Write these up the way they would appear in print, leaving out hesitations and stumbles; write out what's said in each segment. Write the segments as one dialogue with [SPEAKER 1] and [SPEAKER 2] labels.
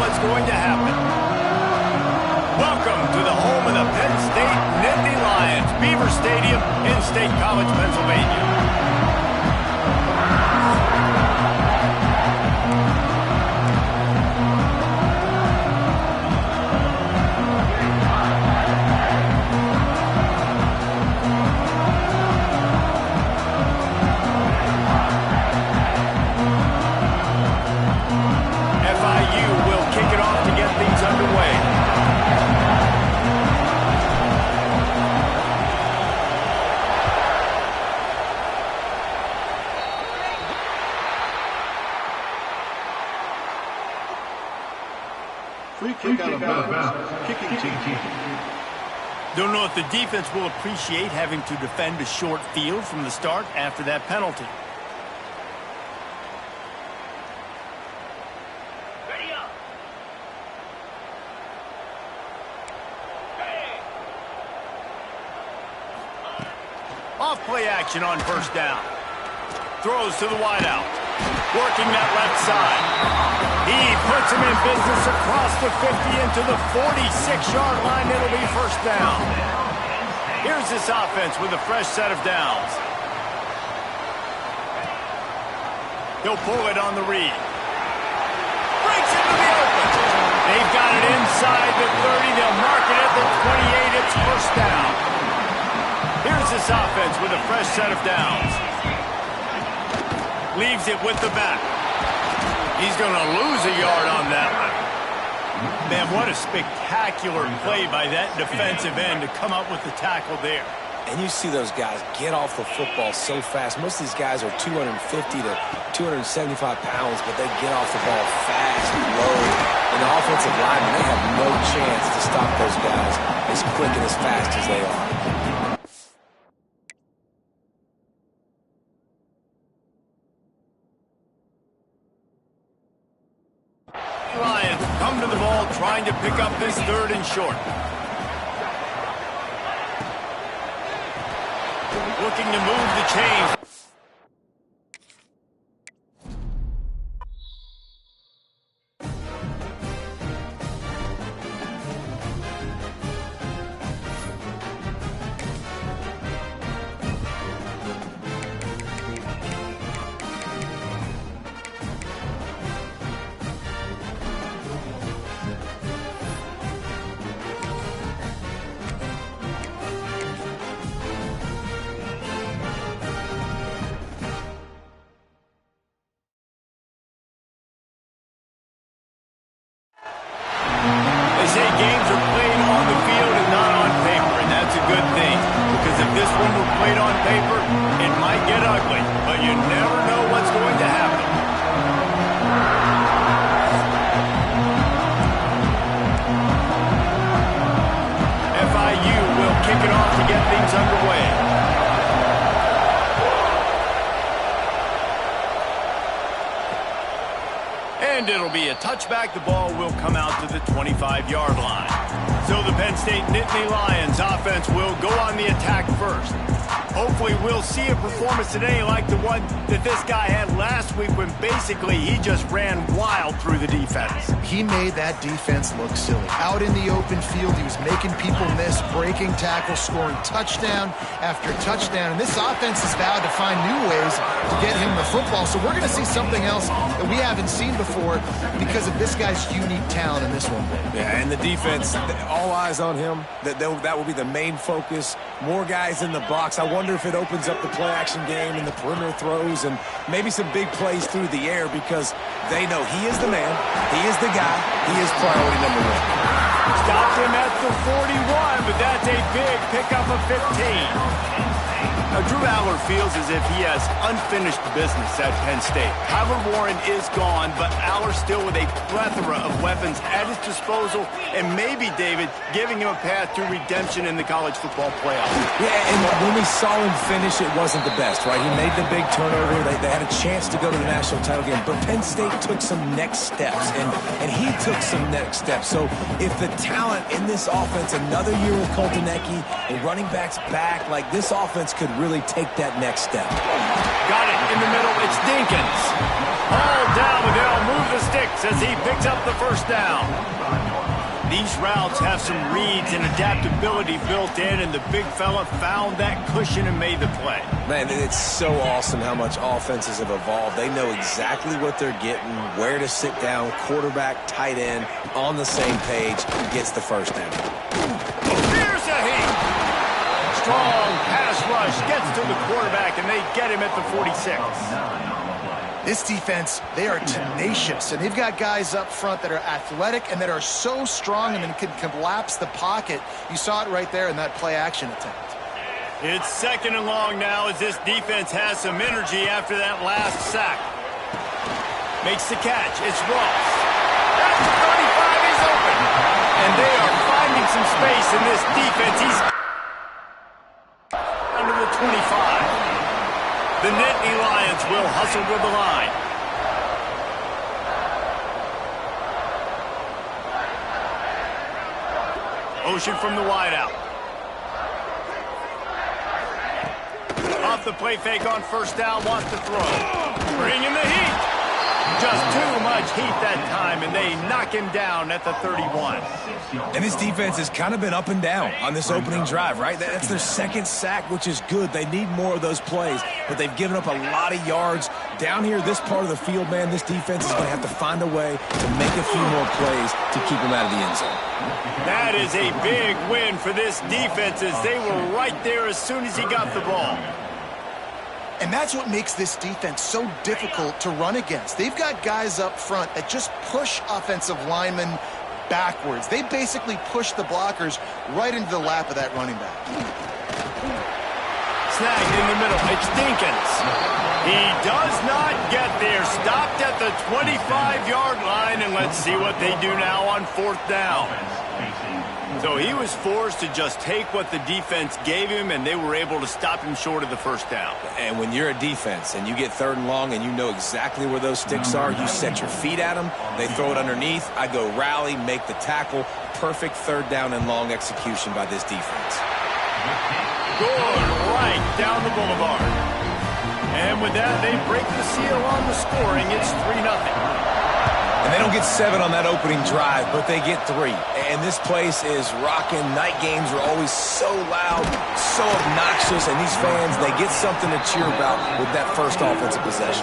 [SPEAKER 1] what's going to happen. Welcome to the home of the Penn State Nittany Lions, Beaver Stadium in State College, Pennsylvania.
[SPEAKER 2] Free kick out of bounds. Kicking team.
[SPEAKER 1] Don't know if the defense will appreciate having to defend a short field from the start after that penalty. Ready up. Off play action on first down. Throws to the wideout. Working that left side. He puts him in business across the 50 into the 46-yard line. It'll be first down. Here's this offense with a fresh set of downs. He'll pull it on the read. Breaks into the open. They've got it inside the 30. They'll mark it at the 28. It's first down. Here's this offense with a fresh set of downs. Leaves it with the back. He's going to lose a yard on that one. Man, what a spectacular play by that defensive end to come up with the tackle there.
[SPEAKER 3] And you see those guys get off the football so fast. Most of these guys are 250 to 275 pounds, but they get off the ball fast and low. And the offensive linemen, they have no chance to stop those guys as quick and as fast as they are.
[SPEAKER 1] Lions come to the ball trying to pick up this third and short. Looking to move the chains. Games are played on the field and not on paper, and that's a good thing, because if this one were played on paper, it might get ugly, but you never know what's going to happen. FIU will kick it off to get things underway. And it'll be a touchback. The ball will come out to the 25-yard line. So the Penn State Nittany Lions offense will go on the attack first. Hopefully we'll see a performance today like the one that this guy had last week when basically he just ran wild through the defense.
[SPEAKER 4] He made that defense look silly. Out in the open field, he was making people miss, breaking tackles, scoring touchdown after touchdown. And this offense has vowed to find new ways to get him the football. So we're going to see something else that we haven't seen before because of this guy's unique talent in this one.
[SPEAKER 3] Yeah, and the defense, all eyes on him. That will be the main focus. More guys in the box. I wonder if it opens up the play-action game and the perimeter throws and maybe some big plays through the air because they know he is the man, he is the guy, he is priority number one.
[SPEAKER 1] Stopped him at the 41, but that's a big pickup of 15. Now, Drew Aller feels as if he has unfinished business at Penn State. Tyler Warren is gone, but Aller still with a plethora of weapons at his disposal and maybe, David, giving him a path to redemption in the college football playoff.
[SPEAKER 3] Yeah, and when we saw him finish, it wasn't the best, right? He made the big turnover. They had a chance to go to the national title game, but Penn State took some next steps, and he took some next steps. So if the talent in this offense, another year with Koltanecki and running backs back, like this offense could really take that next step.
[SPEAKER 1] Got it in the middle. It's Dinkins. Hauled down, but they'll move the sticks as he picks up the first down. These routes have some reads and adaptability built in, and the big fella found that cushion and made the play.
[SPEAKER 3] Man, it's so awesome how much offenses have evolved. They know exactly what they're getting, where to sit down, quarterback, tight end, on the same page, gets the first down.
[SPEAKER 1] Here's a heat. Strong pass rush gets to the quarterback, and they get him at the 46.
[SPEAKER 4] This defense, they are tenacious, and they've got guys up front that are athletic and that are so strong and then can collapse the pocket. You saw it right there in that play-action attempt.
[SPEAKER 1] It's 2nd and long now as this defense has some energy after that last sack. Makes the catch. It's Ross. At the 35, he's open. And they are finding some space in this defense. He's under the 25. The Nittany Lions will hustle to the line. Ocean from the wideout. Off the play fake on first down, wants to throw. Bringing the heat. Just too much heat that time, and they knock him down at the 31.
[SPEAKER 3] And this defense has kind of been up and down on this opening drive, right? That's their 2nd sack, which is good. They need more of those plays, but they've given up a lot of yards. Down here, this part of the field, man, this defense is going to have to find a way to make a few more plays to keep them out of the end zone.
[SPEAKER 1] That is a big win for this defense as they were right there as soon as he got the ball.
[SPEAKER 4] And that's what makes this defense so difficult to run against. They've got guys up front that just push offensive linemen backwards. They basically push the blockers right into the lap of that running back.
[SPEAKER 1] Snagged in the middle. It's Dinkins. He does not get there. Stopped at the 25-yard line, and let's see what they do now on 4th down. So he was forced to just take what the defense gave him, and they were able to stop him short of the first down.
[SPEAKER 3] And when you're a defense and you get 3rd and long and you know exactly where those sticks are, you set your feet at them, they throw it underneath, I go rally, make the tackle. Perfect 3rd down and long execution by this defense.
[SPEAKER 1] Good right down the boulevard. And with that, they break the seal on the scoring. It's 3-0.
[SPEAKER 3] And they don't get 7 on that opening drive, but they get 3. And this place is rocking. Night games are always so loud, so obnoxious, and these fans, they get something to cheer about with that first offensive possession.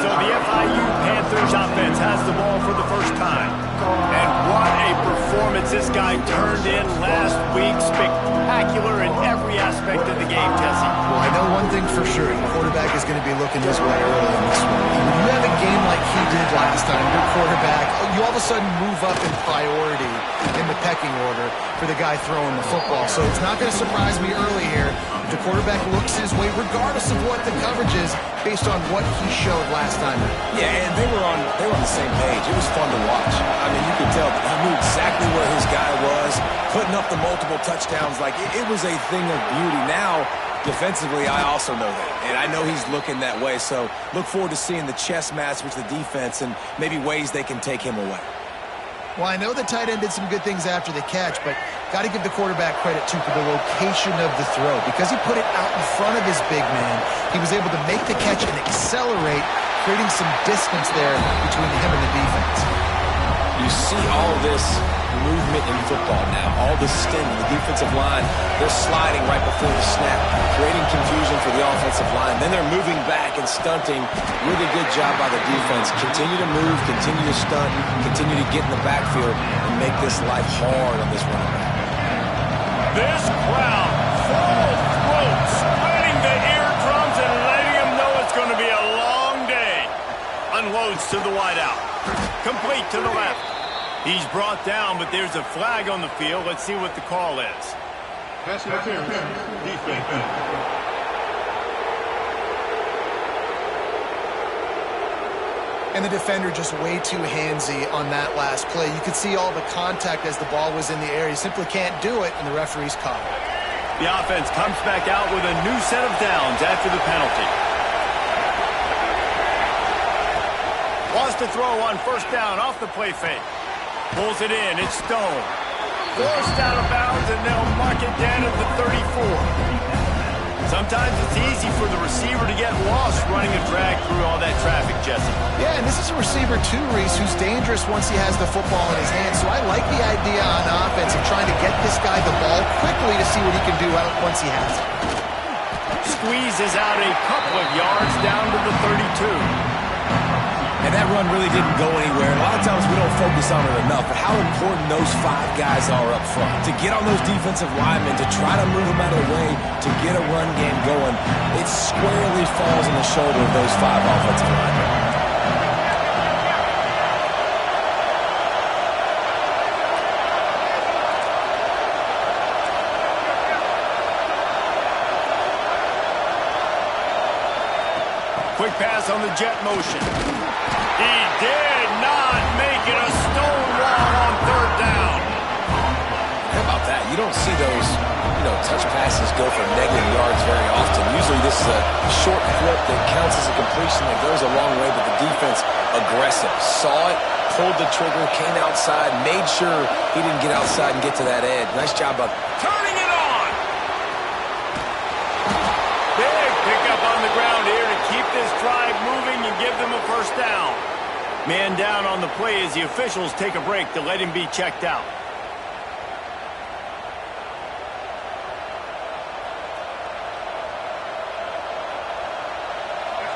[SPEAKER 1] So the FIU Panthers offense has the ball for the first time. And what a performance this guy turned in last week. Spectacular in every aspect of the game, Jesse.
[SPEAKER 4] Well, I know one thing for sure. The quarterback is going to be looking his way early in this one. When you have a game like he did last time, your quarterback, you all of a sudden move up in priority in the pecking order for the guy throwing the football. So it's not going to surprise me early here if the quarterback looks his way, regardless of what the coverage is, based on what he showed last time.
[SPEAKER 3] Yeah, and they were on the same page. It was fun to watch. I mean, you could tell that he knew exactly where his guy was, putting up the multiple touchdowns. Like, it was a thing of beauty. Now, defensively, I also know that, and I know he's looking that way. So look forward to seeing the chess match with the defense and maybe ways they can take him away.
[SPEAKER 4] Well, I know the tight end did some good things after the catch, but got to give the quarterback credit, too, for the location of the throw. Because he put it out in front of his big man, he was able to make the catch and accelerate, creating some distance there between him and the defense.
[SPEAKER 3] You see all this movement in football now, all the stemming, the defensive line, they're sliding right before the snap, creating confusion for the offensive line. Then they're moving back and stunting. Really good job by the defense. Continue to move, continue to stunt, continue to get in the backfield and make this life hard on this running back.
[SPEAKER 1] This crowd, full throat, spreading the eardrums and letting them know it's going to be a long day. Unloads to the wideout. Complete to the left. He's brought down, but there's a flag on the field. Let's see what the call is.
[SPEAKER 2] Pass interference. Defense.
[SPEAKER 4] And the defender just way too handsy on that last play. You could see all the contact as the ball was in the air. He simply can't do it, and the referee's caught it.
[SPEAKER 1] The offense comes back out with a new set of downs after the penalty. Wants to throw on first down off the play fake. Pulls it in. It's Stone. Forced out of bounds, and they'll mark it down at the 34. Sometimes it's easy for the receiver to get lost running a drag through all that traffic, Jesse.
[SPEAKER 4] Yeah, and this is a receiver too, Reese, who's dangerous once he has the football in his hands. So I like the idea on offense of trying to get this guy the ball quickly to see what he can do once he has it.
[SPEAKER 1] Squeezes out a couple of yards down to the 32.
[SPEAKER 3] And that run really didn't go anywhere. And a lot of times we don't focus on it enough, but how important those 5 guys are up front. To get on those defensive linemen, to try to move them out of the way, to get a run game going, it squarely falls on the shoulder of those 5 offensive linemen.
[SPEAKER 1] Quick pass on the jet motion. He did not make it a stone wall on 3rd down.
[SPEAKER 3] How about that? You don't see those, touch passes go for negative yards very often. Usually this is a short flip that counts as a completion that goes a long way, but the defense aggressive. Saw it, pulled the trigger, came outside, made sure he didn't get outside and get to that edge. Nice job of
[SPEAKER 1] Turning it on. Big pickup on the ground here to keep this drive moving and give them a 1st down. Man down on the play as the officials take a break to let him be checked out.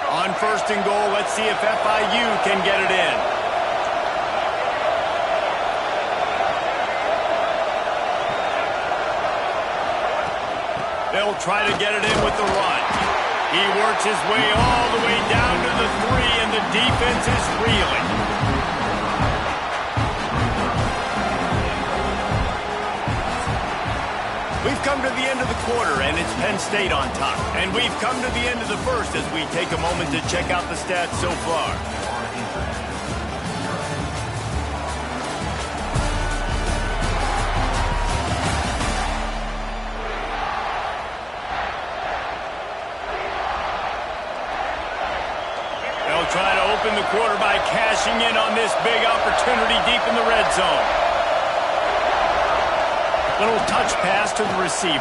[SPEAKER 1] On 1st and goal, let's see if FIU can get it in. They'll try to get it in with the run. He works his way all the way down to the 3, and the defense is reeling. We've come to the end of the quarter, and it's Penn State on top. And we've come to the end of the 1st as we take a moment to check out the stats so far. They'll try to open the quarter by cashing in on this big opportunity deep in the red zone. Little touch pass to the receiver.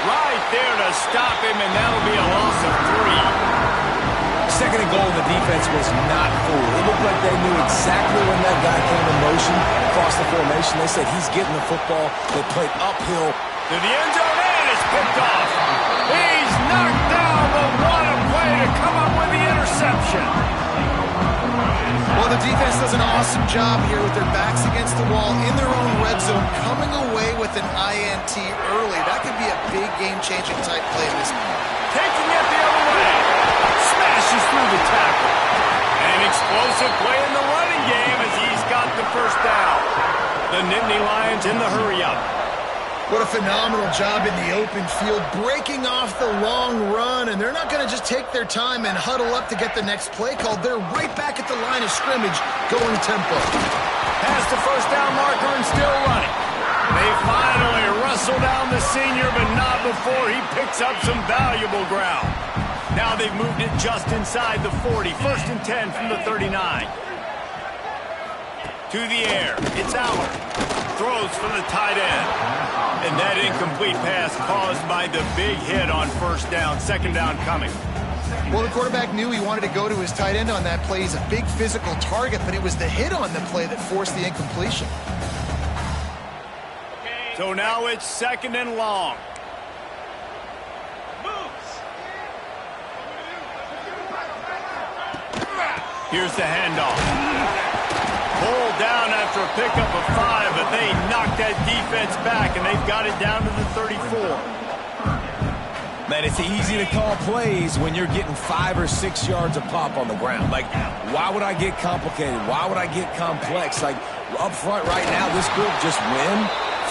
[SPEAKER 1] Right there to stop him, and that'll be a loss of 3.
[SPEAKER 3] 2nd and goal, the defense was not fooled. It looked like they knew exactly when that guy came in motion across the formation. They said he's getting the football. They played uphill.
[SPEAKER 1] To the end zone, and it's picked off. He's knocked down, but what a play to come up with the interception.
[SPEAKER 4] Well, the defense does an awesome job here with their backs against the wall in their own red zone, coming away with an INT early. That could be a big game-changing type play in this game.
[SPEAKER 1] Taking it the other way. Smashes through the tackle. An explosive play in the running game as he's got the 1st down. The Nittany Lions in the hurry-up.
[SPEAKER 4] What a phenomenal job in the open field, breaking off the long run, and they're not going to just take their time and huddle up to get the next play called. They're right back at the line of scrimmage, going tempo.
[SPEAKER 1] Past the 1st down marker and still running. They finally wrestle down the senior, but not before he picks up some valuable ground. Now they've moved it just inside the 40. 1st and 10 from the 39. To the air. It's Aller. Throws for the tight end. And that incomplete pass caused by the big hit on 1st down. 2nd down coming.
[SPEAKER 4] Well, the quarterback knew he wanted to go to his tight end on that play. He's a big physical target, but it was the hit on the play that forced the incompletion.
[SPEAKER 1] So now it's 2nd and long. Here's the handoff. Pulled down after a pickup of 5, but they knocked that defense back, and they've got it down to the 34.
[SPEAKER 3] Man, it's easy to call plays when you're getting 5 or 6 yards of pop on the ground. Like, why would I get complicated? Why would I get complex? Like, up front right now, this group just win,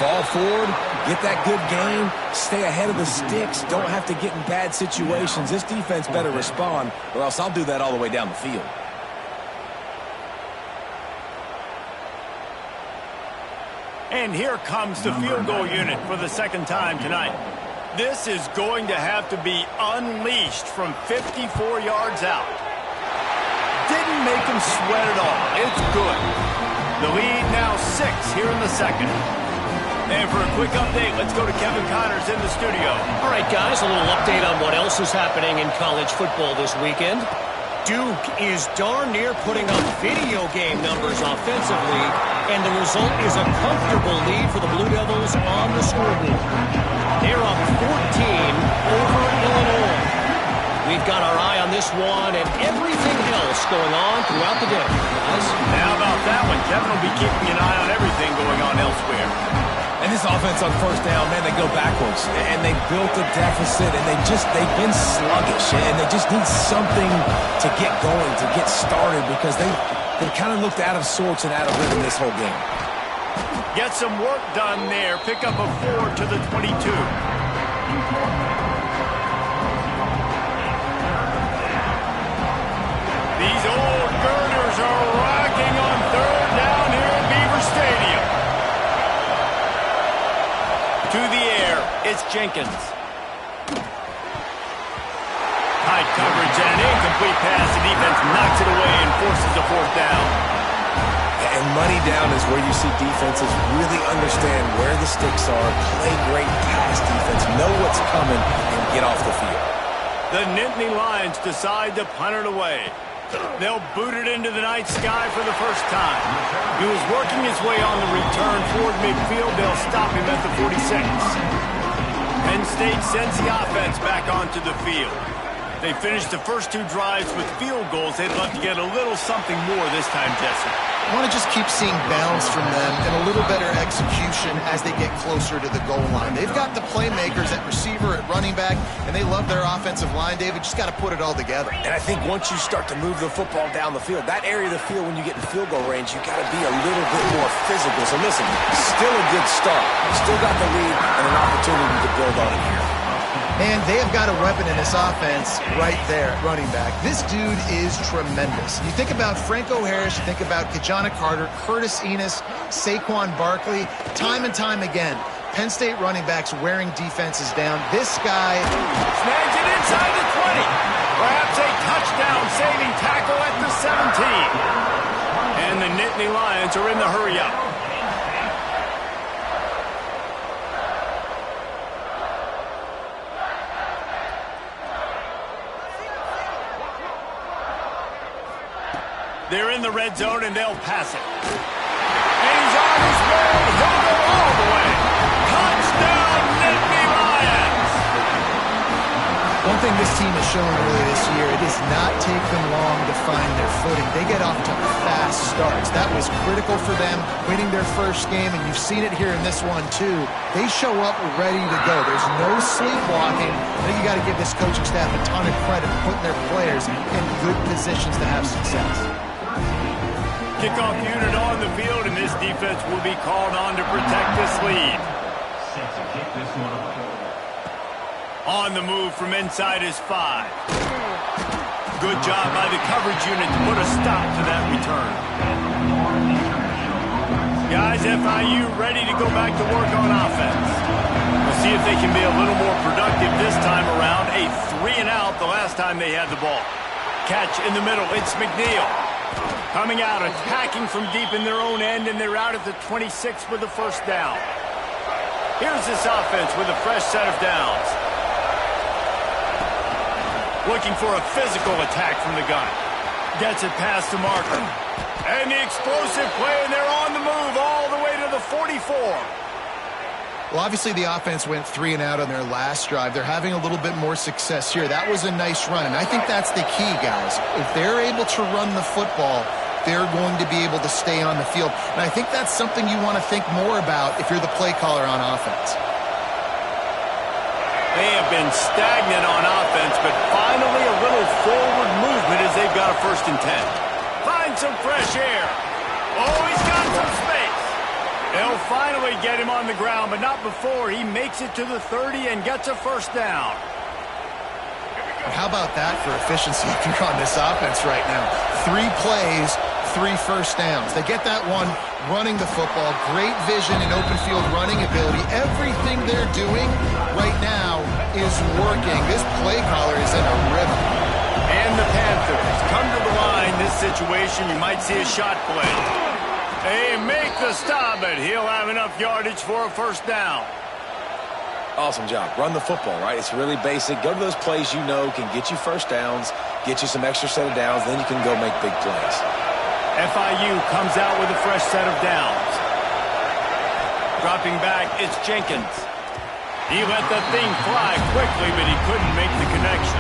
[SPEAKER 3] fall forward, get that good game, stay ahead of the sticks, don't have to get in bad situations. This defense better respond, or else I'll do that all the way down the field.
[SPEAKER 1] And here comes the field goal unit for the 2nd time tonight. This is going to have to be unleashed from 54 yards out. Didn't make him sweat at all. It's good. The lead now 6 here in the 2nd. And for a quick update, let's go to Kevin Connors in the studio.
[SPEAKER 5] All right, guys, a little update on what else is happening in college football this weekend. Duke is darn near putting up video game numbers offensively, and the result is a comfortable lead for the Blue Devils on the scoreboard. They're up 14 over Illinois. We've got our eye on this one and everything else going on throughout the day, guys.
[SPEAKER 1] How about that one? Kevin will be keeping an eye on everything going on elsewhere.
[SPEAKER 3] And this offense on first down, man, they go backwards. And they built a deficit, and they've been sluggish. And they just need something to get going, to get started, because they kind of looked out of sorts and out of rhythm this whole game.
[SPEAKER 1] Get some work done there. Pick up a 4 to the 22. These old girders are rocking on third down here at Beaver Stadium. To the air, it's Jenkins. Tight coverage and an incomplete pass. The defense knocks it away and forces a fourth down.
[SPEAKER 3] And money down is where you see defenses really understand where the sticks are, play great pass defense, know what's coming, and get off the field.
[SPEAKER 1] The Nittany Lions decide to punt it away. They'll boot it into the night sky for the first time. He was working his way on the return toward midfield. They'll stop him at the 46. Penn State sends the offense back onto the field. They finished the first two drives with field goals. They'd love to get a little something more this time, Jesse.
[SPEAKER 4] I want to just keep seeing bounds from them and a little better execution as they get closer to the goal line. They've got the playmakers at receiver, at running back, and they love their offensive line, David. Just got to put it all together.
[SPEAKER 3] And I think once you start to move the football down the field, that area of the field when you get in field goal range, you got to be a little bit more physical. So listen, still a good start. Still got the lead and an opportunity to build on it here.
[SPEAKER 4] And they have got a weapon in this offense right there at running back. This dude is tremendous. You think about Franco Harris, you think about Kajana Carter, Curtis Enos, Saquon Barkley, time and time again. Penn State running backs wearing defenses down. This guy
[SPEAKER 1] snags it inside the 20. Perhaps a touchdown-saving tackle at the 17. And the Nittany Lions are in the hurry-up. They're in the red zone, and they'll pass it. And he's on his way. He'll go all the way. Touchdown, Nittany Lions!
[SPEAKER 4] One thing this team has shown earlier this year, it does not take them long to find their footing. They get off to fast starts. That was critical for them, winning their first game, and you've seen it here in this one, too. They show up ready to go. There's no sleepwalking. I think you got to give this coaching staff a ton of credit for putting their players in good positions to have success.
[SPEAKER 1] Kickoff unit on the field, and this defense will be called on to protect this lead. On the move from inside is 5. Good job by the coverage unit to put a stop to that return. Guys, FIU ready to go back to work on offense. We'll see if they can be a little more productive this time around. A 3-and-out the last time they had the ball. Catch in the middle, it's McNeil. Coming out, attacking from deep in their own end, and they're out at the 26 with the first down. Here's this offense with a fresh set of downs. Looking for a physical attack from the gun. Gets it past the marker. And the explosive play, and they're on the move all the way to the 44.
[SPEAKER 4] Well, obviously the offense went 3-and-out on their last drive. They're having a little bit more success here. That was a nice run, and I think that's the key, guys. If they're able to run the football, they're going to be able to stay on the field. And I think that's something you want to think more about if you're the play caller on offense.
[SPEAKER 1] They have been stagnant on offense, but finally a little forward movement as they've got a 1st and 10. Find some fresh air. Oh, he's got some space. They'll finally get him on the ground, but not before he makes it to the 30 and gets a first down.
[SPEAKER 4] How about that for efficiency if you're on this offense right now? 3 plays, 3 first downs. They get that one running the football. Great vision and open field running ability. Everything they're doing right now is working. This play caller is in a rhythm.
[SPEAKER 1] And the Panthers come to the line. This situation, you might see a shot play. They make the stop, but he'll have enough yardage for a first down.
[SPEAKER 3] Awesome job. Run the football, right? It's really basic. Go to those plays you know can get you first downs, get you some extra set of downs, then you can go make big plays.
[SPEAKER 1] FIU comes out with a fresh set of downs. Dropping back, it's Jenkins. He let the thing fly quickly, but he couldn't make the connection.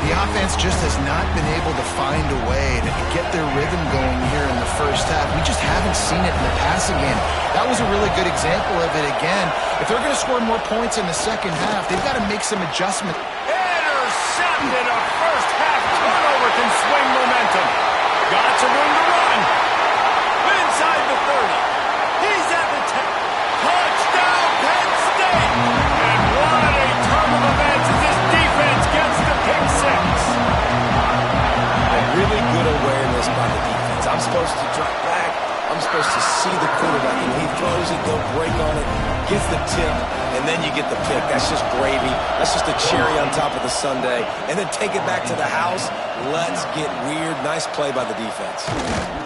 [SPEAKER 4] The offense just has not been able to find a way to get their rhythm going here in the first half. We just haven't seen it in the passing game. That was a really good example of it again. If they're going to score more points in the second half, they've got to make some adjustments.
[SPEAKER 1] Intercepted. A first half turnover can swing momentum. Got some room to run. Inside the 30. He's at the 10. Touchdown, Penn State. And what a turn of events as this defense gets the pick six.
[SPEAKER 3] A really good awareness by the defense. I'm supposed to drop back. I'm supposed to see the quarterback. And when he throws it, they'll break on it, gets the tip, and then you get the pick. That's just gravy. That's just a cherry on top of the sundae. And then take it back to the house. Let's get weird. Nice play by the defense.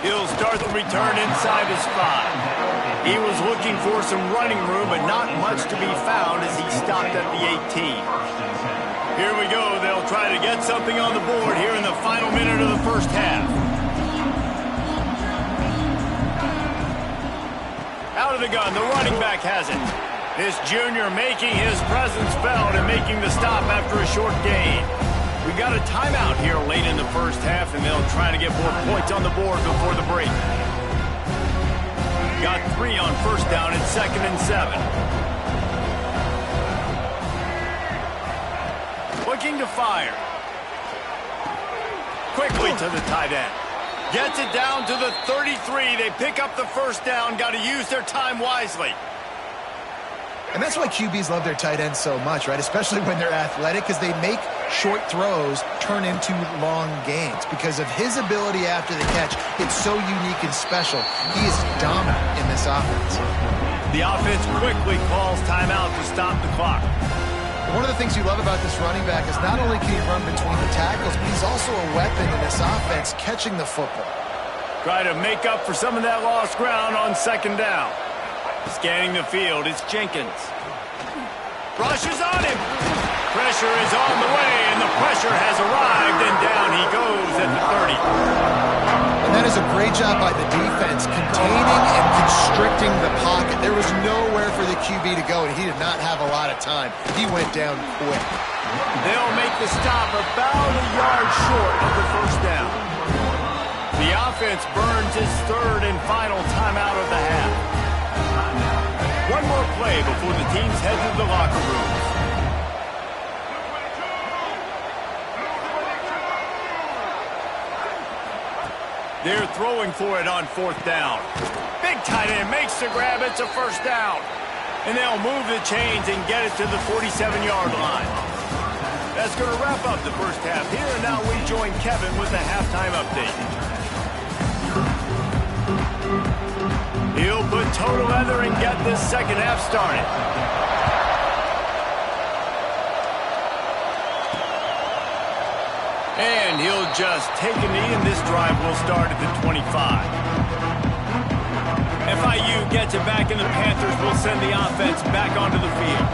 [SPEAKER 1] He'll start the return inside his 5. He was looking for some running room, but not much to be found as he stopped at the 18. Here we go. They'll try to get something on the board here in the final minute of the first half. Out of the gun, the running back has it. This junior making his presence felt and making the stop after a short gain. We got a timeout here late in the first half, and they'll try to get more points on the board before the break. Got 3 on first down and 2nd and 7. Looking to fire. Quickly to the tight end. Gets it down to the 33. They pick up the first down. Got to use their time wisely.
[SPEAKER 4] And that's why QBs love their tight ends so much, right? Especially when they're athletic, because they make short throws turn into long gains. Because of his ability after the catch, it's so unique and special. He is dominant in this offense.
[SPEAKER 1] The offense quickly calls timeout to stop the clock.
[SPEAKER 4] One of the things you love about this running back is not only can he run between the tackles, but he's also a weapon in this offense, catching the football.
[SPEAKER 1] Try to make up for some of that lost ground on 2nd down. Scanning the field, it's Jenkins. Rushes on him. Pressure is on the way, and the pressure has arrived, and down he goes at the 30.
[SPEAKER 4] And that is a great job by the defense, containing and constricting the pocket. There was nowhere for the QB to go, and he did not have a lot of time. He went down quick.
[SPEAKER 1] They'll make the stop about a yard short of the first down. The offense burns its 3rd and final timeout of the half. One more play before the teams head to the locker rooms. They're throwing for it on 4th down. Big tight end makes the grab. It's a first down. And they'll move the chains and get it to the 47-yard line. That's going to wrap up the first half here. And now we join Kevin with the halftime update. He'll put toe to leather and get this second half started. And he'll just take a knee, and this drive will start at the 25. FIU gets it back, and the Panthers will send the offense back onto the field.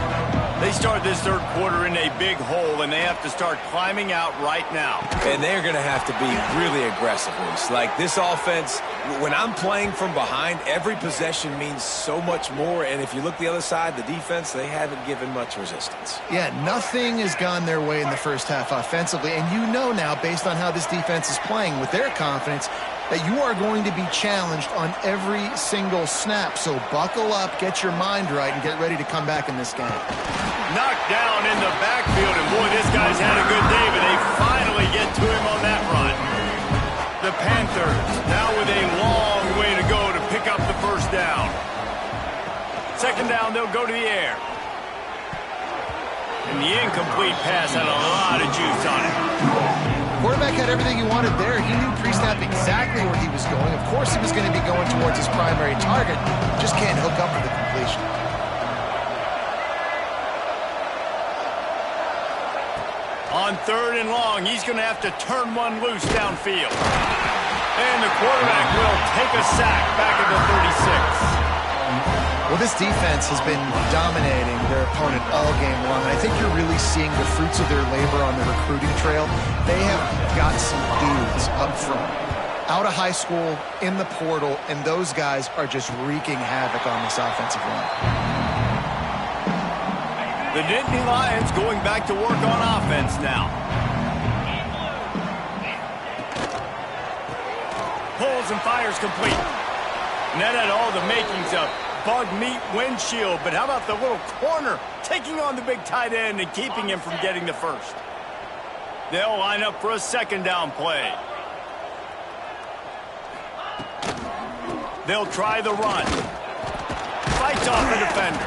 [SPEAKER 1] They start this 3rd quarter in a big hole, and they have to start climbing out right now.
[SPEAKER 3] And they're going to have to be really aggressive. Like this offense, when I'm playing from behind, every possession means so much more. And if you look the other side, the defense, they haven't given much resistance.
[SPEAKER 4] Yeah, nothing has gone their way in the first half offensively. And you know now, based on how this defense is playing with their confidence, that you are going to be challenged on every single snap. So buckle up, get your mind right, and get ready to come back in this game.
[SPEAKER 1] Knocked down in the backfield, and boy, this guy's had a good day, but they finally get to him on that run. The Panthers now with a long way to go to pick up the first down. 2nd down, they'll go to the air. And the incomplete pass had a lot of juice on it.
[SPEAKER 4] Quarterback had everything he wanted there. He knew pre-snap exactly where he was going. Of course he was going to be going towards his primary target. Just can't hook up with the completion.
[SPEAKER 1] On 3rd and long, he's going to have to turn one loose downfield. And the quarterback will take a sack back at the 36.
[SPEAKER 4] Well, this defense has been dominating their opponent all game long, and I think you're really seeing the fruits of their labor on the recruiting trail. They have got some dudes up front, out of high school, in the portal, and those guys are just wreaking havoc on this offensive line.
[SPEAKER 1] The Nittany Lions going back to work on offense now. Pulls and fires complete. And that had all the makings of bug meat windshield, but how about the little corner taking on the big tight end and keeping him from getting the first? They'll line up for a second down play. They'll try the run. Fights off the defender.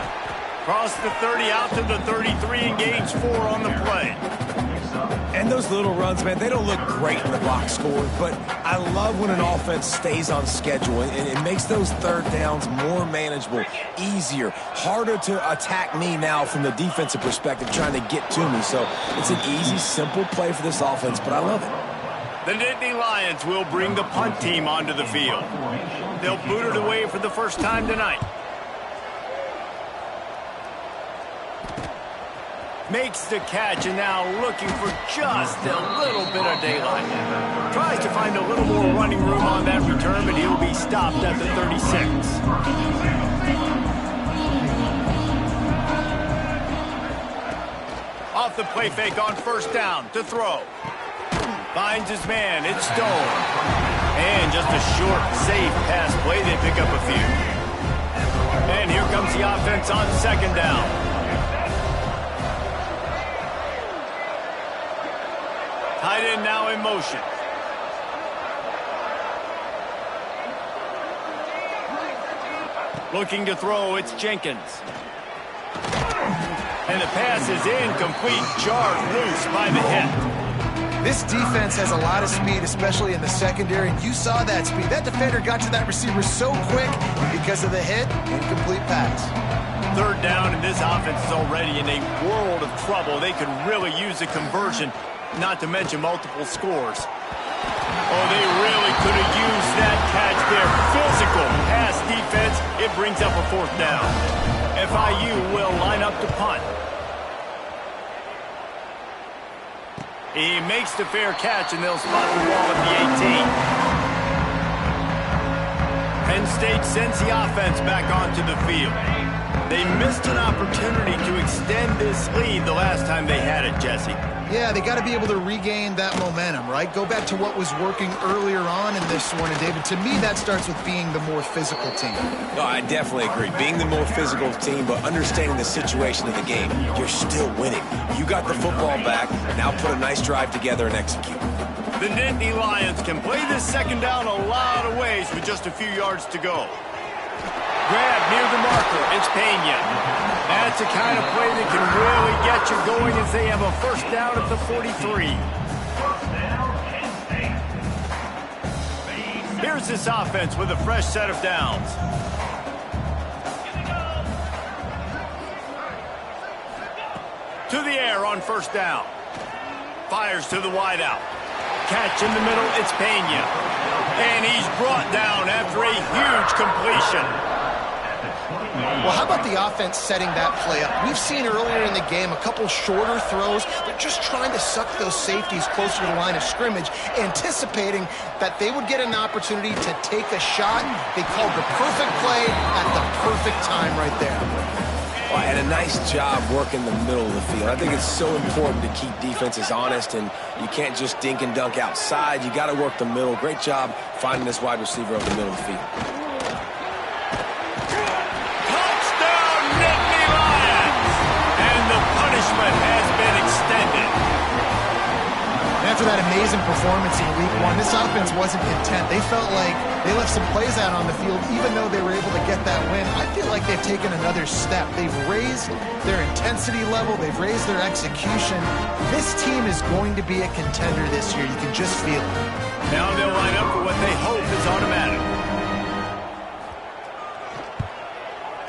[SPEAKER 1] Cross the 30 out to the 33 and gains 4 on the play.
[SPEAKER 3] And those little runs, man, they don't look great in the box score, but I love when an offense stays on schedule and it makes those third downs more manageable, easier, harder to attack me now from the defensive perspective trying to get to me. So it's an easy, simple play for this offense, but I love it.
[SPEAKER 1] The Nittany Lions will bring the punt team onto the field. They'll boot it away for the first time tonight. Makes the catch and now looking for just a little bit of daylight. Tries to find a little more running room on that return, but he'll be stopped at the 36. Off the play fake on first down to throw. Finds his man, it's Stone. And just a short, safe pass play, they pick up a few. And here comes the offense on second down. Tight end now in motion. Looking to throw, it's Jenkins. And the pass is incomplete, jarred loose by the hit.
[SPEAKER 4] This defense has a lot of speed, especially in the secondary, and you saw that speed. That defender got to that receiver so quick, and because of the hit, incomplete pass.
[SPEAKER 1] Third down, and this offense is already in a world of trouble. They could really use a conversion, not to mention multiple scores. Oh, they really could have used that catch there. Physical pass defense. It brings up a fourth down. FIU will line up to punt. He makes the fair catch, and they'll spot the ball at the 18. Penn State sends the offense back onto the field. They missed an opportunity to extend this lead the last time they had it, Jesse.
[SPEAKER 4] Yeah, they got to be able to regain that momentum, right? Go back to what was working earlier on in this one. And, David, to me, that starts with being the more physical team.
[SPEAKER 3] No, I definitely agree. Being the more physical team, but understanding the situation of the game, you're still winning. You got the football back. Now put a nice drive together and execute.
[SPEAKER 1] The Nittany Lions can play this second down a lot of ways with just a few yards to go. Grab near the marker. It's Pena. That's the kind of play that can really get you going as they have a first down at the 43. Here's this offense with a fresh set of downs. To the air on first down. Fires to the wideout. Catch in the middle. It's Pena. And he's brought down after a huge completion.
[SPEAKER 4] Well, how about the offense setting that play up? We've seen earlier in the game a couple shorter throws. They're just trying to suck those safeties closer to the line of scrimmage, anticipating that they would get an opportunity to take a shot. They called the perfect play at the perfect time right there.
[SPEAKER 3] Well, and a nice job working the middle of the field. I think it's so important to keep defenses honest, and you can't just dink and dunk outside. You got to work the middle. Great job finding this wide receiver over the middle of the field.
[SPEAKER 1] Has been extended.
[SPEAKER 4] After that amazing performance in week one, this offense wasn't content. They felt like they left some plays out on the field, even though they were able to get that win. I feel like they've taken another step. They've raised their intensity level. They've raised their execution. This team is going to be a contender this year. You can just feel it.
[SPEAKER 1] Now they'll line up for what they hope is automatic.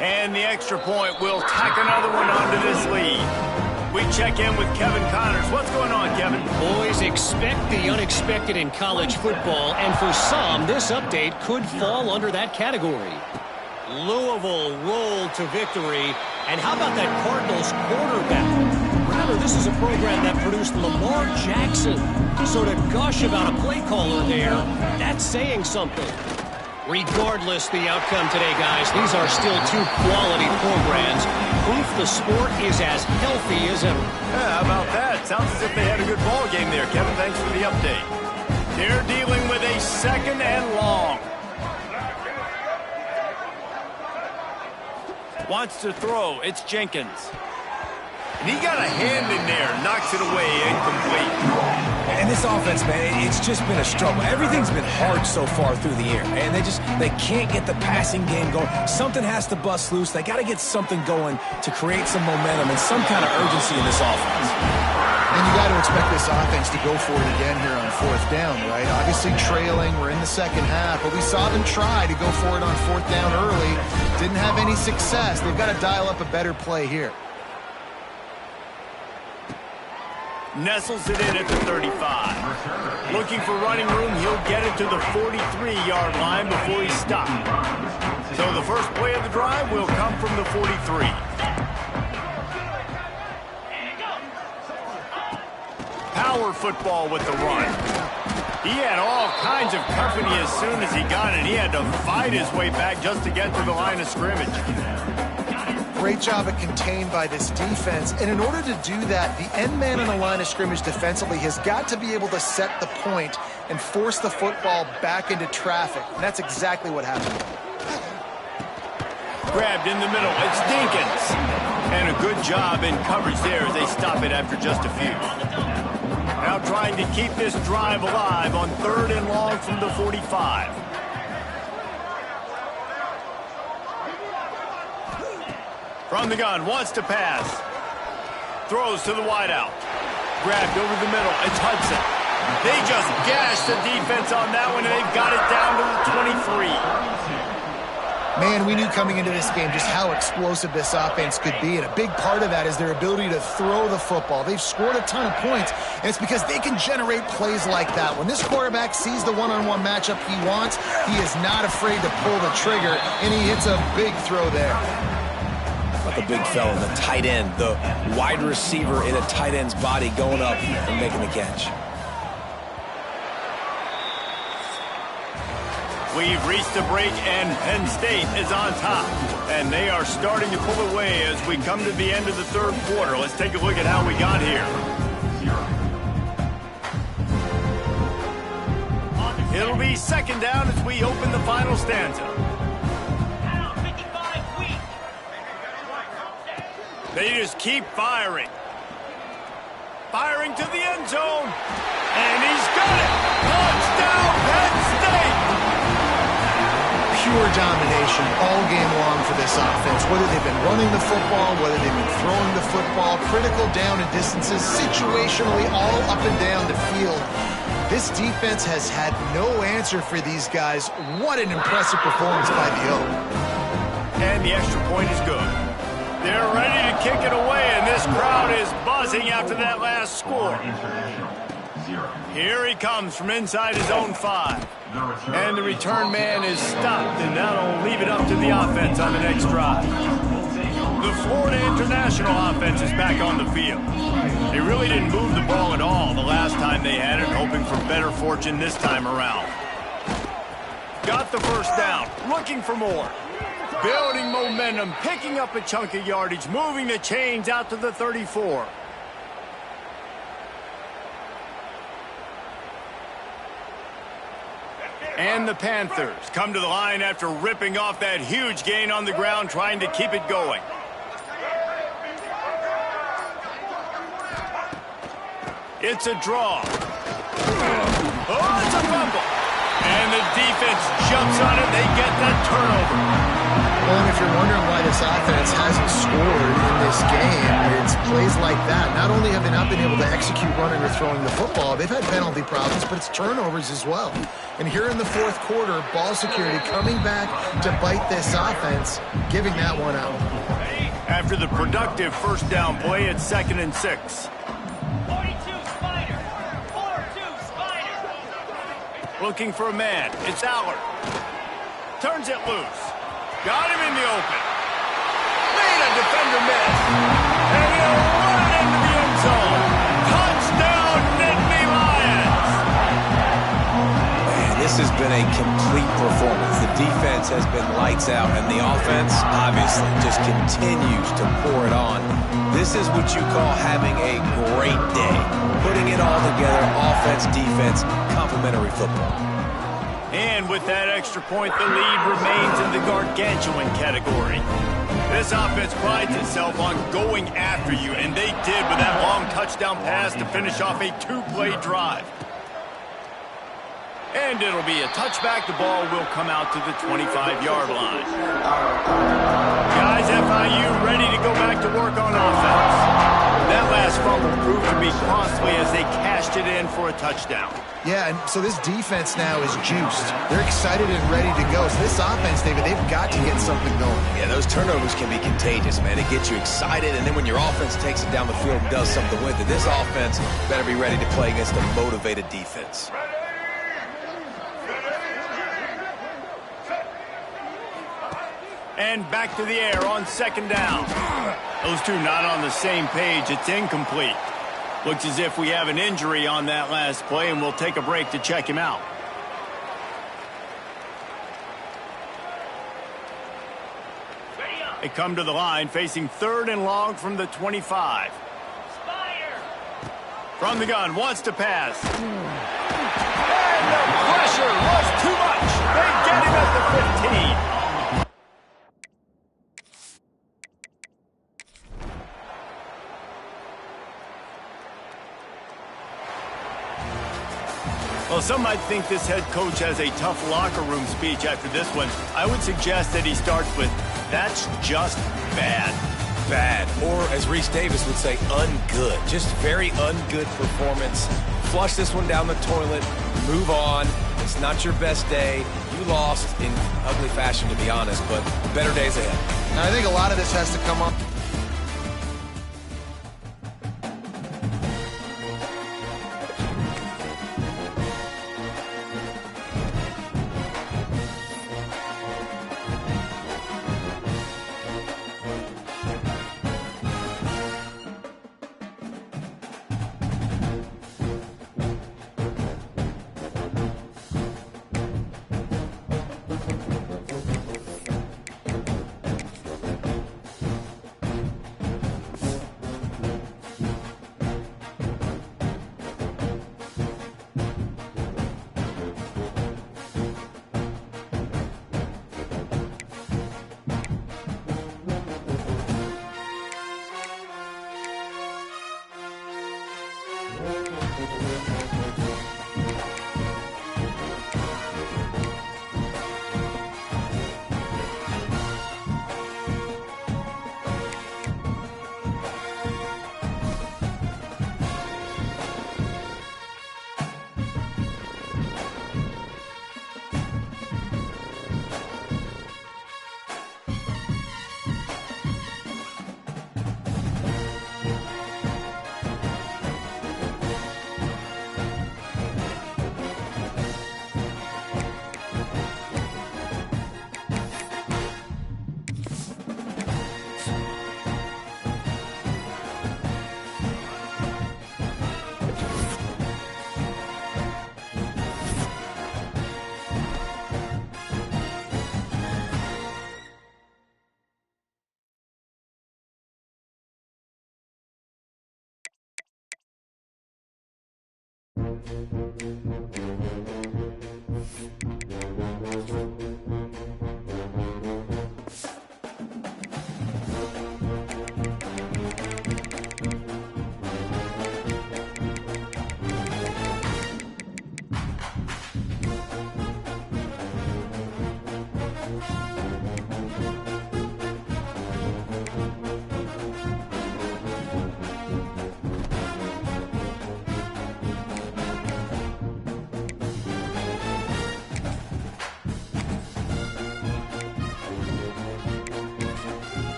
[SPEAKER 1] And the extra point will tack another one onto this lead. We check in with Kevin Connors. What's going on, Kevin?
[SPEAKER 5] Boys, expect the unexpected in college football, and for some, this update could fall under that category. Louisville rolled to victory. And how about that Cardinals quarterback? Remember, this is a program that produced Lamar Jackson. So to gush about a play caller there, that's saying something. Regardless the outcome today, guys, these are still two quality programs. Proof the sport is as healthy as ever.
[SPEAKER 1] Yeah, how about that? Sounds as if they had a good ball game there, Kevin. Thanks for the update. They're dealing with a 2nd and long. Wants to throw. It's Jenkins. And he got a hand in there. Knocks it away. Incomplete.
[SPEAKER 3] And this offense, man, it's just been a struggle. Everything's been hard so far through the year. And they can't get the passing game going. Something has to bust loose. They got to get something going to create some momentum and some kind of urgency in this offense.
[SPEAKER 4] And you got to expect this offense to go for it again here on 4th down, right? Obviously trailing. We're in the second half, but we saw them try to go for it on 4th down early. Didn't have any success. They've got to dial up a better play here.
[SPEAKER 1] Nestles it in at the 35. Looking for running room, he'll get it to the 43-yard line before he's stopped. So the first play of the drive will come from the 43. Power football with the run. He had all kinds of company as soon as he got it. He had to fight his way back just to get to the line of scrimmage.
[SPEAKER 4] Great job of contained by this defense. And in order to do that, the end man on the line of scrimmage defensively has got to be able to set the point and force the football back into traffic. And that's exactly what happened.
[SPEAKER 1] Grabbed in the middle. It's Dinkins. And a good job in coverage there as they stop it after just a few. Now trying to keep this drive alive on 3rd and long from the 45. From the gun, wants to pass. Throws to the wideout. Grabbed over the middle. It's Hudson. They just gashed the defense on that one, and they've got it down to the 23.
[SPEAKER 4] Man, we knew coming into this game just how explosive this offense could be, and a big part of that is their ability to throw the football. They've scored a ton of points, and it's because they can generate plays like that. When this quarterback sees the one-on-one matchup he wants, he is not afraid to pull the trigger, and he hits a big throw there.
[SPEAKER 3] Like a big fella, the tight end, the wide receiver in a tight end's body going up and making the catch.
[SPEAKER 1] We've reached a break, and Penn State is on top. And they are starting to pull away as we come to the end of the 3rd quarter. Let's take a look at how we got here. It'll be 2nd down as we open the final stanza. They just keep firing. Firing to the end zone. And he's got it. Touchdown, Penn State.
[SPEAKER 4] Pure domination all game long for this offense. Whether they've been running the football, whether they've been throwing the football, critical down and distances, situationally all up and down the field. This defense has had no answer for these guys. What an impressive performance by the Oak.
[SPEAKER 1] And the extra point is good. They're ready to kick it away, and this crowd is buzzing after that last score. Here he comes from inside his own 5. And the return man is stopped, and that'll leave it up to the offense on the next drive. The Florida International offense is back on the field. They really didn't move the ball at all the last time they had it, hoping for better fortune this time around. Got the first down, looking for more. Building momentum, picking up a chunk of yardage, moving the chains out to the 34. And the Panthers come to the line after ripping off that huge gain on the ground, trying to keep it going. It's a draw. Oh, it's a fumble. And the defense jumps on it. They get that turnover.
[SPEAKER 4] Well, and if you're wondering why this offense hasn't scored in this game, it's plays like that. Not only have they not been able to execute running or throwing the football, they've had penalty problems, but it's turnovers as well. And here in the 4th quarter, ball security coming back to bite this offense, giving that one out.
[SPEAKER 1] After the productive first down play, it's 2nd and 6.
[SPEAKER 5] 42 Spider. 4-2 Spider.
[SPEAKER 1] Looking for a man. It's Allard. Turns it loose. Got him in the open. Made a defender miss. And he'll run it into the end zone. Touchdown, Nittany Lions.
[SPEAKER 3] Man, this has been a complete performance. The defense has been lights out, and the offense, obviously, just continues to pour it on. This is what you call having a great day. Putting it all together, offense, defense, complementary football.
[SPEAKER 1] And with that extra point, the lead remains in the gargantuan category. This offense prides itself on going after you, and they did with that long touchdown pass to finish off a two-play drive. And it'll be a touchback. The ball will come out to the 25-yard line. Guys, FIU ready to go back to work on offense. That last fumble proved to be costly as they cashed it in for a touchdown.
[SPEAKER 4] Yeah, and so this defense now is juiced. They're excited and ready to go. So this offense, David, they've got to get something going.
[SPEAKER 3] Yeah, those turnovers can be contagious, man. It gets you excited, and then when your offense takes it down the field and does something with it, this offense better be ready to play against a motivated defense.
[SPEAKER 1] And back to the air on second down. Those two not on the same page. It's incomplete. Looks as if we have an injury on that last play, and we'll take a break to check him out. They come to the line facing 3rd and long from the 25. From the gun, wants to pass. And the pressure was too much. They get him at the 15. Well, some might think this head coach has a tough locker room speech after this one. I would suggest that he starts with, "That's just bad."
[SPEAKER 3] Bad, or as Reese Davis would say, ungood. Just very ungood performance. Flush this one down the toilet, move on. It's not your best day. You lost in ugly fashion, to be honest, but better days ahead.
[SPEAKER 4] And I think a lot of this has to come up.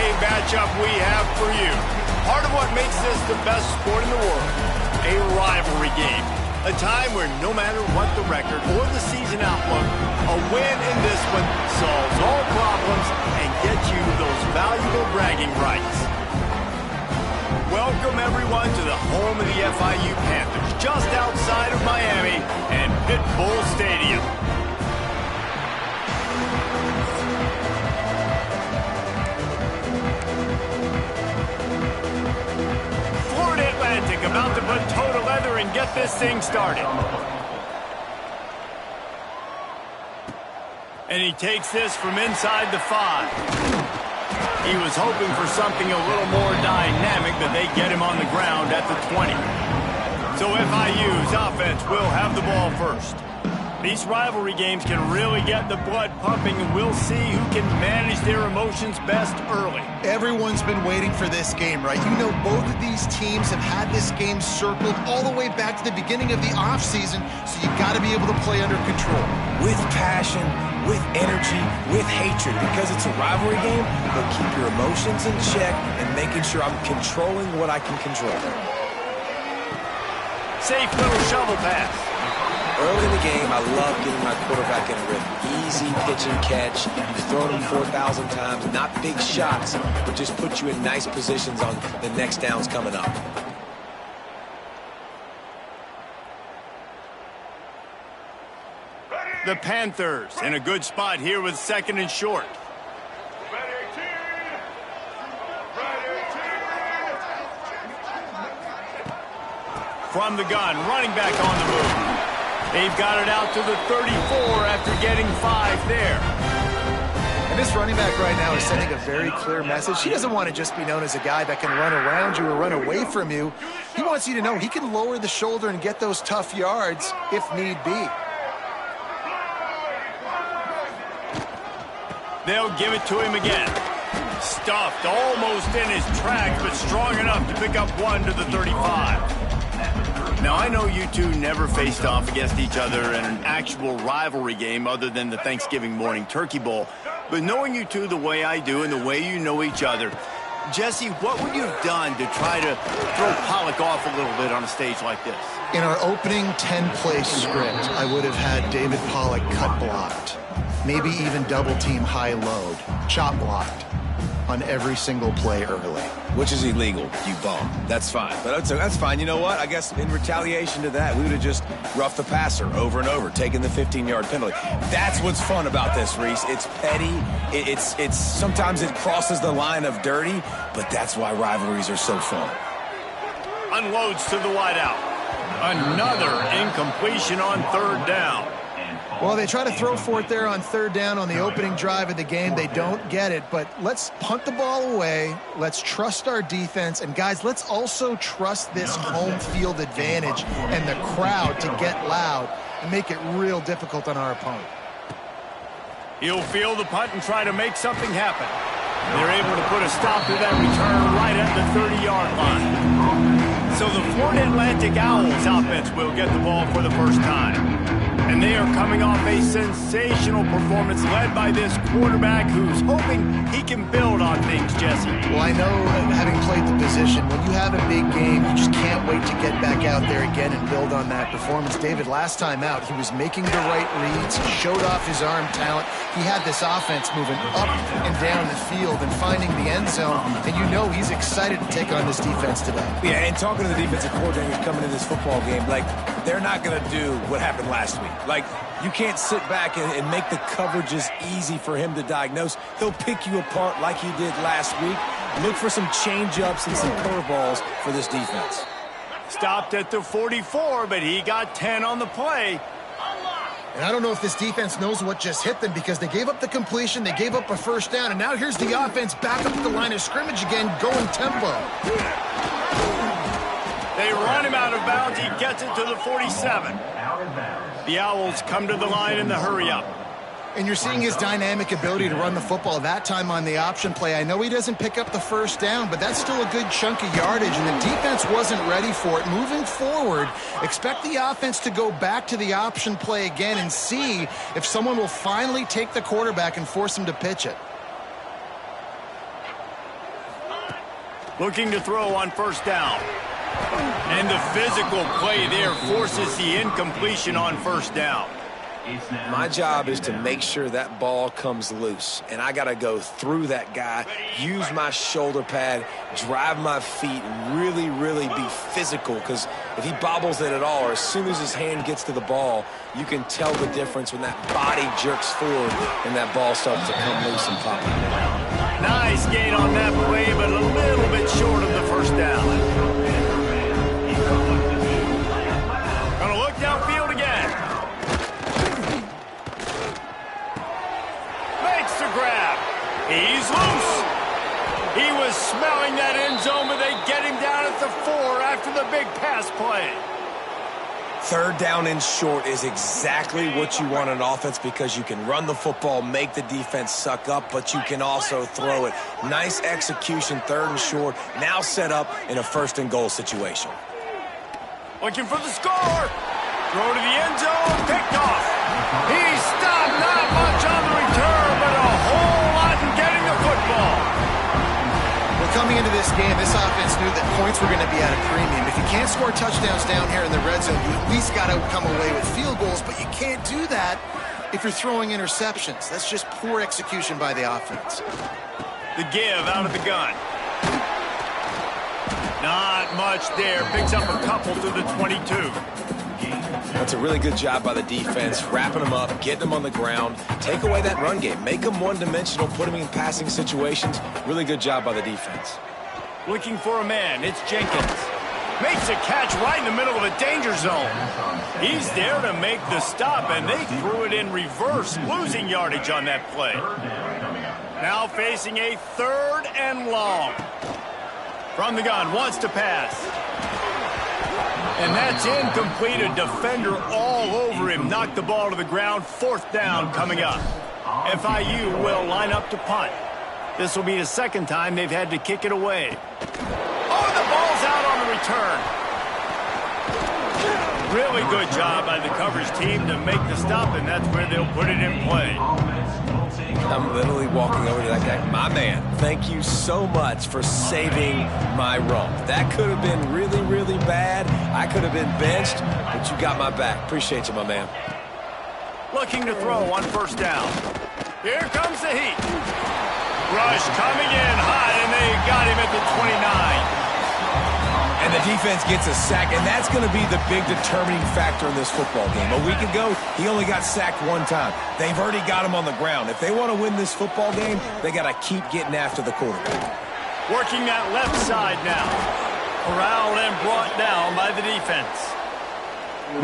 [SPEAKER 1] a matchup we have for you. Part of what makes this the best sport in the world, a rivalry game. A time where no matter what the record or the season outlook, a win in this one solves all problems and gets you those valuable bragging rights. Welcome, everyone, to the home of the FIU Panthers, just outside of Miami and Pitbull Stadium. Florida Atlantic about to put toe to leather and get this thing started. And he takes this from inside the 5. He was hoping for something a little more dynamic, but they get him on the ground at the 20. So FIU's offense will have the ball first. These rivalry games can really get the blood pumping, and we'll see who can manage their emotions best early.
[SPEAKER 4] Everyone's been waiting for this game, right? You know, both of these teams have had this game circled all the way back to the beginning of the offseason, so you've got to be able to play under control.
[SPEAKER 3] With passion, with energy, with hatred. Because it's a rivalry game, but keep your emotions in check and making sure I'm controlling what I can control.
[SPEAKER 1] Safe little shovel pass.
[SPEAKER 3] Early in the game, I love getting my quarterback in a rhythm. Easy pitch and catch. You've thrown them 4,000 times. Not big shots, but just put you in nice positions on the next downs coming up.
[SPEAKER 1] The Panthers in a good spot here with 2nd and short. From the gun, running back on the move. They've got it out to the 34 after getting 5 there.
[SPEAKER 4] And this running back right now is sending a very clear message. He doesn't want to just be known as a guy that can run around you or run away from you. He wants you to know he can lower the shoulder and get those tough yards if need be.
[SPEAKER 1] They'll give it to him again. Stuffed almost in his tracks, but strong enough to pick up 1 to the 35. Now, I know you two never faced off against each other in an actual rivalry game other than the Thanksgiving morning Turkey Bowl. But knowing you two the way I do and the way you know each other, Jesse, what would you have done to try to throw Pollock off a little bit on a stage like this? In our opening 10-play script, I would have had David Pollock cut blocked. Maybe even double-team high-load, chop blocked on every single play early.
[SPEAKER 3] Which is illegal, you bum. That's fine. But that's fine. You know what? I guess in retaliation to that, we would have just roughed the passer over and over, taking the 15-yard penalty. That's what's fun about this, Reese. It's petty. It's sometimes it crosses the line of dirty, but that's why rivalries are so fun. Unloads to the wideout. Another incompletion on 3rd down.
[SPEAKER 4] Well, they try to throw for it there on 3rd down on the opening drive of the game. They don't get it, but let's punt the ball away. Let's trust our defense. And, guys, let's also trust this home field advantage and the crowd to get loud and make it real difficult on our opponent.
[SPEAKER 1] He'll field the punt and try to make something happen. They're able to put a stop to that return right at the 30-yard line. So the Florida Atlantic Owls offense will get the ball for the first time. And they are coming off a sensational performance led by this quarterback who's hoping he can build on things, Jesse.
[SPEAKER 4] Well, I know, having played the position, when you have a big game, you just can't wait to get back out there again and build on that performance. David, last time out, he was making the right reads. He showed off his arm talent. He had this offense moving up and down the field and finding the end zone. And you know he's excited to take on this defense today.
[SPEAKER 3] Yeah, and talking to the defensive coordinator coming in this football game, like, they're not going to do what happened last week. Like, you can't sit back and make the coverages easy for him to diagnose. He'll pick you apart like he did last week. Look for some change-ups and some curveballs for this defense.
[SPEAKER 1] Stopped at the 44, but he got 10 on the play.
[SPEAKER 4] And I don't know if this defense knows what just hit them because they gave up the completion, they gave up a 1st down, and now here's the offense back up at the line of scrimmage again, going tempo.
[SPEAKER 1] They run him out of bounds. He gets it to the 47. The Owls come to the line in the hurry-up.
[SPEAKER 4] And you're seeing his dynamic ability to run the football, that time on the option play. I know he doesn't pick up the 1st down, but that's still a good chunk of yardage, and the defense wasn't ready for it. Moving forward, expect the offense to go back to the option play again and see if someone will finally take the quarterback and force him to pitch it.
[SPEAKER 1] Looking to throw on first down. And the physical play there forces the incompletion on first down.
[SPEAKER 3] My job is to make sure that ball comes loose, and I got to go through that guy, use my shoulder pad, drive my feet, and really be physical, because if he bobbles it at all, or as soon as his hand gets to the ball, you can tell the difference when that body jerks forward and that ball starts to come loose and pop.
[SPEAKER 1] Nice gain on that play, but a little bit short of the first down. Gonna look downfield again. Makes the grab. He's loose. He was smelling that end zone, but they get him down at the 4 after the big pass play.
[SPEAKER 3] Third down and short is exactly what you want on offense, because you can run the football, make the defense suck up, but you can also throw it. Nice execution, third and short, now set up in a first and goal situation.
[SPEAKER 1] Looking for the score. Throw to the end zone, picked off. He stopped, not much on the return, but a whole lot in getting the football.
[SPEAKER 4] Well, coming into this game, this offense knew that points were going to be at a premium. If you can't score touchdowns down here in the red zone, you at least got to come away with field goals, but you can't do that if you're throwing interceptions. That's just poor execution by the offense.
[SPEAKER 1] The give out of the gun. Not much there. Picks up a couple to the 22.
[SPEAKER 3] That's a really good job by the defense, wrapping them up, getting them on the ground, take away that run game, make them one-dimensional, put them in passing situations. Really good job by the defense.
[SPEAKER 1] Looking for a man, it's Jenkins. Makes a catch right in the middle of a danger zone. He's there to make the stop, and they threw it in reverse, losing yardage on that play. Now facing a 3rd and long. From the gun, wants to pass. And that's incomplete. A defender all over him. Knocked the ball to the ground. 4th down coming up. FIU will line up to punt. This will be the 2nd time they've had to kick it away. Oh, the ball's out on the return. Really good job by the coverage team to make the stop, and that's where they'll put it in play.
[SPEAKER 3] I'm literally walking over to that guy. My man, thank you so much for saving my rump. That could have been really bad. I could have been benched, but you got my back. Appreciate you, my man.
[SPEAKER 1] Looking to throw on first down. Here comes the heat. Rush coming in high, and they got him at the 29.
[SPEAKER 3] And the defense gets a sack, and that's going to be the big determining factor in this football game. A week ago, he only got sacked 1 time. They've already got him on the ground. If they want to win this football game, they got to keep getting after the quarterback.
[SPEAKER 1] Working that left side now. Corralled and brought down by the defense.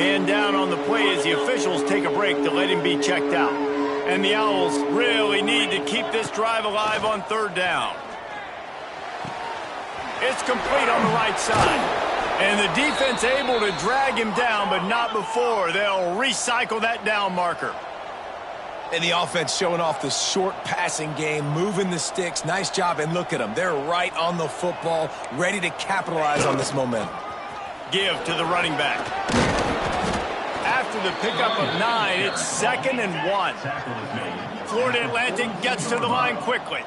[SPEAKER 1] Man down on the play as the officials take a break to let him be checked out. And the Owls really need to keep this drive alive on 3rd down. It's complete on the right side. And the defense able to drag him down, but not before. They'll recycle that down marker.
[SPEAKER 3] And the offense showing off the short passing game, moving the sticks. Nice job, and look at them. They're right on the football, ready to capitalize on this momentum.
[SPEAKER 1] Give to the running back. After the pickup of 9, it's 2nd and 1. Florida Atlantic gets to the line quickly.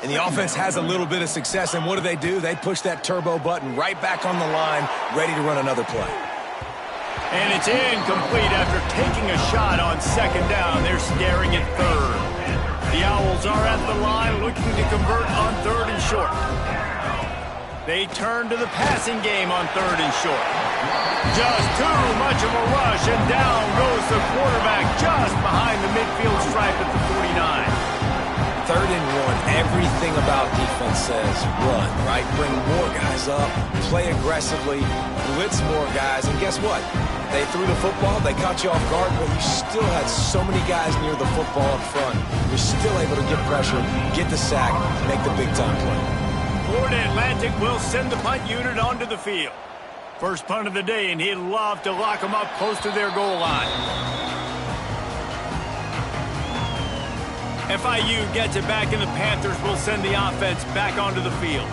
[SPEAKER 3] And the offense has a little bit of success, and what do? They push that turbo button right back on the line, ready to run another play.
[SPEAKER 1] And it's incomplete after taking a shot on 2nd down. They're staring at 3rd. The Owls are at the line looking to convert on 3rd and short. They turn to the passing game on 3rd and short. Just too much of a rush, and down goes the quarterback just behind the midfield stripe at the 49.
[SPEAKER 3] 3rd and 1, everything about defense says run, right? Bring more guys up, play aggressively, blitz more guys, and guess what? They threw the football, they caught you off guard, but you still had so many guys near the football up front. You're still able to get pressure, get the sack, make the big-time play.
[SPEAKER 1] Florida Atlantic will send the punt unit onto the field. First punt of the day, and he'd love to lock them up close to their goal line. FIU gets it back, and the Panthers will send the offense back onto the field.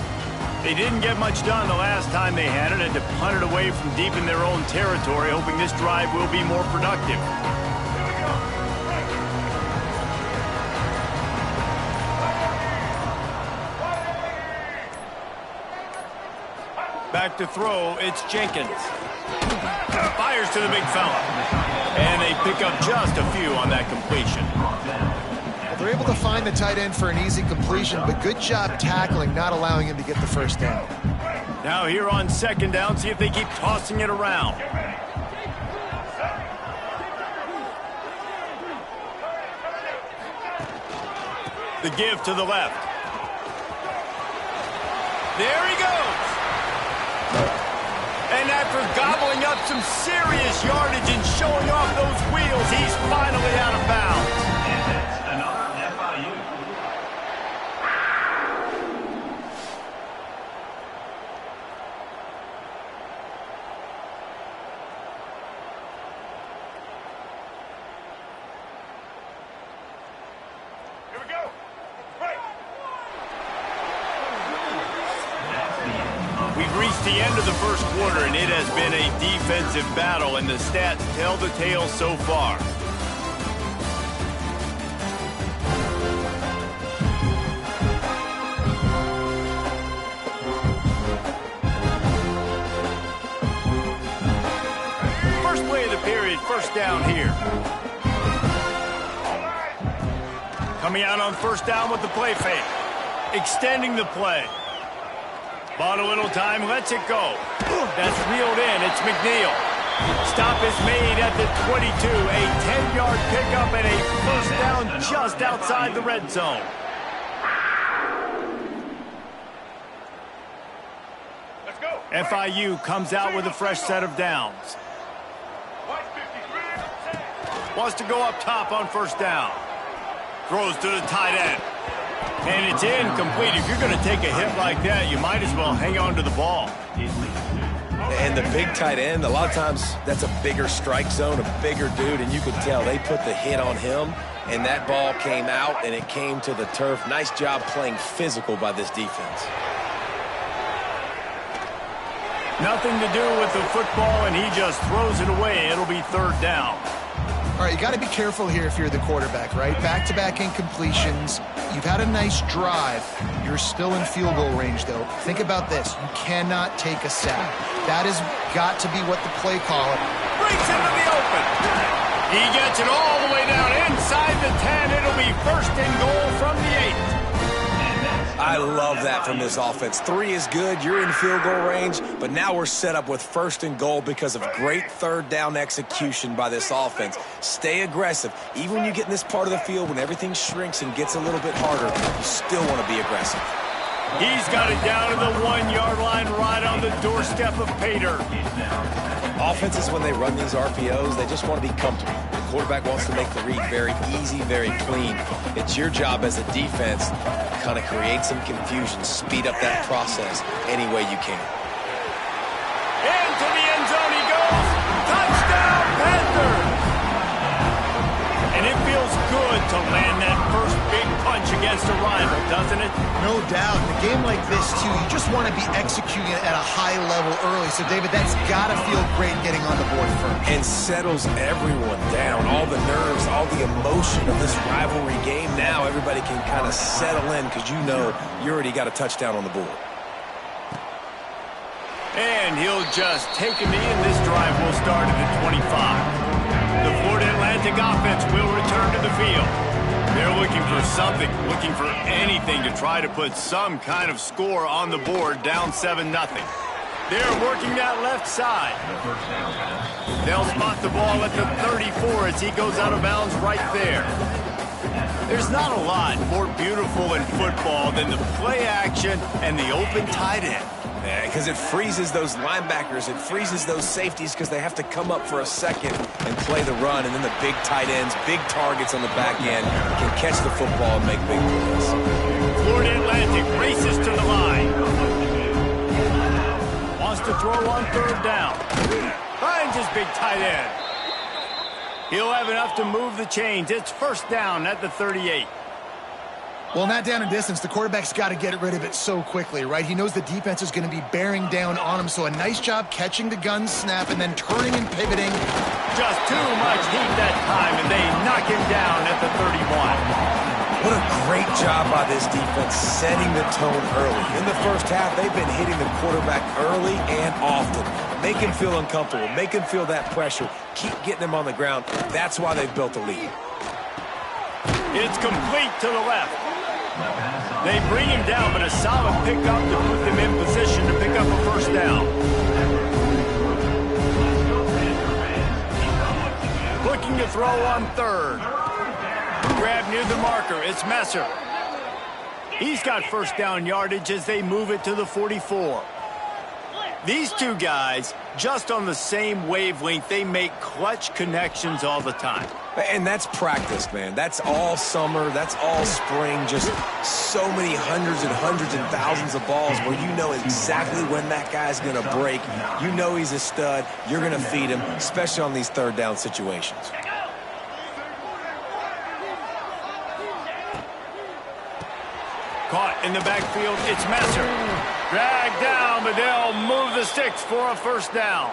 [SPEAKER 1] They didn't get much done the last time they had it, and to punt it away from deep in their own territory, hoping this drive will be more productive. Back to throw, it's Jenkins. Fires to the big fella. And they pick up just a few on that completion.
[SPEAKER 4] Well, they're able to find the tight end for an easy completion, but good job tackling, not allowing him to get the first down.
[SPEAKER 1] Now here on second down, see if they keep tossing it around. The give to the left. There he goes. And after gobbling up some serious yardage and showing off those wheels, he's finally out of bounds.
[SPEAKER 6] And that's another FIU.
[SPEAKER 1] Here we go. Right. We've reached the end of the first quarter, and it has been a defensive battle, and the stats tell the tale so far. First play of the period, first down here. Coming out on first down with the play fake. Extending the play. Bought a little time, lets it go. That's reeled in, it's McNeil. Stop is made at the 22. A 10-yard pickup and a first down just outside the red zone. Let's go. FIU comes out with a fresh set of downs. Wants to go up top on first down. Throws to the tight end. And it's incomplete. If you're going to take a hit like that, you might as well hang on to the ball.
[SPEAKER 3] And the big tight end, a lot of times that's a bigger strike zone, a bigger dude, and you could tell they put the hit on him, and that ball came out, and it came to the turf. Nice job playing physical by this defense.
[SPEAKER 1] Nothing to do with the football, and he just throws it away. It'll be third down.
[SPEAKER 4] All right, you got to be careful here if you're the quarterback, right? Back-to-back incompletions. You've had a nice drive. You're still in field goal range, though. Think about this. You cannot take a sack. That has got to be what the play caller...
[SPEAKER 1] Breaks into the open. He gets it all the way down inside the 10. It'll be first and goal from the 8.
[SPEAKER 3] I love that from this offense. 3 is good. You're in field goal range, but now we're set up with first and goal because of great third down execution by this offense. Stay aggressive. Even when you get in this part of the field, when everything shrinks and gets a little bit harder, you still want to be aggressive.
[SPEAKER 1] He's got it down to the 1-yard line right on the doorstep of Pater.
[SPEAKER 3] Offenses, when they run these RPOs, they just want to be comfortable. The quarterback wants to make the read very easy, very clean. It's your job as a defense to kind of create some confusion, speed up that process any way you can.
[SPEAKER 1] Into the end zone he goes. Touchdown, Panthers! And it feels good to land that first big punch against a rival, doesn't it?
[SPEAKER 4] No doubt. In a game like this, too, you just want to be executing it at a high level early. So, David, that's got to feel great getting on the board first.
[SPEAKER 3] And settles everyone down. All the nerves, all the emotion of this rivalry game. Now everybody can kind of settle in because you know you already got a touchdown on the board.
[SPEAKER 1] And he'll just take a knee, and this drive will start at the 25. The Florida Atlantic offense will return to the field. They're looking for something, looking for anything to try to put some kind of score on the board, down 7-0. They're working that left side. They'll spot the ball at the 34 as he goes out of bounds right there. There's not a lot more beautiful in football than the play action and the open tight end.
[SPEAKER 3] Because it freezes those linebackers, it freezes those safeties because they have to come up for a second and play the run, and then the big tight ends, big targets on the back end can catch the football and make big plays.
[SPEAKER 1] Florida Atlantic races to the line. Wants to throw on third down. Finds his big tight end. He'll have enough to move the chains. It's first down at the 38.
[SPEAKER 4] Well, not down in distance. The quarterback's got to get rid of it so quickly, right? He knows the defense is going to be bearing down on him, so a nice job catching the gun snap and then turning and pivoting.
[SPEAKER 1] Just too much heat that time, and they knock him down at the 31.
[SPEAKER 3] What a great job by this defense setting the tone early. In the first half, they've been hitting the quarterback early and often. Make him feel uncomfortable. Make him feel that pressure. Keep getting him on the ground. That's why they've built a lead.
[SPEAKER 1] It's complete to the left. They bring him down, but a solid pickup to put them in position to pick up a first down. Looking to throw on third. Grab near the marker. It's Messer. He's got first down yardage as they move it to the 44. These two guys, just on the same wavelength, they make clutch connections all the time.
[SPEAKER 3] And that's practice, man. That's all summer. That's all spring. Just so many hundreds and thousands of balls where you know exactly when that guy's going to break. You know he's a stud. You're going to feed him, especially on these third down situations.
[SPEAKER 1] Caught in the backfield, it's Messer. Dragged down, but they'll move the sticks for a first down.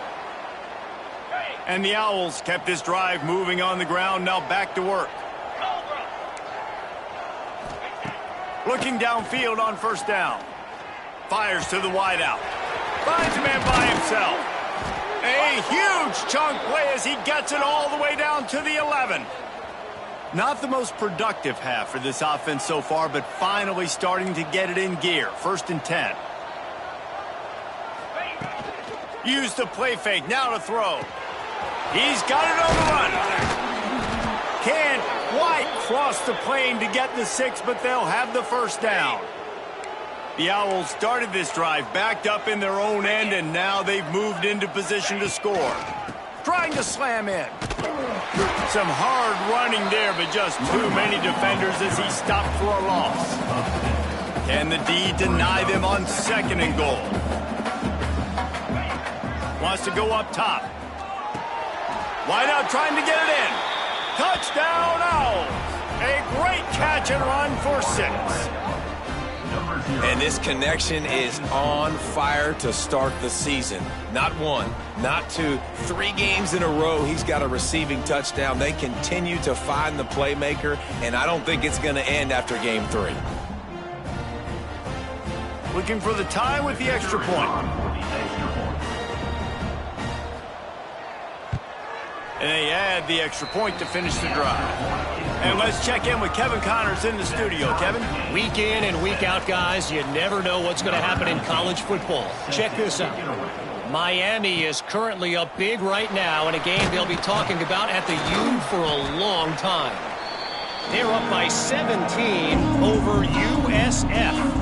[SPEAKER 1] And the Owls kept this drive moving on the ground, now back to work. Looking downfield on first down. Fires to the wideout. Finds a man by himself. A huge chunk play as he gets it all the way down to the 11. Not the most productive half for this offense so far, but finally starting to get it in gear. 1st and 10. Use the play fake, now to throw. He's got it on the run. Can't quite cross the plane to get the 6, but they'll have the first down. The Owls started this drive backed up in their own end, and now they've moved into position to score. Trying to slam in. Some hard running there, but just too many defenders as he stopped for a loss. Can the D deny them on 2nd and goal? Wants to go up top. Wide out trying to get it in. Touchdown Owls. A great catch and run for 6.
[SPEAKER 3] And this connection is on fire to start the season. Not 1, not 2, 3 games in a row he's got a receiving touchdown. They continue to find the playmaker, and I don't think it's going to end after game 3.
[SPEAKER 1] Looking for the tie with the extra point. And they add the extra point to finish the drive. And let's check in with Kevin Connors in the studio. Kevin?
[SPEAKER 5] Week in and week out, guys, you never know what's going to happen in college football. Check this out. Miami is currently up big right now in a game they'll be talking about at the U for a long time. They're up by 17 over USF.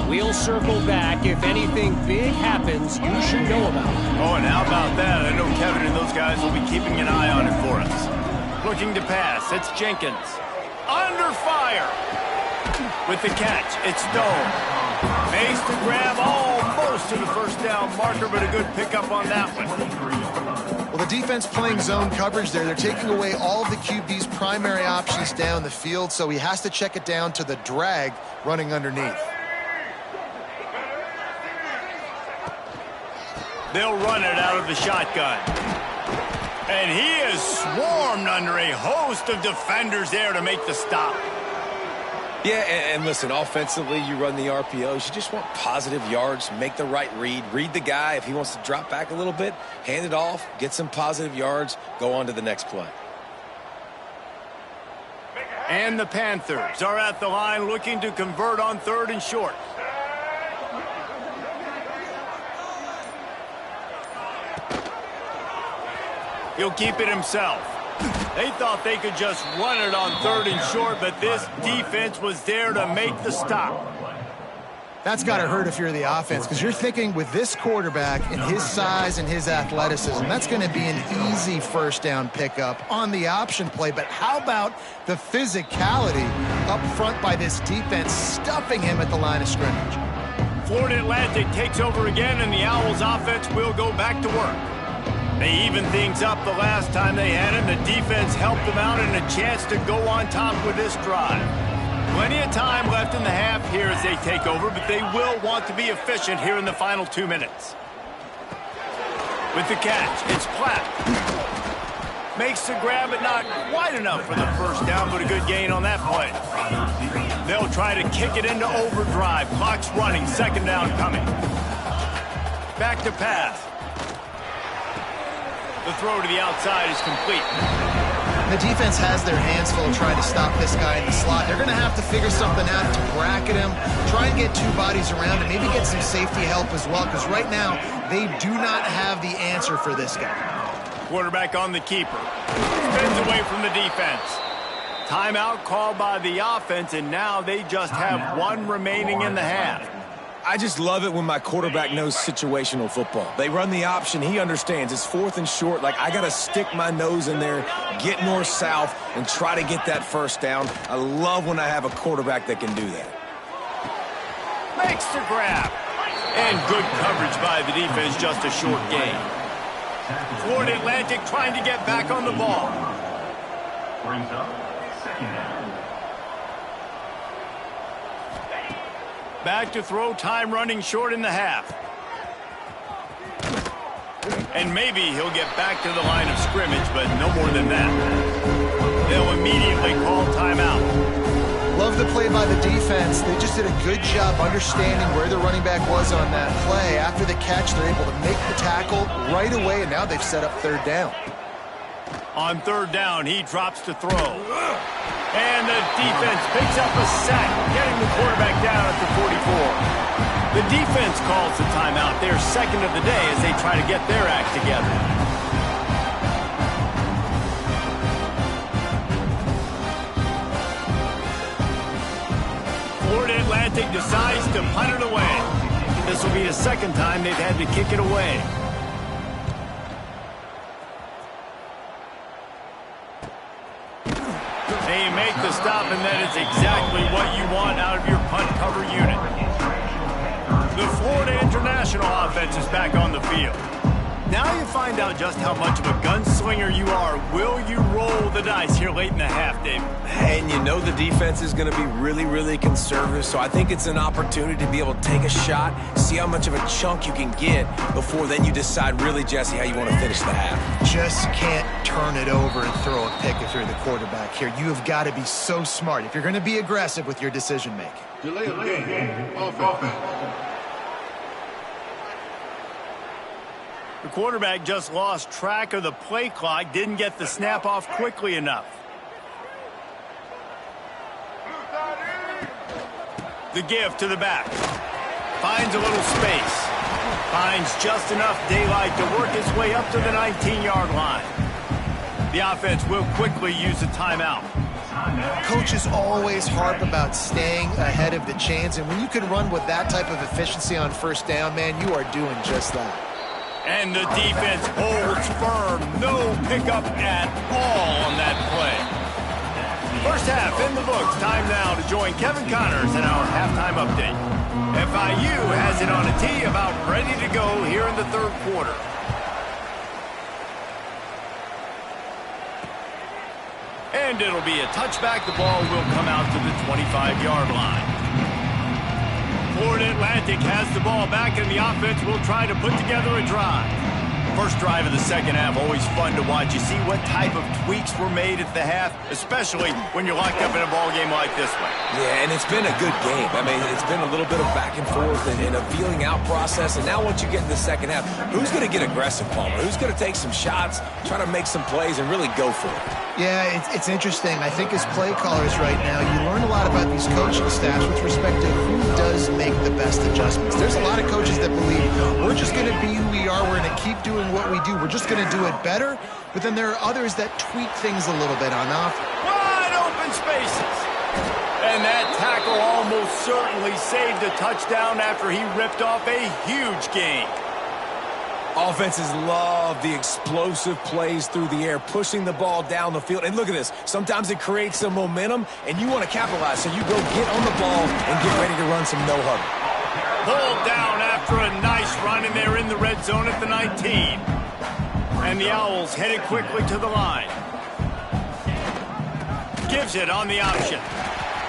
[SPEAKER 5] We'll circle back if anything big happens you should know about.
[SPEAKER 1] Oh, and how about that? I know Kevin and those guys will be keeping an eye on it for us. Looking to pass, it's Jenkins. Under fire. With the catch, it's Stone. Makes the grab almost to the first down marker, but a good pickup on that one.
[SPEAKER 4] Well, the defense playing zone coverage there. They're taking away all of the QB's primary options down the field, so he has to check it down to the drag running underneath.
[SPEAKER 1] They'll run it out of the shotgun. And he is swarmed under a host of defenders there to make the stop.
[SPEAKER 3] Yeah, and listen, offensively, you run the RPOs. You just want positive yards, make the right read. Read the guy. If he wants to drop back a little bit, hand it off, get some positive yards, go on to the next play.
[SPEAKER 1] And the Panthers are at the line looking to convert on 3rd and short. He'll keep it himself. They thought they could just run it on 3rd and short, but this defense was there to make the stop.
[SPEAKER 4] That's got to hurt if you're the offense, because you're thinking with this quarterback and his size and his athleticism, that's going to be an easy first down pickup on the option play. But how about the physicality up front by this defense, stuffing him at the line of scrimmage?
[SPEAKER 1] Florida Atlantic takes over again, and the Owls offense will go back to work. They evened things up the last time they had it. The defense helped them out and a chance to go on top with this drive. Plenty of time left in the half here as they take over, but they will want to be efficient here in the final 2 minutes. With the catch, it's Platt. Makes the grab, but not quite enough for the first down, but a good gain on that play. They'll try to kick it into overdrive. Clock's running, second down coming. Back to pass. The throw to the outside is complete.
[SPEAKER 4] The defense has their hands full trying to stop this guy in the slot. They're going to have to figure something out to bracket him, try and get two bodies around him, maybe get some safety help as well, because right now they do not have the answer for this guy.
[SPEAKER 1] Quarterback on the keeper. Spins away from the defense. Timeout called by the offense, and now they just have one remaining in the half.
[SPEAKER 3] I just love it when my quarterback knows situational football. They run the option. He understands. It's 4th and short. Like, I got to stick my nose in there, get north-south, and try to get that first down. I love when I have a quarterback that can do that.
[SPEAKER 1] Makes the grab. And good coverage by the defense, just a short gain. Florida Atlantic trying to get back on the ball.
[SPEAKER 6] Brings up second down.
[SPEAKER 1] Back to throw, time running short in the half. And maybe he'll get back to the line of scrimmage, but no more than that. They'll immediately call timeout.
[SPEAKER 4] Love the play by the defense. They just did a good job understanding where the running back was on that play. After the catch, they're able to make the tackle right away, and now they've set up third down.
[SPEAKER 1] On third down, he drops to throw. And the defense picks up a sack, getting the quarterback down at the 44. The defense calls the timeout, their second of the day, as they try to get their act together. Florida Atlantic decides to punt it away. This will be the second time they've had to kick it away. They make the stop, and that is exactly what you want out of your punt cover unit. The Florida International offense is back on the field. Now you find out just how much of a gunslinger you are. Will you roll the dice here late in the half, David?
[SPEAKER 3] And you know the defense is going to be really, really conservative, so I think it's an opportunity to be able to take a shot, see how much of a chunk you can get before then you decide really, Jesse, how you want to finish the half.
[SPEAKER 4] Just can't turn it over and throw a pick if you're the quarterback here. You have got to be so smart if you're going to be aggressive with your decision-making.
[SPEAKER 2] Delay of game. Offense.
[SPEAKER 1] The quarterback just lost track of the play clock, didn't get the snap off quickly enough. The give to the back. Finds a little space. Finds just enough daylight to work his way up to the 19-yard line. The offense will quickly use a timeout.
[SPEAKER 4] Coaches always harp about staying ahead of the chains, and when you can run with that type of efficiency on first down, man, you are doing just that.
[SPEAKER 1] And the defense holds firm. No pickup at all on that play. First half in the books. Time now to join Kevin Connors in our halftime update. FIU has it on a tee, about ready to go here in the third quarter. And it'll be a touchback. The ball will come out to the 25-yard line. Florida Atlantic has the ball back, and the offense will try to put together a drive. First drive of the second half, always fun to watch. You see what type of tweaks were made at the half, especially when you're locked up in a ball game like this one.
[SPEAKER 3] Yeah, and it's been a good game. I mean, it's been a little bit of back and forth and a feeling out process. And now once you get in the second half, who's going to get aggressive, Palmer? Who's going to take some shots, try to make some plays, and really go for it?
[SPEAKER 4] Yeah, it's interesting. I think as play callers right now, you learn a lot about these coaching staffs with respect to who does make the best adjustments. There's a lot of coaches that believe we're just going to be who we are. We're going to keep doing what we do. We're just going to do it better. But then there are others that tweak things a little bit on off.
[SPEAKER 1] Wide open spaces. And that tackle almost certainly saved a touchdown after he ripped off a huge gain.
[SPEAKER 3] Offenses love the explosive plays through the air, pushing the ball down the field. And look at this. Sometimes it creates some momentum, and you want to capitalize. So you go get on the ball and get ready to run some no-huddle.
[SPEAKER 1] Pulled down after a nice run, and they're in the red zone at the 19. And the Owls headed quickly to the line. Gives it on the option.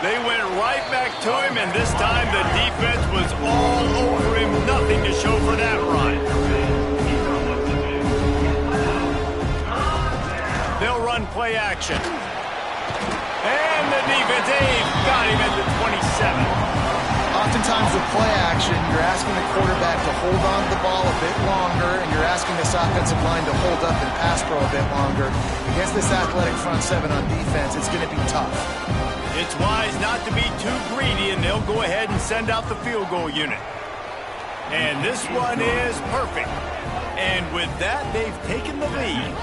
[SPEAKER 1] They went right back to him, and this time the defense was all over him. Nothing to show for that run. run play action. And the defense, they've got him at the 27.
[SPEAKER 4] Oftentimes with play action, you're asking the quarterback to hold on to the ball a bit longer, and you're asking this offensive line to hold up and pass pro a bit longer. Against this athletic front seven on defense, it's going to be tough.
[SPEAKER 1] It's wise not to be too greedy, and they'll go ahead and send out the field goal unit. And this one is perfect. And with that, they've taken the lead.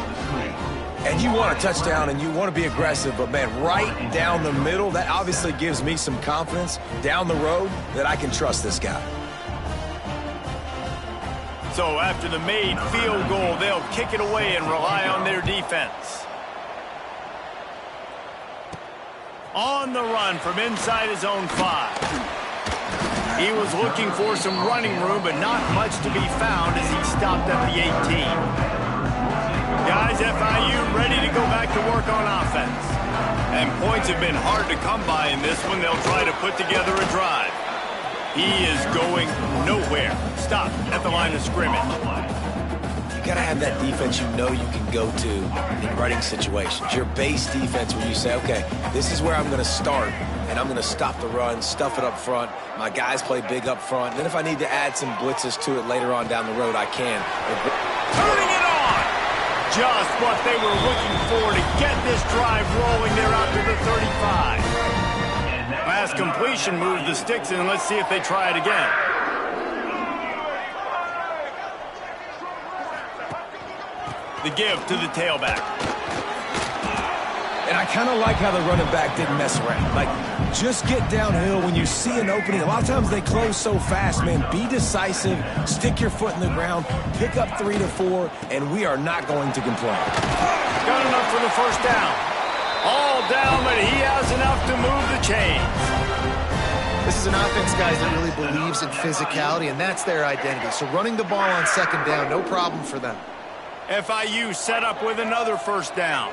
[SPEAKER 3] And you want a touchdown and you want to be aggressive, but man, right down the middle, that obviously gives me some confidence down the road that I can trust this guy.
[SPEAKER 1] So after the made field goal, they'll kick it away and rely on their defense. On the run from inside his own 5. He was looking for some running room, but not much to be found as he stopped at the 18. Guys, FIU ready to go back to work on offense. And points have been hard to come by in this one. They'll try to put together a drive. He is going nowhere. Stop at the line of scrimmage.
[SPEAKER 3] You got to have that defense you know you can go to in running situations. Your base defense where you say, okay, this is where I'm going to start, and I'm going to stop the run, stuff it up front. My guys play big up front. And then if I need to add some blitzes to it later on down the road, I can.
[SPEAKER 1] Turning it on! Just what they were looking for to get this drive rolling there out to the 35. Last completion moves the sticks in. Let's see if they try it again. The give to the tailback.
[SPEAKER 3] And I kind of like how the running back didn't mess around. Like, just get downhill when you see an opening. A lot of times they close so fast, man. Be decisive, stick your foot in the ground, pick up 3 to 4, and we are not going to complain.
[SPEAKER 1] Got enough for the first down. All down, but he has enough to move the chains.
[SPEAKER 4] This is an offense, guys, that really believes in physicality, and that's their identity. So running the ball on second down, no problem for them.
[SPEAKER 1] FIU set up with another first down.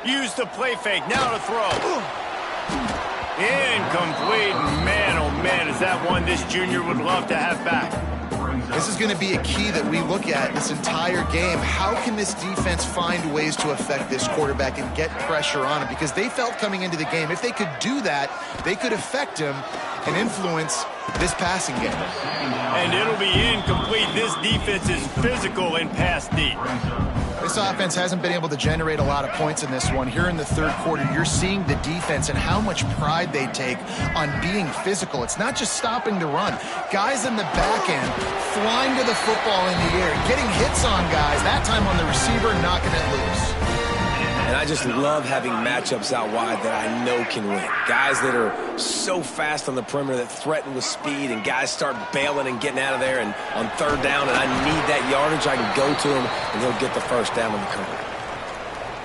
[SPEAKER 1] Use the play fake, now to throw. Incomplete. Man, oh man, is that one this junior would love to have back.
[SPEAKER 4] This is going to be a key that we look at this entire game. How can this defense find ways to affect this quarterback and get pressure on him? Because they felt coming into the game, if they could do that, they could affect him and influence this passing game.
[SPEAKER 1] And it'll be incomplete. This defense is physical and pass deep.
[SPEAKER 4] This offense hasn't been able to generate a lot of points in this one. Here in the third quarter, you're seeing the defense and how much pride they take on being physical. It's not just stopping the run. Guys in the back end flying to the football in the air, getting hits on guys, that time on the receiver, knocking it loose.
[SPEAKER 3] And I just love having matchups out wide that I know can win. Guys that are so fast on the perimeter that threaten with speed, and guys start bailing and getting out of there, and on third down, and I need that yardage, I can go to him, and he'll get the first down on the corner.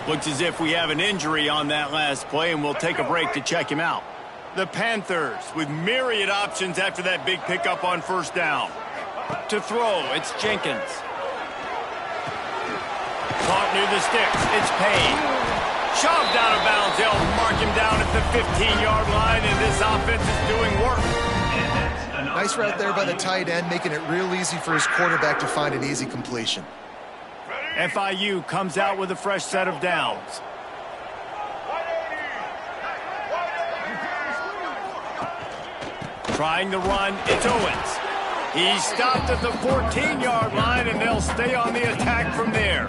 [SPEAKER 1] Looks as if we have an injury on that last play, and we'll take a break to check him out. The Panthers with myriad options after that big pickup on first down. To throw, it's Jenkins. Caught near the sticks, it's Payne. Shoved out of bounds, they'll mark him down at the 15-yard line, and this offense is doing work.
[SPEAKER 4] Nice route there by the tight end, making it real easy for his quarterback to find an easy completion.
[SPEAKER 1] FIU comes out with a fresh set of downs. Trying the run, it's Owens. He stopped at the 14-yard line, and they'll stay on the attack from there.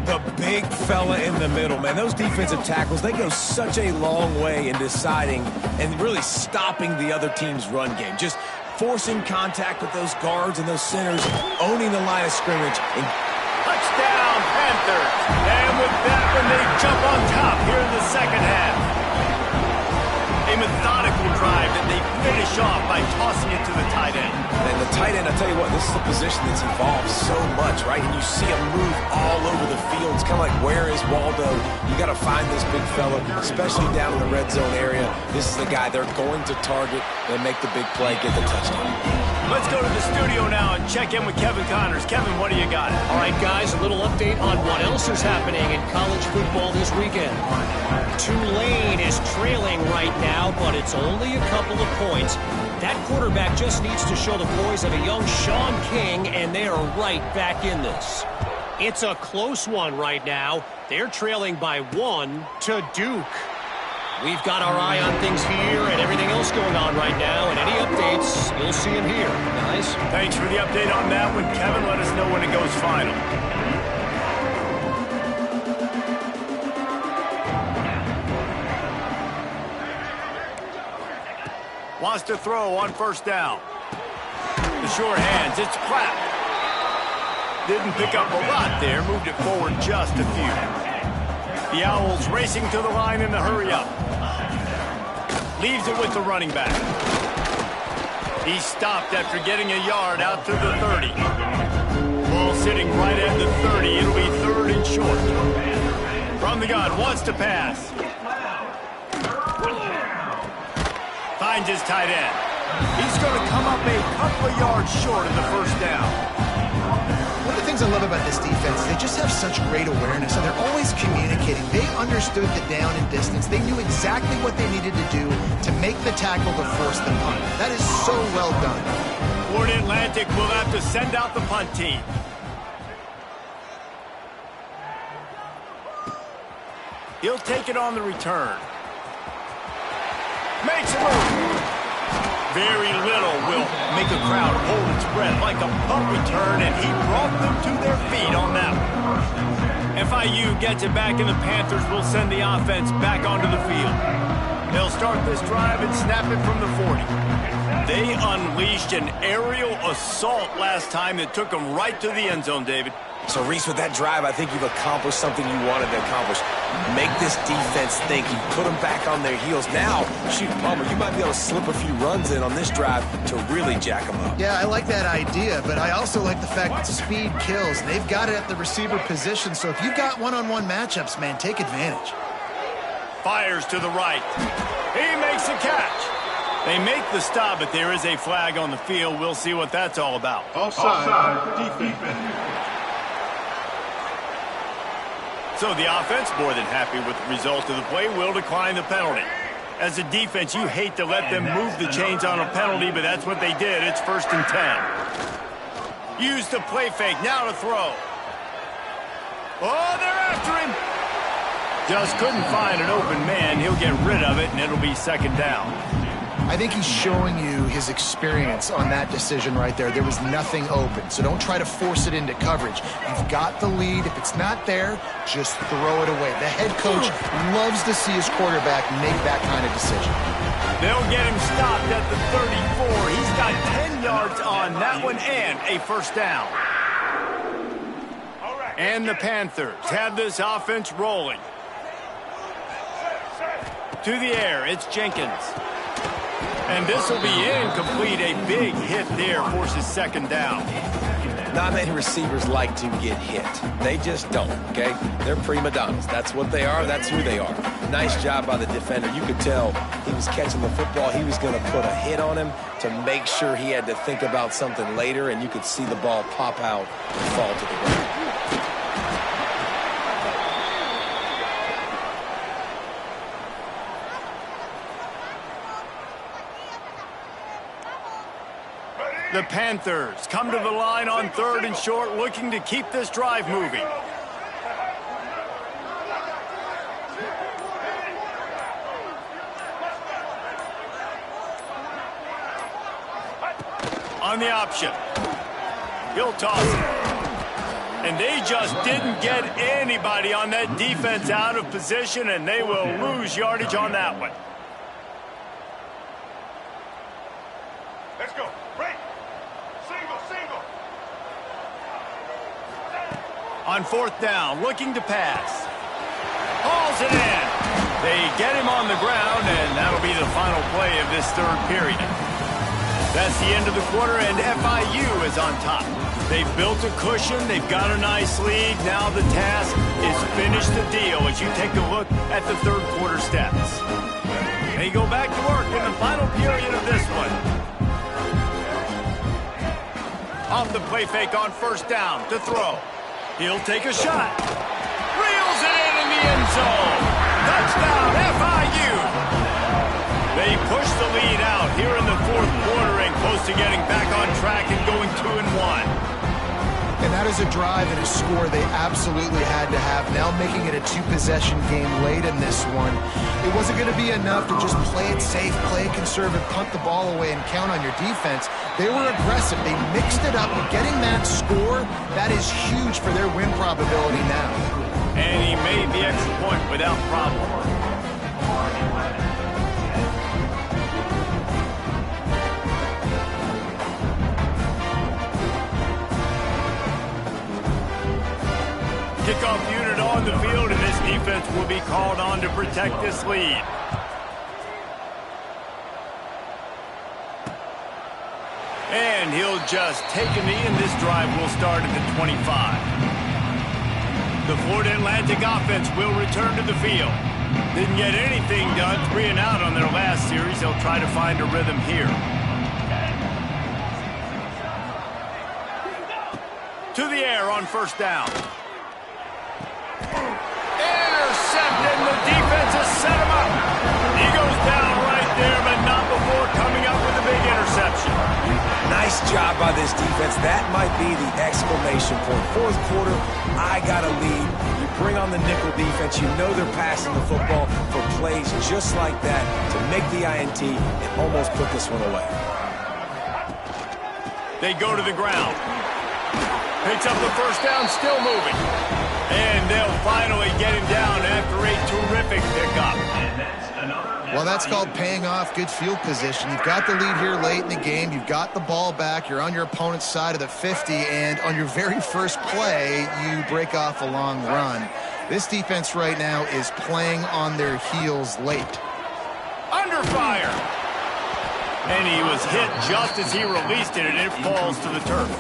[SPEAKER 3] The big fella in the middle, man. Those defensive tackles, they go such a long way in deciding and really stopping the other team's run game. Just forcing contact with those guards and those centers, owning the line of scrimmage. And
[SPEAKER 1] touchdown, Panthers. And with that one, they jump on top here in the second half. A methodical drive that they finish off by tossing it to the tight end.
[SPEAKER 3] And the tight end, I tell you what, this is a position that's evolved so much, right? And you see him move all over the field. It's kind of like, where is Waldo? You got to find this big fella, especially down in the red zone area. This is the guy they're going to target and make the big play, get the touchdown.
[SPEAKER 1] Let's go to the studio now and check in with Kevin Connors. Kevin, what do you got?
[SPEAKER 5] All right, guys, a little update on what else is happening in college football this weekend. Tulane is trailing right now, but it's only a couple of points. That quarterback just needs to show the poise of a young Sean King, and they are right back in this. It's a close one right now. They're trailing by 1 to Duke. We've got our eye on things here and everything else going on right now, and any updates, you'll see them here, guys.
[SPEAKER 1] Thanks for the update on that one, Kevin. Let us know when it goes final. Wants to throw on first down. The short hands, it's Platt. Didn't pick up a lot there, moved it forward just a few. The Owls racing to the line in the hurry-up. Leaves it with the running back. He stopped after getting a yard out to the 30. Ball sitting right at the 30. It'll be 3rd and short. From the gun, wants to pass. Finds his tight end. He's going to come up a couple of yards short of the first down.
[SPEAKER 4] One of the things I love about this defense is they just have such great awareness, and they're always communicating. They understood the down and distance. They knew exactly what they needed to do to make the tackle to force the punt. That is so well done.
[SPEAKER 1] Florida Atlantic will have to send out the punt team. He'll take it on the return. Makes a move. Very little will make a crowd hold its breath like a punt return, and he brought them to their feet on that one. FIU gets it back, and the Panthers will send the offense back onto the field. They'll start this drive and snap it from the 40. They unleashed an aerial assault last time that took them right to the end zone, David.
[SPEAKER 3] So, Reese, with that drive, I think you've accomplished something you wanted to accomplish. Make this defense think. You put them back on their heels. Now, shoot, Palmer, you might be able to slip a few runs in on this drive to really jack them up.
[SPEAKER 4] Yeah, I like that idea, but I also like the fact that speed kills. They've got it at the receiver position, so if you've got one-on-one matchups, man, take advantage.
[SPEAKER 1] Fires to the right. He makes a catch. They make the stop, but there is a flag on the field. We'll see what that's all about.
[SPEAKER 2] Offside, defense.
[SPEAKER 1] So the offense, more than happy with the result of the play, will decline the penalty. As a defense, you hate to let them move the chains on a penalty, but that's what they did. It's 1st and 10. Use the play fake, now to throw. Oh, they're after him. Just couldn't find an open man. He'll get rid of it, and it'll be 2nd down.
[SPEAKER 4] I think he's showing you his experience on that decision right there. There was nothing open, so don't try to force it into coverage. You've got the lead. If it's not there, just throw it away. The head coach loves to see his quarterback make that kind of decision.
[SPEAKER 1] They'll get him stopped at the 34. He's got 10 yards on that one and a 1st down. And the Panthers have this offense rolling. To the air, it's Jenkins. And this will be incomplete. A big hit there forces 2nd down.
[SPEAKER 3] Not many receivers like to get hit. They just don't, okay? They're prima donnas. That's what they are. That's who they are. Nice job by the defender. You could tell he was catching the football. He was going to put a hit on him to make sure he had to think about something later, and you could see the ball pop out and fall to the ground.
[SPEAKER 1] The Panthers come to the line on 3rd and short, looking to keep this drive moving. On the option. He'll toss it. And they just didn't get anybody on that defense out of position, and they will lose yardage on that one.
[SPEAKER 2] Let's go. Break. Single.
[SPEAKER 1] On 4th down, looking to pass. Hauls it in. They get him on the ground, and that'll be the final play of this 3rd period. That's the end of the quarter, and FIU is on top. They've built a cushion. They've got a nice lead. Now the task is finish the deal as you take a look at the 3rd quarter stats. They go back to work in the final period of this one. Off the play fake on 1st down to throw. He'll take a shot. Reels it in the end zone. Touchdown, FIU. They push the lead out here in the 4th quarter and close to getting back on track and going 2-1.
[SPEAKER 4] And that is a drive and a score they absolutely had to have. Now making it a two-possession game late in this one. It wasn't going to be enough to just play it safe, play it conservative, punt the ball away, and count on your defense. They were aggressive. They mixed it up. And getting that score, that is huge for their win probability now.
[SPEAKER 1] And he made the extra point without problem. Kickoff unit on the field, and this defense will be called on to protect this lead. And he'll just take a knee, and this drive will start at the 25. The Florida Atlantic offense will return to the field. Didn't get anything done, 3 and out on their last series. They'll try to find a rhythm here. To the air on first down. Intercepted, and the defense has set him up. He goes down right there, but not before coming up with a big interception.
[SPEAKER 3] Nice job by this defense. That might be the exclamation point. Fourth quarter, I got a lead. You bring on the nickel defense. You know they're passing the football for plays just like that to make the INT and almost put this one away.
[SPEAKER 1] They go to the ground. Picks up the first down, still moving. And they'll finally get him down after a terrific pickup.
[SPEAKER 4] Well, that's called paying off good field position. You've got the lead here late in the game. You've got the ball back. You're on your opponent's side of the 50. And on your very first play, you break off a long run. This defense right now is playing on their heels late.
[SPEAKER 1] Under fire. And he was hit just as he released it, and it falls to the turf.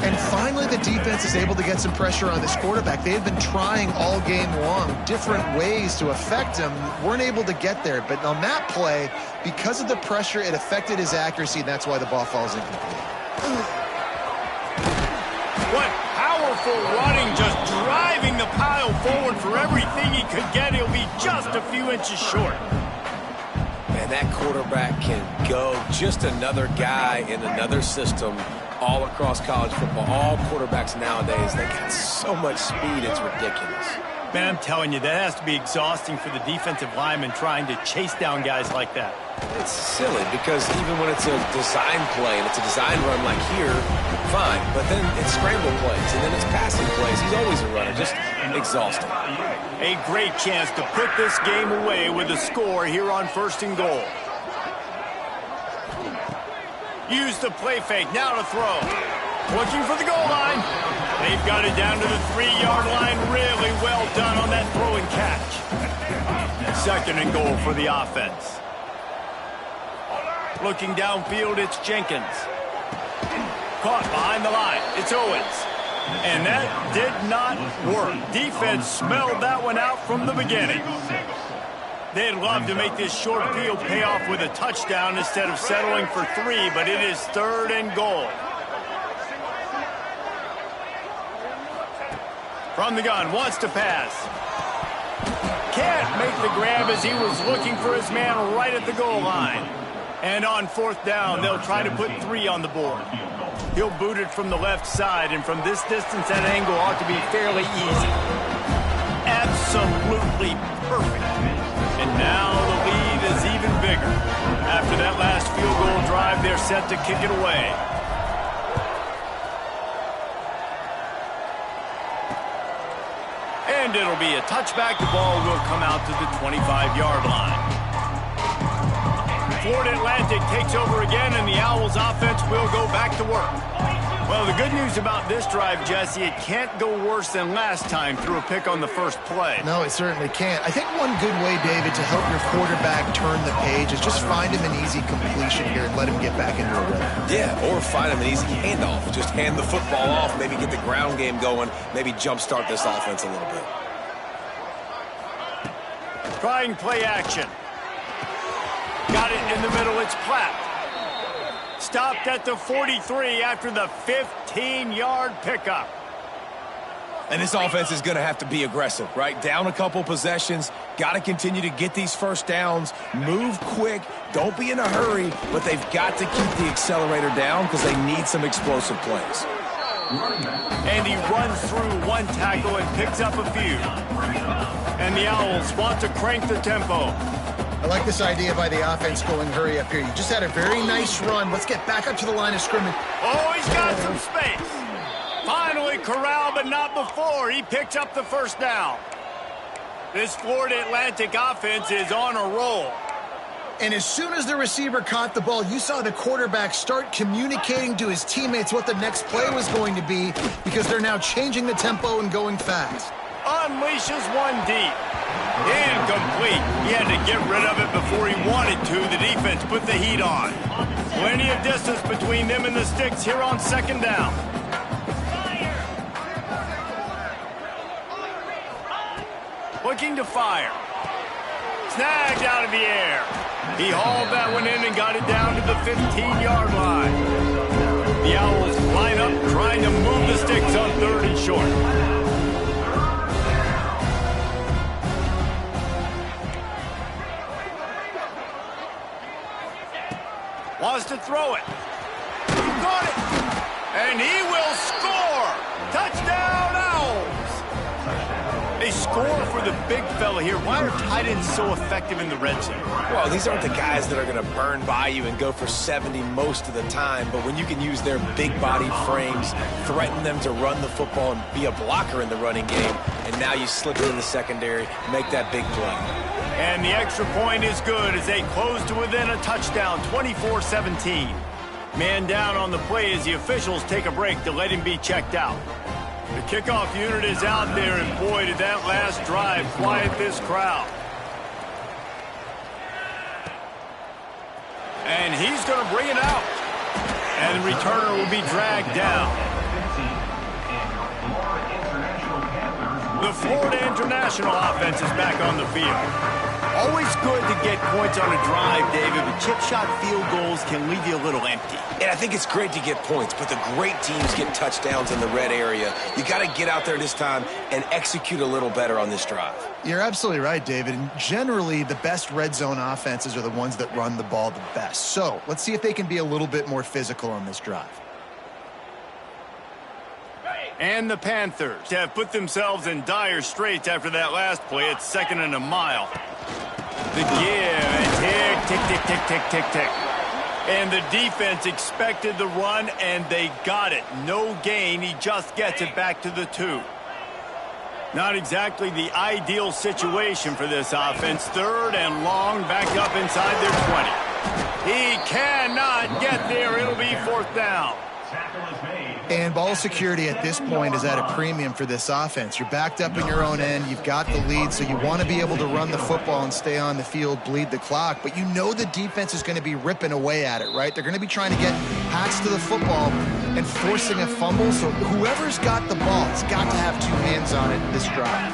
[SPEAKER 4] And finally, the defense is able to get some pressure on this quarterback. They have been trying all game long different ways to affect him. Weren't able to get there. But on that play, because of the pressure, it affected his accuracy, and that's why the ball falls incomplete.
[SPEAKER 1] What powerful running, just driving the pile forward for everything he could get. He'll be just a few inches short.
[SPEAKER 3] Man, that quarterback can go. Just another guy in another system all across college football. All quarterbacks nowadays, they got so much speed, it's ridiculous.
[SPEAKER 1] Man, I'm telling you, that has to be exhausting for the defensive lineman trying to chase down guys like that.
[SPEAKER 3] It's silly because even when it's a design play and it's a design run like here, fine. But then it's scramble plays and then it's passing plays. He's always a runner, just exhausting.
[SPEAKER 1] A great chance to put this game away with a score here on 1st and goal. Use the play fake, now to throw. Looking for the goal line. They've got it down to the 3-yard line. Really well done on that throw and catch. 2nd and goal for the offense. Looking downfield, it's Jenkins. Caught behind the line, it's Owens. And that did not work. Defense smelled that one out from the beginning. They'd love to make this short field pay off with a touchdown instead of settling for 3, but it is 3rd and goal. From the gun, wants to pass. Can't make the grab as he was looking for his man right at the goal line. And on 4th down, they'll try to put 3 on the board. He'll boot it from the left side, and from this distance, that angle ought to be fairly easy. Absolutely perfect. And now the lead is even bigger. After that last field goal drive, they're set to kick it away. And it'll be a touchback. The ball will come out to the 25-yard line. Florida Atlantic takes over again, and the Owls offense will go back to work. Well, the good news about this drive, Jesse, it can't go worse than last time through a pick on the first play.
[SPEAKER 4] No, it certainly can't. I think one good way, David, to help your quarterback turn the page is just find him an easy completion here and let him get back into a rhythm.
[SPEAKER 3] Yeah, or find him an easy handoff. Just hand the football off, maybe get the ground game going, maybe jumpstart this offense a little bit.
[SPEAKER 1] Trying play action. Got it in the middle, it's Platt. Stopped at the 43 after the 15-yard pickup.
[SPEAKER 3] And this offense is going to have to be aggressive, right? Down a couple possessions, got to continue to get these first downs, move quick, don't be in a hurry, but they've got to keep the accelerator down because they need some explosive plays.
[SPEAKER 1] And he runs through one tackle and picks up a few. And the Owls want to crank the tempo.
[SPEAKER 4] I like this idea by the offense going hurry up here. You just had a very nice run. Let's get back up to the line of scrimmage.
[SPEAKER 1] Oh, he's got some space. Finally corralled, but not before. He picks up the first down. This Florida Atlantic offense is on a roll.
[SPEAKER 4] And as soon as the receiver caught the ball, you saw the quarterback start communicating to his teammates what the next play was going to be, because they're now changing the tempo and going fast.
[SPEAKER 1] Unleashes one deep. Incomplete. He had to get rid of it before he wanted to. The defense put the heat on. Plenty of distance between them and the sticks here on second down. Looking to fire. Snagged out of the air. He hauled that one in and got it down to the 15-yard line. The Owls line up trying to move the sticks on 3rd and short. Wants to throw it. He got it. And he will score. Touchdown, Owls. They score for the big fella here. Why are tight ends so effective in the red zone?
[SPEAKER 3] Well, these aren't the guys that are going to burn by you and go for 70 most of the time, but when you can use their big-bodied frames, threaten them to run the football and be a blocker in the running game, and now you slip it in the secondary, make that big play.
[SPEAKER 1] And the extra point is good as they close to within a touchdown, 24-17. Man down on the play as the officials take a break to let him be checked out. The kickoff unit is out there, and boy, did that last drive quiet this crowd. And he's going to bring it out. And the returner will be dragged down. The Florida International offense is back on the field. Always good to get points on a drive, David, but chip shot field goals can leave you a little empty.
[SPEAKER 3] And I think it's great to get points, but the great teams get touchdowns in the red area. You got to get out there this time and execute a little better on this drive.
[SPEAKER 4] You're absolutely right, David. And generally, the best red zone offenses are the ones that run the ball the best. So let's see if they can be a little bit more physical on this drive.
[SPEAKER 1] And the Panthers have put themselves in dire straits after that last play. It's 2nd and a mile. The give, and tick, tick, tick, tick, tick, tick. And the defense expected the run, and they got it. No gain. He just gets it back to the 2. Not exactly the ideal situation for this offense. 3rd and long, back up inside their 20. He cannot get there. It'll be 4th down.
[SPEAKER 4] And ball security at this point is at a premium for this offense. You're backed up in your own end. You've got the lead, so you want to be able to run the football and stay on the field, bleed the clock. But you know the defense is going to be ripping away at it, right? They're going to be trying to get hats to the football and forcing a fumble. So whoever's got the ball has got to have 2 hands on it this drive.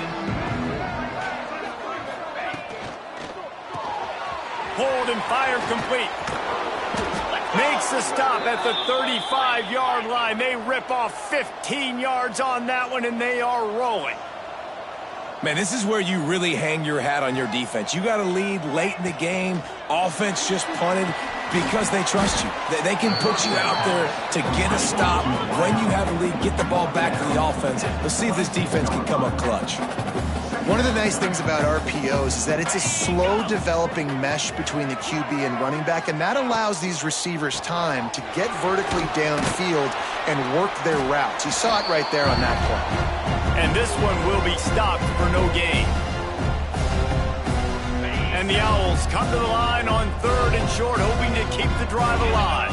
[SPEAKER 1] Pulled and fired complete. Makes the stop at the 35-yard line. They rip off 15 yards on that one, and they are rolling.
[SPEAKER 3] Man, this is where you really hang your hat on your defense. You got a lead late in the game. Offense just punted because they trust you. They can put you out there to get a stop. When you have a lead, get the ball back to the offense. Let's see if this defense can come up clutch.
[SPEAKER 4] One of the nice things about RPOs is that it's a slow-developing mesh between the QB and running back, and that allows these receivers time to get vertically downfield and work their routes. You saw it right there on that play.
[SPEAKER 1] And this one will be stopped for no gain. And the Owls come to the line on 3rd and short, hoping to keep the drive alive.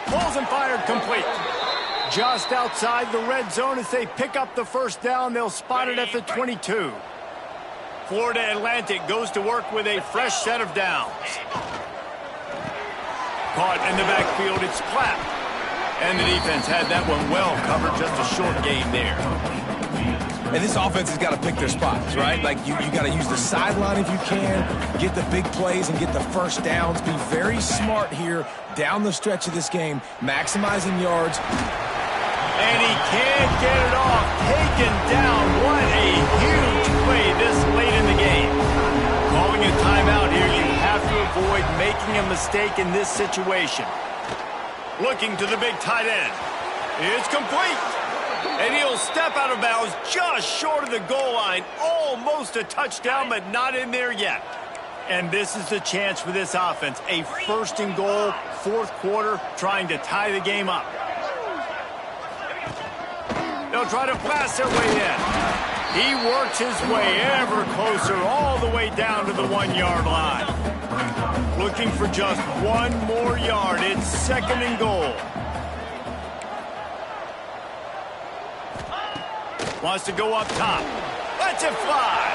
[SPEAKER 1] Pulls and fired complete. Just outside the red zone as they pick up the first down. They'll spot it at the 22. Florida Atlantic goes to work with a fresh set of downs. Caught in the backfield, it's Clapp. And the defense had that one well covered, just a short gain there.
[SPEAKER 3] And this offense has got to pick their spots, right? Like, you got to use the sideline if you can, get the big plays and get the first downs. Be very smart here down the stretch of this game, maximizing yards.
[SPEAKER 1] And he can't get it off. Taken down. What a huge play this late in the game. Calling a timeout here. You have to avoid making a mistake in this situation. Looking to the big tight end. It's complete. And he'll step out of bounds just short of the goal line. Almost a touchdown, but not in there yet. And this is the chance for this offense. A first and goal, fourth quarter, trying to tie the game up. They'll try to blast their way in. He works his way ever closer all the way down to the 1-yard line. Looking for just one more yard. It's second and goal. Wants to go up top. Lets it fly.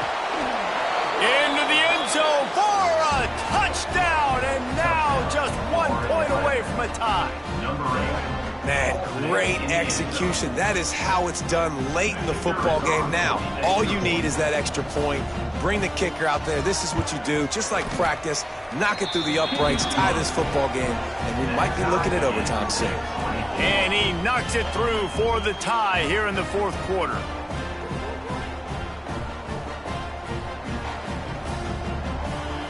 [SPEAKER 1] Into the end zone for a touchdown. And now just 1 point away from a tie.
[SPEAKER 3] Man, great execution. That is how it's done late in the football game now. All you need is that extra point. Bring the kicker out there. This is what you do. Just like practice, knock it through the uprights, tie this football game, and we might be looking at overtime soon.
[SPEAKER 1] And he knocks it through for the tie here in the fourth quarter.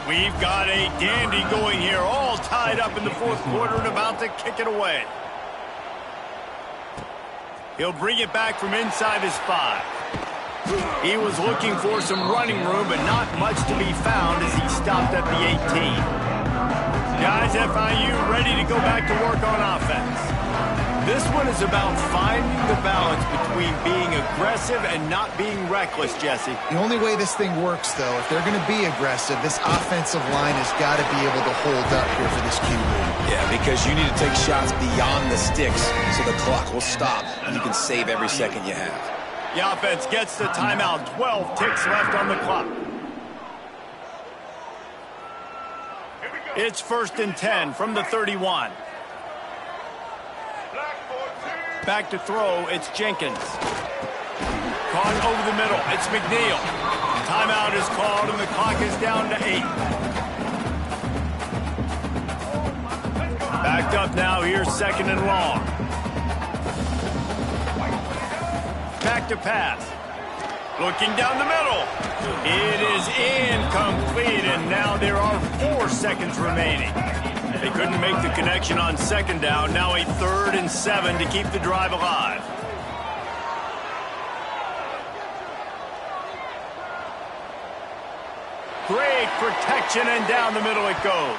[SPEAKER 1] We've got a dandy going here, all tied up in the fourth quarter and about to kick it away. He'll bring it back from inside his 5. He was looking for some running room, but not much to be found as he stopped at the 18. Guys, FIU ready to go back to work on offense. This one is about finding the balance between being aggressive and not being reckless, Jesse.
[SPEAKER 4] The only way this thing works, though, if they're going to be aggressive, this offensive line has got to be able to hold up here for this QB.
[SPEAKER 3] Yeah, because you need to take shots beyond the sticks so the clock will stop and you can save every second you have.
[SPEAKER 1] The offense gets the timeout. 12 ticks left on the clock. It's first and 10 from the 31. Back to throw, it's Jenkins. Caught over the middle, it's McNeil. Timeout is called and the clock is down to 8. Backed up now, here's second and long. Back to pass. Looking down the middle. It is incomplete, and now there are 4 seconds remaining. They couldn't make the connection on second down. Now a 3rd and 7 to keep the drive alive. Great protection, and down the middle it goes.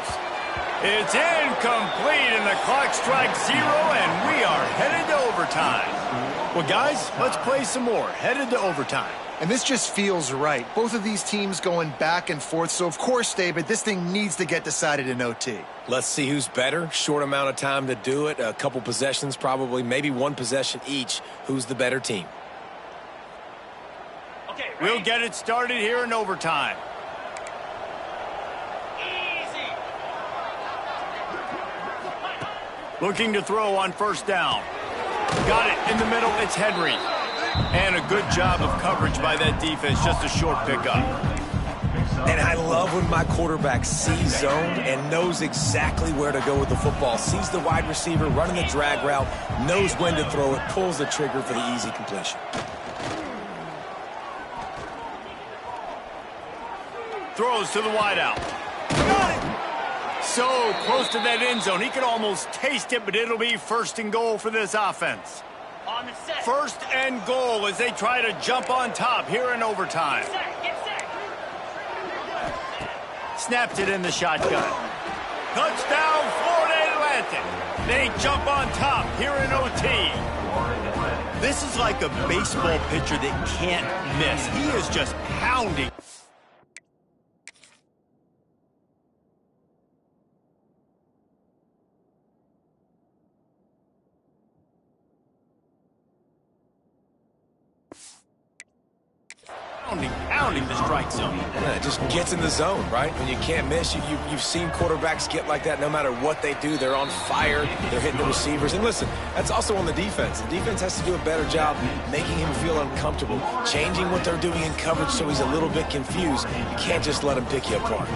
[SPEAKER 1] It's incomplete, and the clock strikes 0, and we are headed to overtime. Well, guys, let's play some more. Headed to overtime.
[SPEAKER 4] And this just feels right. Both of these teams going back and forth. So, of course, David, this thing needs to get decided in OT.
[SPEAKER 3] Let's see who's better. Short amount of time to do it. A couple possessions probably. Maybe 1 possession each. Who's the better team?
[SPEAKER 1] Okay, we'll get it started here in overtime. Easy. Looking to throw on first down. Got it in the middle. It's Henry. And a good job of coverage by that defense. Just a short pickup.
[SPEAKER 3] And I love when my quarterback sees zone and knows exactly where to go with the football. Sees the wide receiver running the drag route, knows when to throw it, pulls the trigger for the easy completion.
[SPEAKER 1] Throws to the wideout. Got it! So close to that end zone. He could almost taste it, but it'll be first and goal for this offense.
[SPEAKER 5] On the set.
[SPEAKER 1] First and goal as they try to jump on top here in overtime.
[SPEAKER 5] Get set.
[SPEAKER 1] Snaps it in the shotgun. Touchdown, Florida Atlantic. They jump on top here in OT. This is like a baseball pitcher that can't miss. He is just pounding. Pounding the strike zone.
[SPEAKER 3] Yeah, it just gets in the zone, right? When you can't miss, you've seen quarterbacks get like that no matter what they do. They're on fire. They're hitting the receivers. And listen, that's also on the defense. The defense has to do a better job making him feel uncomfortable, changing what they're doing in coverage so he's a little bit confused. You can't just let him pick you apart.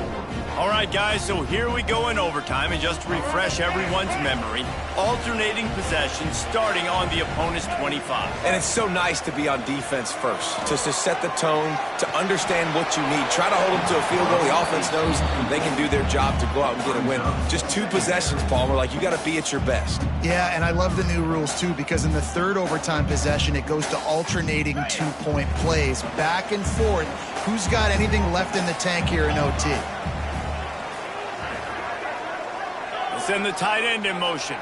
[SPEAKER 1] All right, guys, so here we go in overtime, and just to refresh everyone's memory, alternating possessions starting on the opponent's 25.
[SPEAKER 3] And it's so nice to be on defense first, just to set the tone, to understand what you need. Try to hold them to a field goal. The offense knows they can do their job to go out and get a win. Just 2 possessions, Palmer. Like, you got to be at your best.
[SPEAKER 4] Yeah, and I love the new rules, too, because in the third overtime possession, it goes to alternating 2-point plays, back and forth. Who's got anything left in the tank here in OT?
[SPEAKER 1] Send the tight end in motion.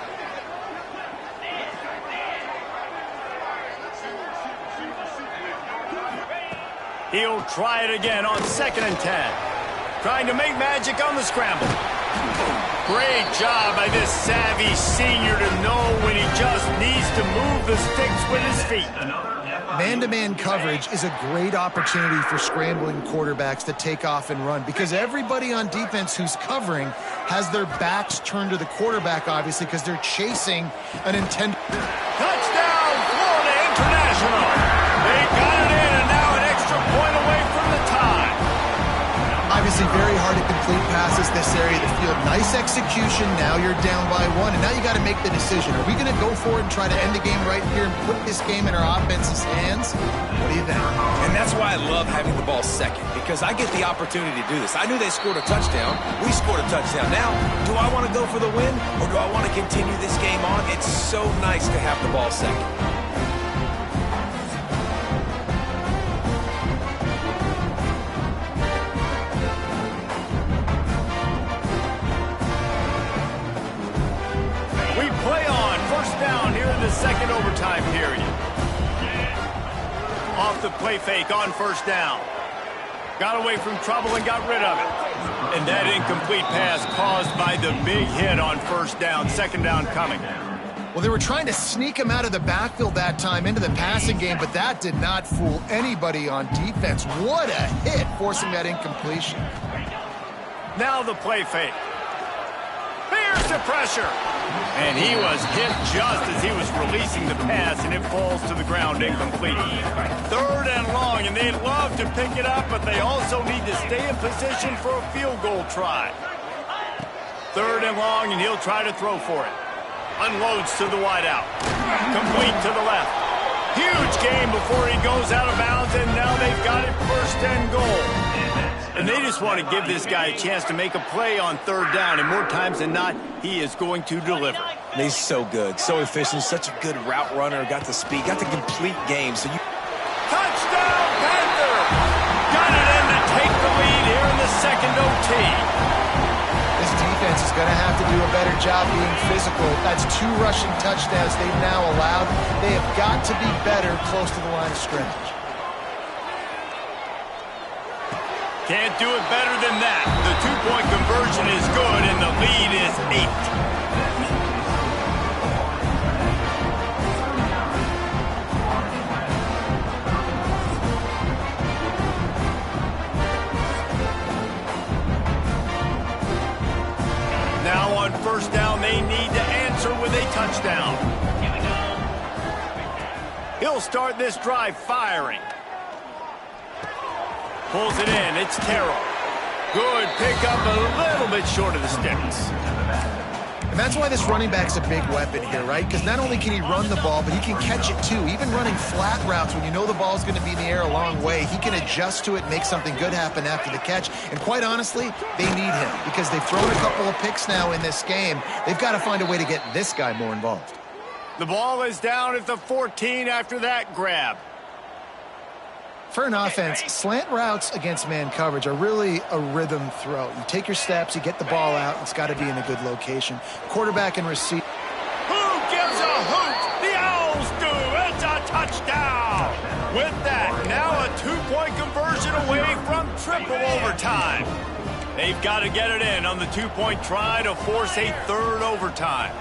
[SPEAKER 1] He'll try it again on 2nd and 10. Trying to make magic on the scramble. Great job by this savvy senior to know when he just needs to move the sticks with his feet.
[SPEAKER 4] Man-to-man coverage is a great opportunity for scrambling quarterbacks to take off and run because everybody on defense who's covering has their backs turned to the quarterback, obviously, because they're chasing an intended...
[SPEAKER 1] Touchdown, Florida International! They got it in, and now an extra point away from the tie.
[SPEAKER 4] Obviously, very hard to complete passes this area of the field. Nice execution. Now you're down by 1, and now you got to make the decision. Are we going to go for it and try to end the game right here and put this game in our offense's hands? What do you think?
[SPEAKER 3] And that's why I love having the ball second, because I get the opportunity to do this. I knew they scored a touchdown. We scored a touchdown. Now, do I want to go for the win, or do I want to continue this game on? It's so nice to have the ball second.
[SPEAKER 1] Second overtime period. Off the play fake on 1st down. Got away from trouble and got rid of it. And that incomplete pass caused by the big hit on 1st down. 2nd down coming.
[SPEAKER 4] Well, they were trying to sneak him out of the backfield that time into the passing game, but that did not fool anybody on defense. What a hit, forcing that incompletion.
[SPEAKER 1] Now the play fake. Here's the pressure. And he was hit just as he was releasing the pass, and it falls to the ground incomplete. 3rd and long, and they'd love to pick it up, but they also need to stay in position for a field goal try. 3rd and long, and he'll try to throw for it. Unloads to the wideout. Complete to the left. Huge gain before he goes out of bounds, and now they've got it 1st and goal. And they just want to give this guy a chance to make a play on 3rd down, and more times than not, he is going to deliver.
[SPEAKER 3] And he's so good, so efficient, such a good route runner, got the speed, got the complete game. So you...
[SPEAKER 1] Touchdown, Panther! Got it in to take the lead here in the 2nd OT.
[SPEAKER 4] This defense is going to have to do a better job being physical. That's 2 rushing touchdowns they've now allowed. They have got to be better close to the line of scrimmage.
[SPEAKER 1] Can't do it better than that. The 2-point conversion is good, and the lead is 8. Now on 1st down, they need to answer with a touchdown. He'll start this drive firing. Pulls it in. It's Terrell. Good pickup, a little bit short of the sticks.
[SPEAKER 4] And that's why this running back's a big weapon here, right? Because not only can he run the ball, but he can catch it too. Even running flat routes when you know the ball's going to be in the air a long way, he can adjust to it, make something good happen after the catch. And quite honestly, they need him because they've thrown a couple of picks now in this game. They've got to find a way to get this guy more involved.
[SPEAKER 1] The ball is down at the 14 after that grab.
[SPEAKER 4] For an offense, slant routes against man coverage are really a rhythm throw. You take your steps, you get the ball out, it's got to be in a good location. Quarterback and receiver.
[SPEAKER 1] Who gives a hoot? The Owls do. It's a touchdown. With that, now a 2-point conversion away from triple overtime. They've got to get it in on the 2-point try to force a 3rd overtime.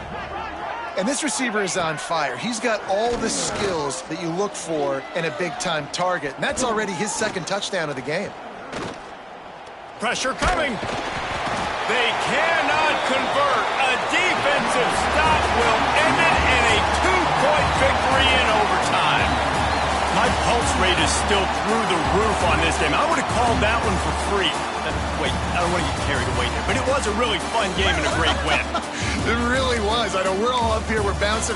[SPEAKER 4] And this receiver is on fire. He's got all the skills that you look for in a big-time target. And that's already his 2nd touchdown of the game.
[SPEAKER 1] Pressure coming. They cannot convert. A defensive stop will end it in a 2-point victory in overtime. My pulse rate is still through the roof on this game. I would have called that one for free. Wait, I don't want to get carried away there, but it was a really fun game and a great win.
[SPEAKER 4] It really was. I know we're all up here. We're bouncing.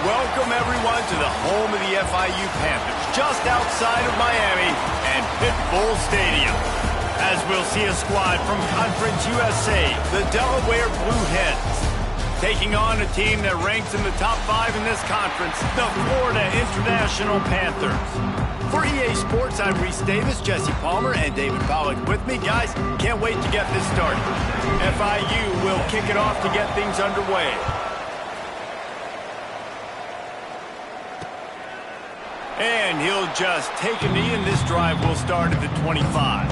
[SPEAKER 1] Welcome, everyone, to the home of the FIU Panthers, just outside of Miami and Pitbull Stadium. As we'll see a squad from Conference USA, the Delaware Blue Hens, taking on a team that ranks in the top 5 in this conference, the Florida International Panthers. For EA Sports, I'm Reese Davis, Jesse Palmer, and David Pollack with me. Guys, can't wait to get this started. FIU will kick it off to get things underway. And he'll just take a knee, and this drive will start at the 25.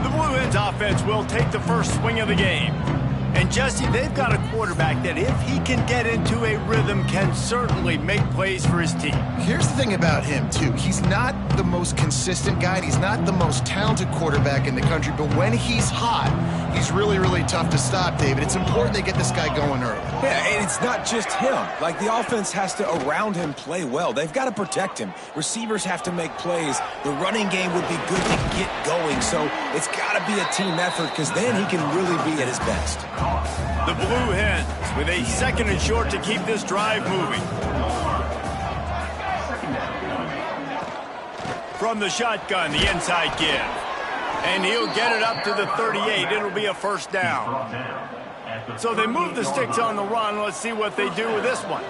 [SPEAKER 1] The Blue Hens offense will take the first swing of the game. And Jesse, they've got a quarterback that if he can get into a rhythm can certainly make plays for his team.
[SPEAKER 4] Here's the thing about him, too. He's not the most consistent guy. He's not the most talented quarterback in the country. But when he's hot, he's really, really tough to stop, David. It's important they get this guy going early.
[SPEAKER 3] Yeah, and it's not just him. Like, the offense has to, around him, play well. They've got to protect him. Receivers have to make plays. The running game would be good to get going. So it's got to be a team effort because then he can really be at his best.
[SPEAKER 1] The Blue Hens with a 2nd and short to keep this drive moving. From the shotgun, the inside give. And he'll get it up to the 38. It'll be a first down. So they move the sticks on the run. Let's see what they do with this one.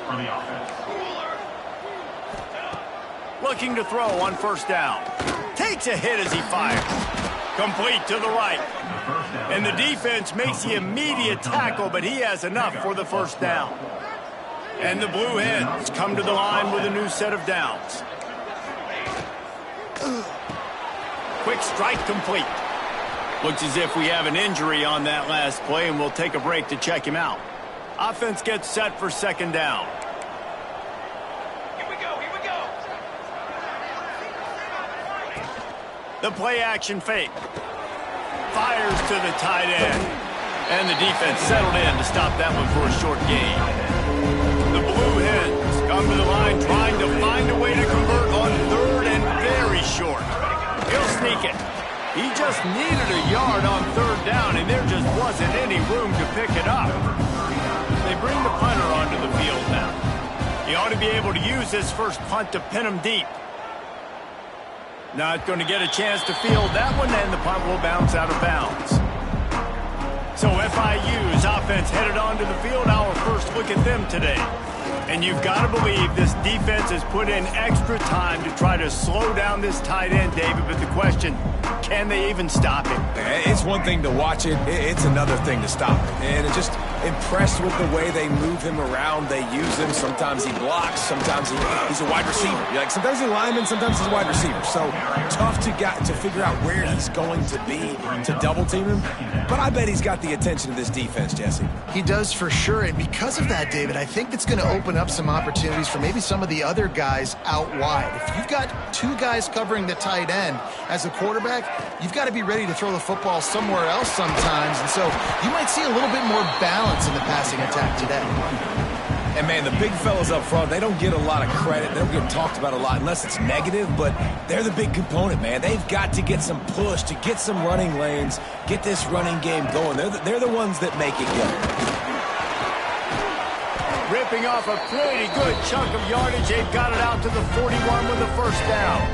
[SPEAKER 1] Looking to throw on first down. Takes a hit as he fires. Complete to the right. And the defense makes the immediate tackle, but he has enough for the first down. And the Blue Hens come to the line with a new set of downs. Quick strike complete. Looks as if we have an injury on that last play, and we'll take a break to check him out. Offense gets set for 2nd down.
[SPEAKER 7] Here we go.
[SPEAKER 1] The play action fake. Fires to the tight end. And the defense settled in to stop that one for a short gain. The Blue Hens come to the line trying to find a way to convert on 3rd and very short. He'll sneak it. He just needed a yard on 3rd down, and there just wasn't any room to pick it up. They bring the punter onto the field now. He ought to be able to use his first punt to pin him deep. Not going to get a chance to field that one, and the punt will bounce out of bounds. So FIU's offense headed onto the field. Our first look at them today. And you've got to believe this defense has put in extra time to try to slow down this tight end, David. But the question, can they even stop him?
[SPEAKER 3] It's one thing to watch it. It's another thing to stop it. And it's just impressed with the way they move him around. They use him. Sometimes he blocks. Sometimes he's a wide receiver. Like, sometimes he's a lineman. Sometimes he's a wide receiver. So tough to figure out where he's going to be to double team him. But I bet he's got the attention of this defense, Jesse.
[SPEAKER 4] He does for sure. And because of that, David, I think it's going to open up some opportunities for maybe some of the other guys out wide. If you've got 2 guys covering the tight end as a quarterback, you've got to be ready to throw the football somewhere else sometimes. And so you might see a little bit more balance in the passing attack today.
[SPEAKER 3] And, man, the big fellas up front, they don't get a lot of credit. They don't get talked about a lot unless it's negative, but they're the big component, man. They've got to get some push, to get some running lanes, get this running game going. They're the ones that make it go.
[SPEAKER 1] Ripping off a pretty good chunk of yardage. They've got it out to the 41 with the first down.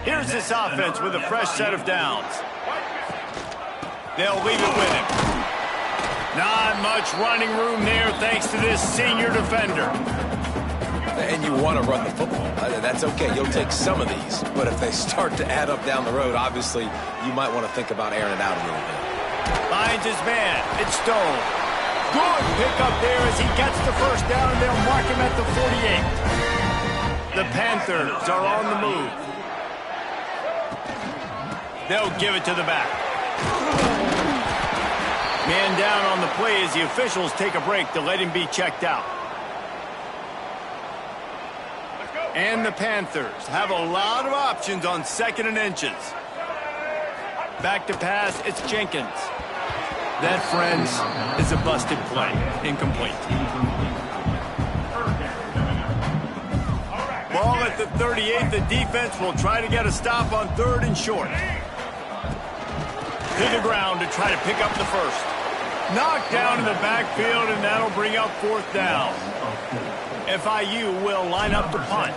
[SPEAKER 1] Here's this offense with a fresh set of downs. They'll leave it with him. Not much running room there thanks to this senior defender.
[SPEAKER 3] And you want to run the football. That's okay. You'll take some of these. But if they start to add up down the road, obviously, you might want to think about airing it out a little bit.
[SPEAKER 1] Finds his man. It's Stone. Good pickup there as he gets the first down, and they'll mark him at the 48. The Panthers are on the move. They'll give it to the back. Man down on the play as the officials take a break to let him be checked out. And the Panthers have a lot of options on 2nd and inches. Back to pass, it's Jenkins. That, friends, is a busted play. Incomplete. Ball at the 38. The defense will try to get a stop on 3rd and short. To the ground to try to pick up the first. Knocked down in the backfield, and that'll bring up fourth down. FIU will line up to punt.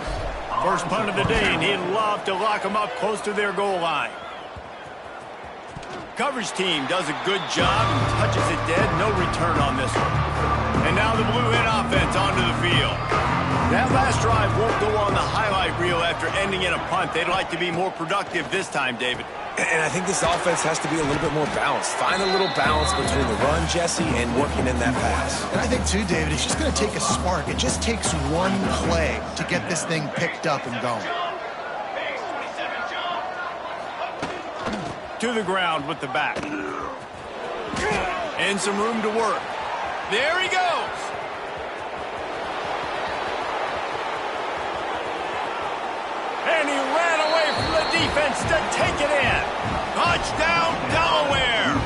[SPEAKER 1] First punt of the day, and he'd love to lock them up close to their goal line. Coverage team does a good job and touches it dead. No return on this one. And now the Blue Hen offense onto the field. That last drive won't go on the highlight reel after ending in a punt. They'd like to be more productive this time, David.
[SPEAKER 3] And I think this offense has to be a little bit more balanced. Find a little balance between the run, Jesse, and working in that pass.
[SPEAKER 4] And I think, too, David, it's just going to take a spark. It just takes one play to get this thing picked up and going.
[SPEAKER 1] To the ground with the back. And some room to work. There he goes. And he ran away from the defense to take it in. Touchdown, Delaware.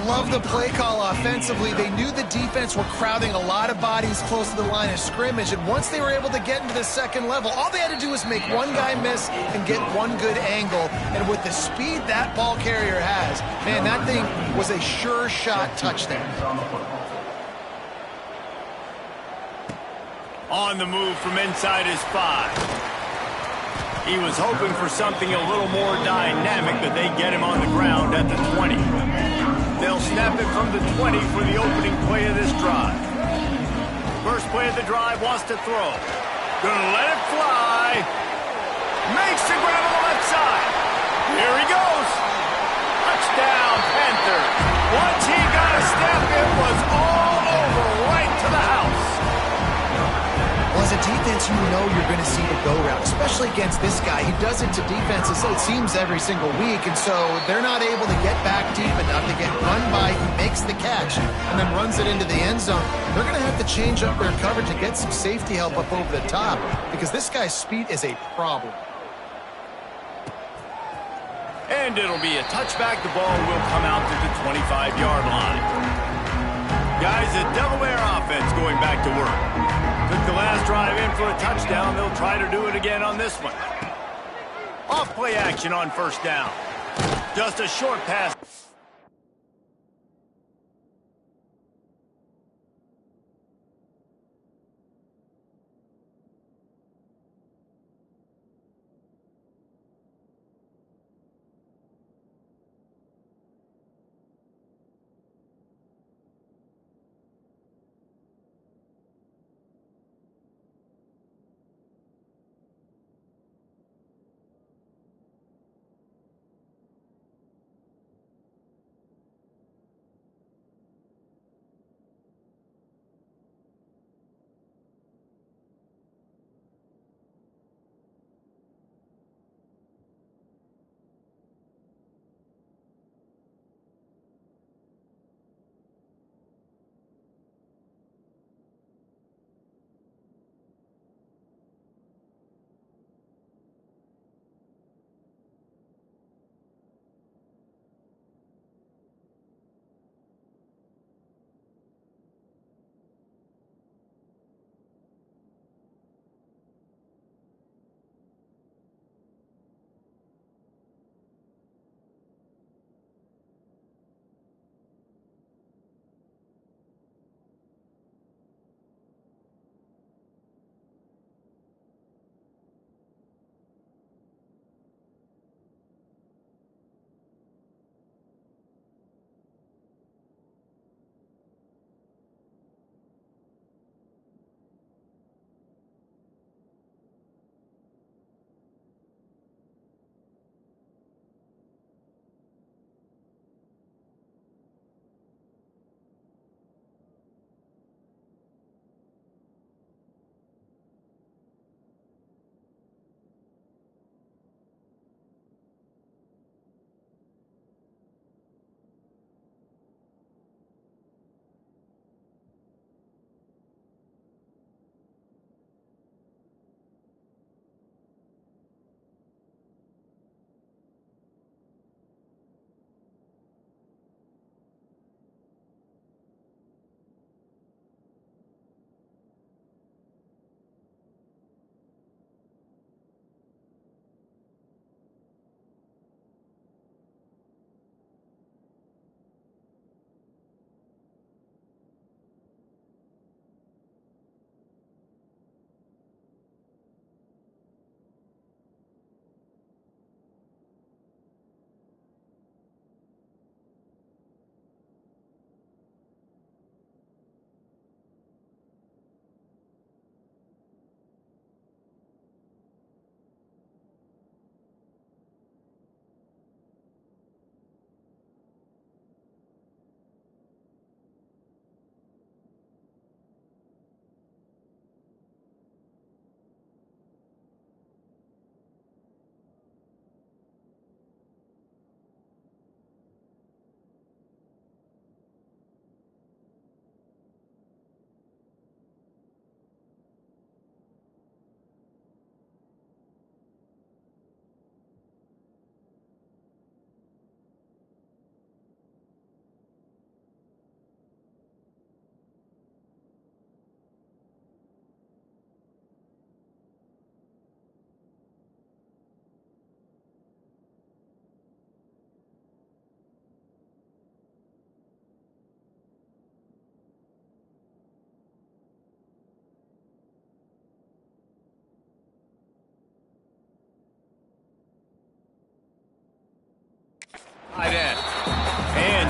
[SPEAKER 4] Love the play call offensively. They knew the defense were crowding a lot of bodies close to the line of scrimmage, and once they were able to get into the second level, all they had to do was make one guy miss and get one good angle. And with the speed that ball carrier has, man, that thing was a sure shot touchdown.
[SPEAKER 1] On the move from inside his 5. He was hoping for something a little more dynamic, but they get him on the ground at the 20. They'll snap it from the 20 for the opening play of this drive. First play of the drive, wants to throw. Gonna let it fly. Makes the grab on the left side. Here he goes. Touchdown, Panthers. Once he got a step, it was all over, right to the house.
[SPEAKER 4] Well, as a defense, you know you're going to see the go route, especially against this guy. He does it to defenses, it seems, every single week, and so they're not able to get back deep enough to get run by. He makes the catch and then runs it into the end zone. They're going to have to change up their coverage and get some safety help up over the top because this guy's speed is a problem.
[SPEAKER 1] And it'll be a touchback. The ball will come out to the 25-yard line. Guys, the Delaware offense going back to work. Took the last drive in for a touchdown. They'll try to do it again on this one. Off play action on first down. Just a short pass.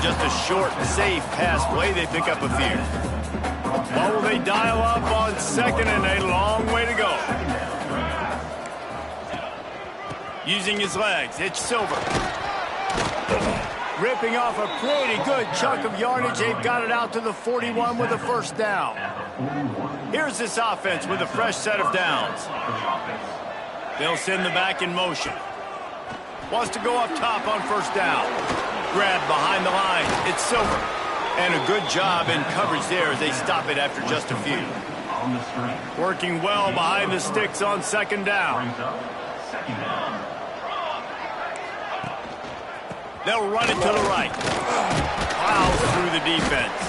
[SPEAKER 1] on just a short, safe pass play, they pick up a few. What will they dial up on second and a long way to go? Using his legs, it's Silver. Ripping off a pretty good chunk of yardage. They've got it out to the 41 with a first down. Here's this offense with a fresh set of downs. They'll send the back in motion. Wants to go up top on first down. Grab behind the line. It's Silver. And a good job in coverage there as they stop it after just a few. Working well behind the sticks on second down. They'll run it to the right. Plows through the defense.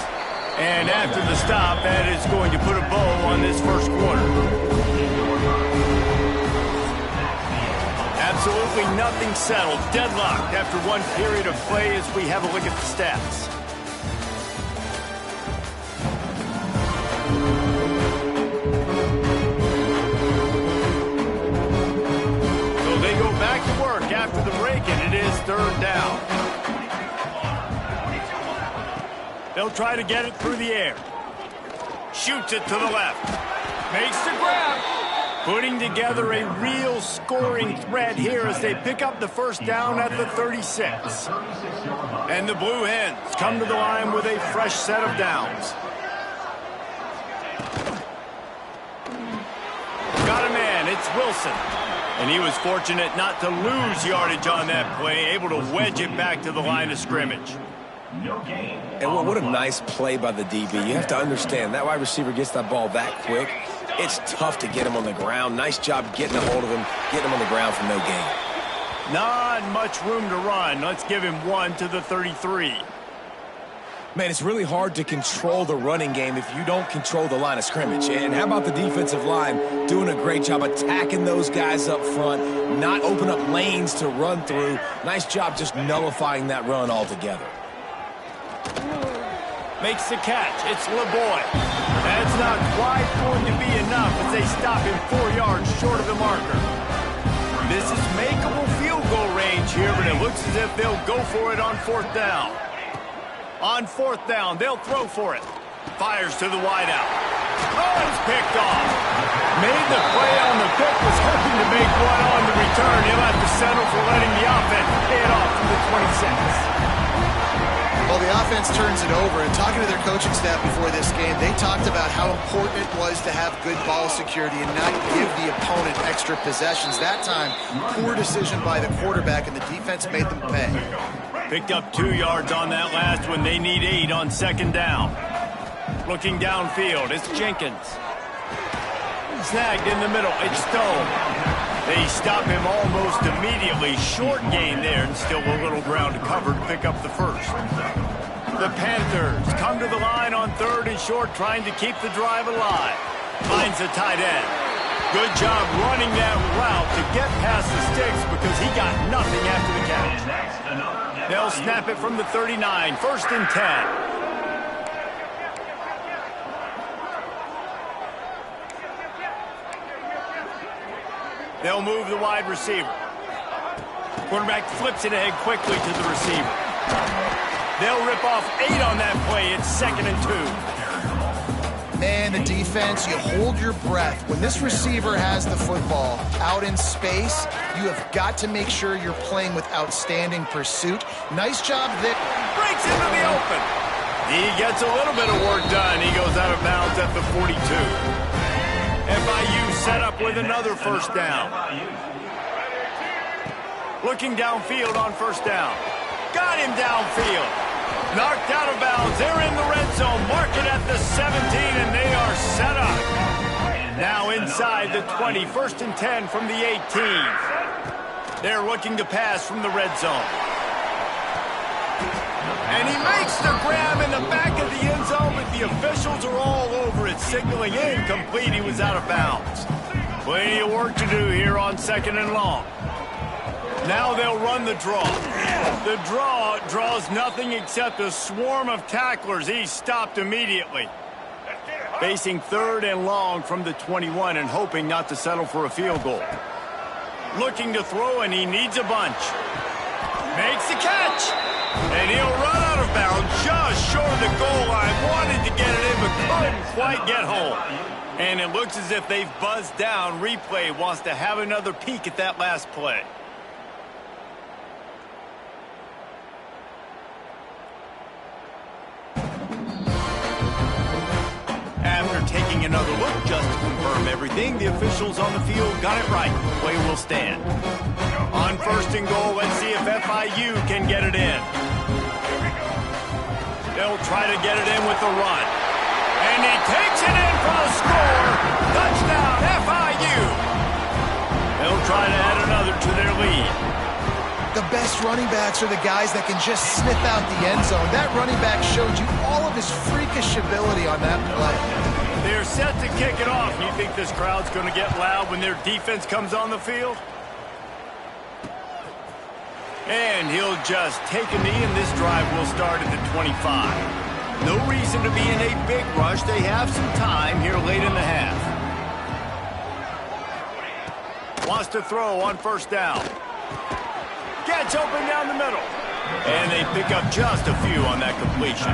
[SPEAKER 1] And after the stop, that is going to put a bow on this first quarter. Absolutely nothing settled. Deadlocked after one period of play as we have a look at the stats. So they go back to work after the break, and it is third down. They'll try to get it through the air. Shoots it to the left. Makes the grab. Putting together a real scoring threat here as they pick up the first down at the 36. And the Blue Hens come to the line with a fresh set of downs. Got a man, it's Wilson. And he was fortunate not to lose yardage on that play, able to wedge it back to the line of scrimmage.
[SPEAKER 3] And what a nice play by the DB. You have to understand, that wide receiver gets that ball that quick. It's tough to get him on the ground. Nice job getting a hold of him, getting him on the ground for no gain.
[SPEAKER 1] Not much room to run. Let's give him one to the 33.
[SPEAKER 3] Man, it's really hard to control the running game if you don't control the line of scrimmage. And how about the defensive line doing a great job attacking those guys up front, not open up lanes to run through. Nice job just nullifying that run altogether.
[SPEAKER 1] Makes the catch. It's LeBoy. That's not quite going to be enough as they stop him 4 yards short of the marker. This is makeable field goal range here, but it looks as if they'll go for it on fourth down. On fourth down, they'll throw for it. Fires to the wideout. Oh, it's picked off. Made the play on the pick, was hoping to make one on the return. He'll have to settle for letting the offense pay it off from the 26.
[SPEAKER 4] Well, the offense turns it over, and talking to their coaching staff before this game, they talked about how important it was to have good ball security and not give the opponent extra possessions. That time, poor decision by the quarterback, and the defense made them pay.
[SPEAKER 1] Picked up 2 yards on that last one. They need 8 on second down. Looking downfield, it's Jenkins. Snagged in the middle, it's Stone. They stop him almost immediately. Short gain there, and still a little ground to cover to pick up the first. The Panthers come to the line on third and short, trying to keep the drive alive. Finds the tight end. Good job running that route to get past the sticks because he got nothing after the catch. They'll snap it from the 39, first and 10. They'll move the wide receiver. Quarterback flips it ahead quickly to the receiver. They'll rip off 8 on that play. It's second and 2.
[SPEAKER 4] Man, the defense, you hold your breath. When this receiver has the football out in space, you have got to make sure you're playing with outstanding pursuit. Nice job there.
[SPEAKER 1] Breaks into the open. He gets a little bit of work done. He goes out of bounds at the 42. FIU set up with another first down. Looking downfield on first down. Got him downfield. Knocked out of bounds. They're in the red zone. Mark it at the 17, and they are set up. Now inside the 20. First and 10 from the 18. They're looking to pass from the red zone. And he makes the grab in the back of the end zone, but the officials are all over it, signaling incomplete. He was out of bounds. Plenty of work to do here on second and long. Now they'll run the draw. The draw draws nothing except a swarm of tacklers. He's stopped immediately. Facing third and long from the 21 and hoping not to settle for a field goal. Looking to throw, and he needs a bunch. Makes the catch. And he'll run out of bounds just short of the goal line. Wanted to get it in, but couldn't quite get home. And it looks as if they've buzzed down. Replay wants to have another peek at that last play. After taking another look just to confirm everything, the officials on the field got it right. Play will stand. On first and goal, let's see if FIU can get it in. They'll try to get it in with the run. And he takes it in for the score. Touchdown, FIU. They'll try to add another to their lead.
[SPEAKER 4] The best running backs are the guys that can just sniff out the end zone. That running back showed you all of his freakish ability on that play.
[SPEAKER 1] They're set to kick it off. You think this crowd's going to get loud when their defense comes on the field? And he'll just take a knee, and this drive will start at the 25. No reason to be in a big rush. They have some time here late in the half. Wants to throw on first down. Gets open down the middle. And they pick up just a few on that completion.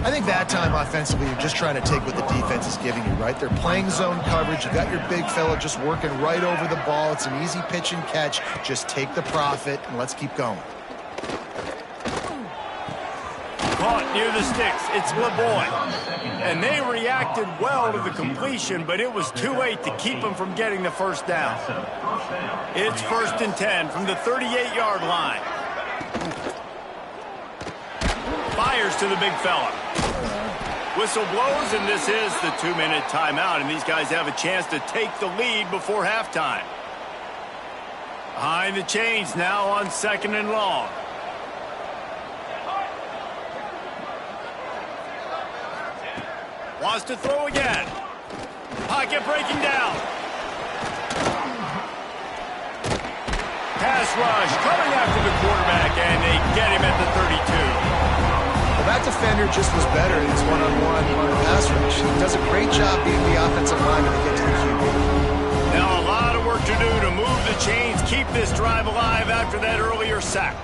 [SPEAKER 4] I think that time offensively, you're just trying to take what the defense is giving you, right? They're playing zone coverage. You got your big fella just working right over the ball. It's an easy pitch and catch. Just take the profit, and let's keep going.
[SPEAKER 1] Caught near the sticks. It's LeBoy. And they reacted well to the completion, but it was too late to keep them from getting the first down. It's 1st and 10 from the 38-yard line. Fires to the big fella. Whistle blows, and this is the 2-minute timeout, and these guys have a chance to take the lead before halftime. Behind the chains now on 2nd and long. Wants to throw again. Pocket breaking down. Pass rush coming after the quarterback, and they get him at the 32.
[SPEAKER 4] That defender just was better in his one-on-one on the pass rush. He does a great job being the offensive lineman to get to the QB.
[SPEAKER 1] Now a lot of work to do to move the chains, keep this drive alive after that earlier sack.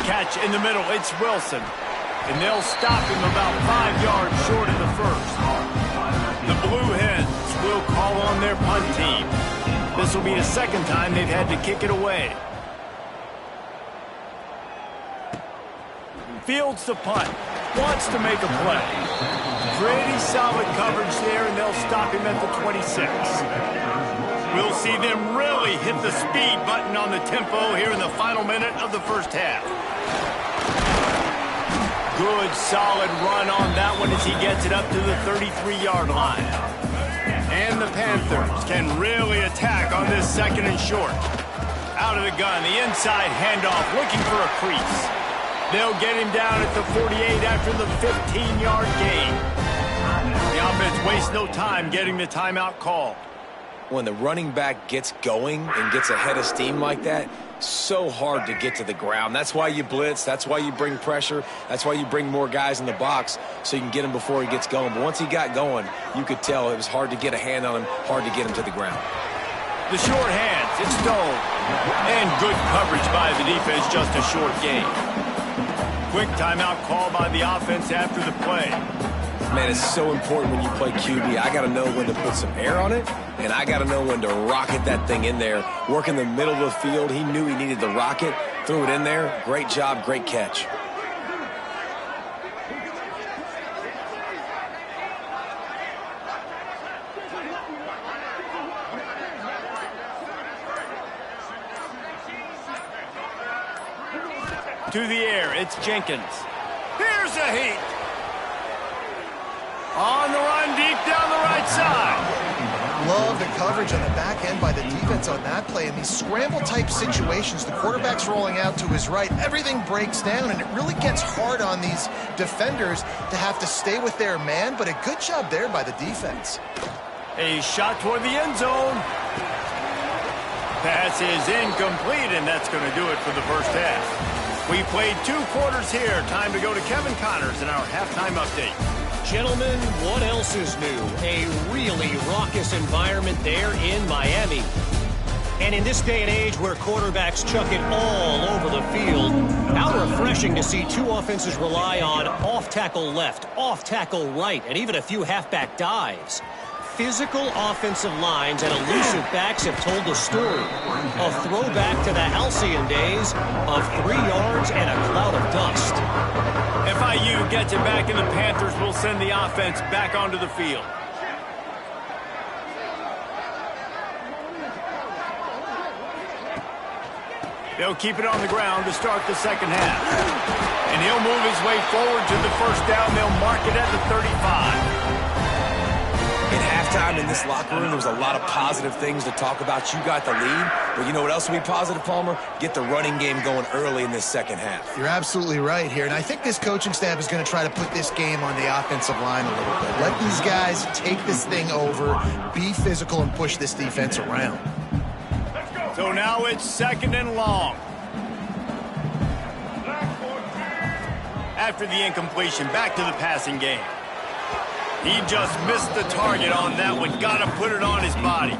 [SPEAKER 1] Catch in the middle, it's Wilson. And they'll stop him about 5 yards short of the first. The Blue Hens will call on their punt team. This will be the second time they've had to kick it away. Fields the punt. Wants to make a play. Pretty solid coverage there, and they'll stop him at the 26. We'll see them really hit the speed button on the tempo here in the final minute of the first half. Good, solid run on that one as he gets it up to the 33-yard line. And the Panthers can really attack on this 2nd and short. Out of the gun, the inside handoff, looking for a crease. They'll get him down at the 48 after the 15-yard gain. The offense wastes no time getting the timeout called.
[SPEAKER 3] When the running back gets going and gets ahead of steam like that, so hard to get to the ground. That's why you blitz. That's why you bring pressure. That's why you bring more guys in the box so you can get him before he gets going. But once he got going, you could tell it was hard to get a hand on him, hard to get him to the ground.
[SPEAKER 1] The short hands, it's Stone. And good coverage by the defense, just a short gain. Quick timeout call by the offense after the play.
[SPEAKER 3] Man, it's so important when you play QB. I got to know when to put some air on it, and I got to know when to rocket that thing in there. Work in the middle of the field. He knew he needed the rocket, threw it in there. Great job, great catch.
[SPEAKER 1] To the air, it's Jenkins. Here's a heat. On the run, deep down the right side.
[SPEAKER 4] Love the coverage on the back end by the defense on that play. In these scramble-type situations, the quarterback's rolling out to his right. Everything breaks down, and it really gets hard on these defenders to have to stay with their man, but a good job there by the defense.
[SPEAKER 1] A shot toward the end zone. Pass is incomplete, and that's going to do it for the first half. We played 2 quarters here. Time to go to Kevin Connors in our halftime update.
[SPEAKER 5] Gentlemen, what else is new? A really raucous environment there in Miami. And in this day and age where quarterbacks chuck it all over the field, how refreshing to see two offenses rely on off-tackle left, off-tackle right, and even a few halfback dives. Physical offensive lines and elusive backs have told the story. A throwback to the halcyon days of 3 yards and a cloud of dust.
[SPEAKER 1] FIU gets it back, and the Panthers will send the offense back onto the field. They'll keep it on the ground to start the second half. And he'll move his way forward to the first down. They'll mark it at the 35.
[SPEAKER 3] In halftime in this locker room, there was a lot of positive things to talk about. You got the lead, but you know what else will be positive, Palmer? Get the running game going early in this second half.
[SPEAKER 4] You're absolutely right here, and I think this coaching staff is going to try to put this game on the offensive line a little bit. Let these guys take this thing over, be physical, and push this defense around.
[SPEAKER 1] So now it's second and long. After the incompletion, back to the passing game. He just missed the target on that one. Got to put it on his body.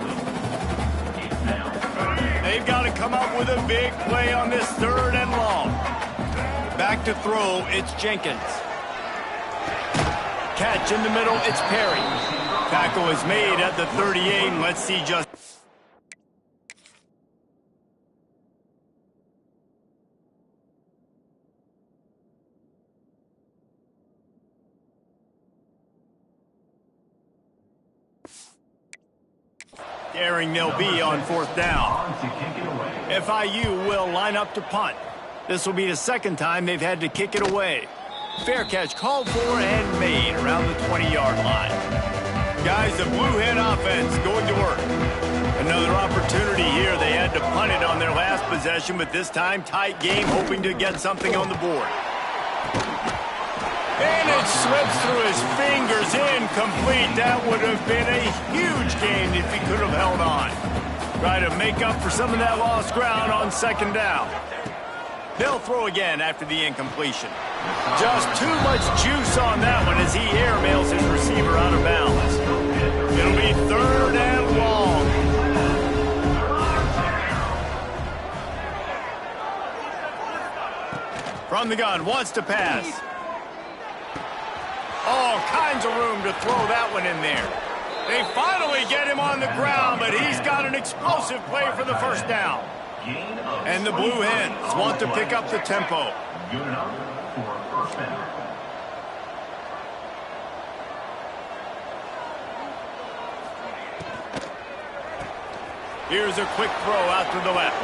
[SPEAKER 1] They've got to come up with a big play on this third and long. Back to throw, it's Jenkins. Catch in the middle, it's Perry. Tackle is made at the 38. Let's see just... Daring they'll be on fourth down. FIU will line up to punt. This will be the second time they've had to kick it away. Fair catch called for and made around the 20-yard line. Guys, the Blue Hen offense going to work. Another opportunity here. They had to punt it on their last possession, but this time tight game, hoping to get something on the board. And it slips through his fingers, incomplete. That would have been a huge gain if he could have held on. Try to make up for some of that lost ground on second down. They'll throw again after the incompletion. Just too much juice on that one as he airmails his receiver out of bounds. It'll be third and long. From the gun, wants to pass. All kinds of room to throw that one in there. They finally get him on the ground, but he's got an explosive play for the first down. And the Blue Hens want to pick up the tempo. Here's a quick throw out to the left.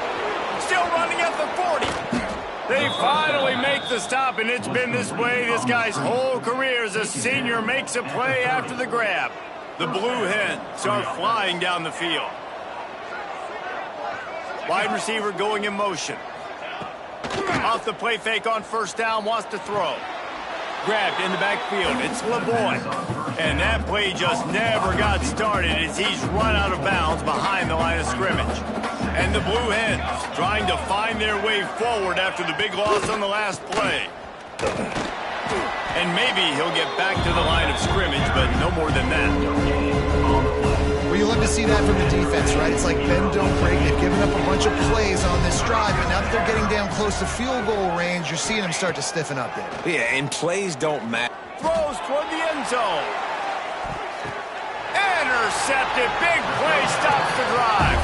[SPEAKER 1] Still running at the 40. They finally make the stop, and it's been this way this guy's whole career as a senior. Makes a play after the grab. The Blue Hens are flying down the field. Wide receiver going in motion. Off the play fake on first down, wants to throw. Grabbed in the backfield, it's LeBoy. And that play just never got started as he's run out of bounds behind the line of scrimmage. And the Blue Hens trying to find their way forward after the big loss on the last play. And maybe he'll get back to the line of scrimmage, but no more than that.
[SPEAKER 4] Well, you love to see that from the defense, right? It's like bend, don't break. They've given up a bunch of plays on this drive, but now that they're getting down close to field goal range, you're seeing them start to stiffen up there.
[SPEAKER 3] Yeah, and plays don't matter.
[SPEAKER 1] Throws toward the end zone. Intercepted. Big play stops the drive.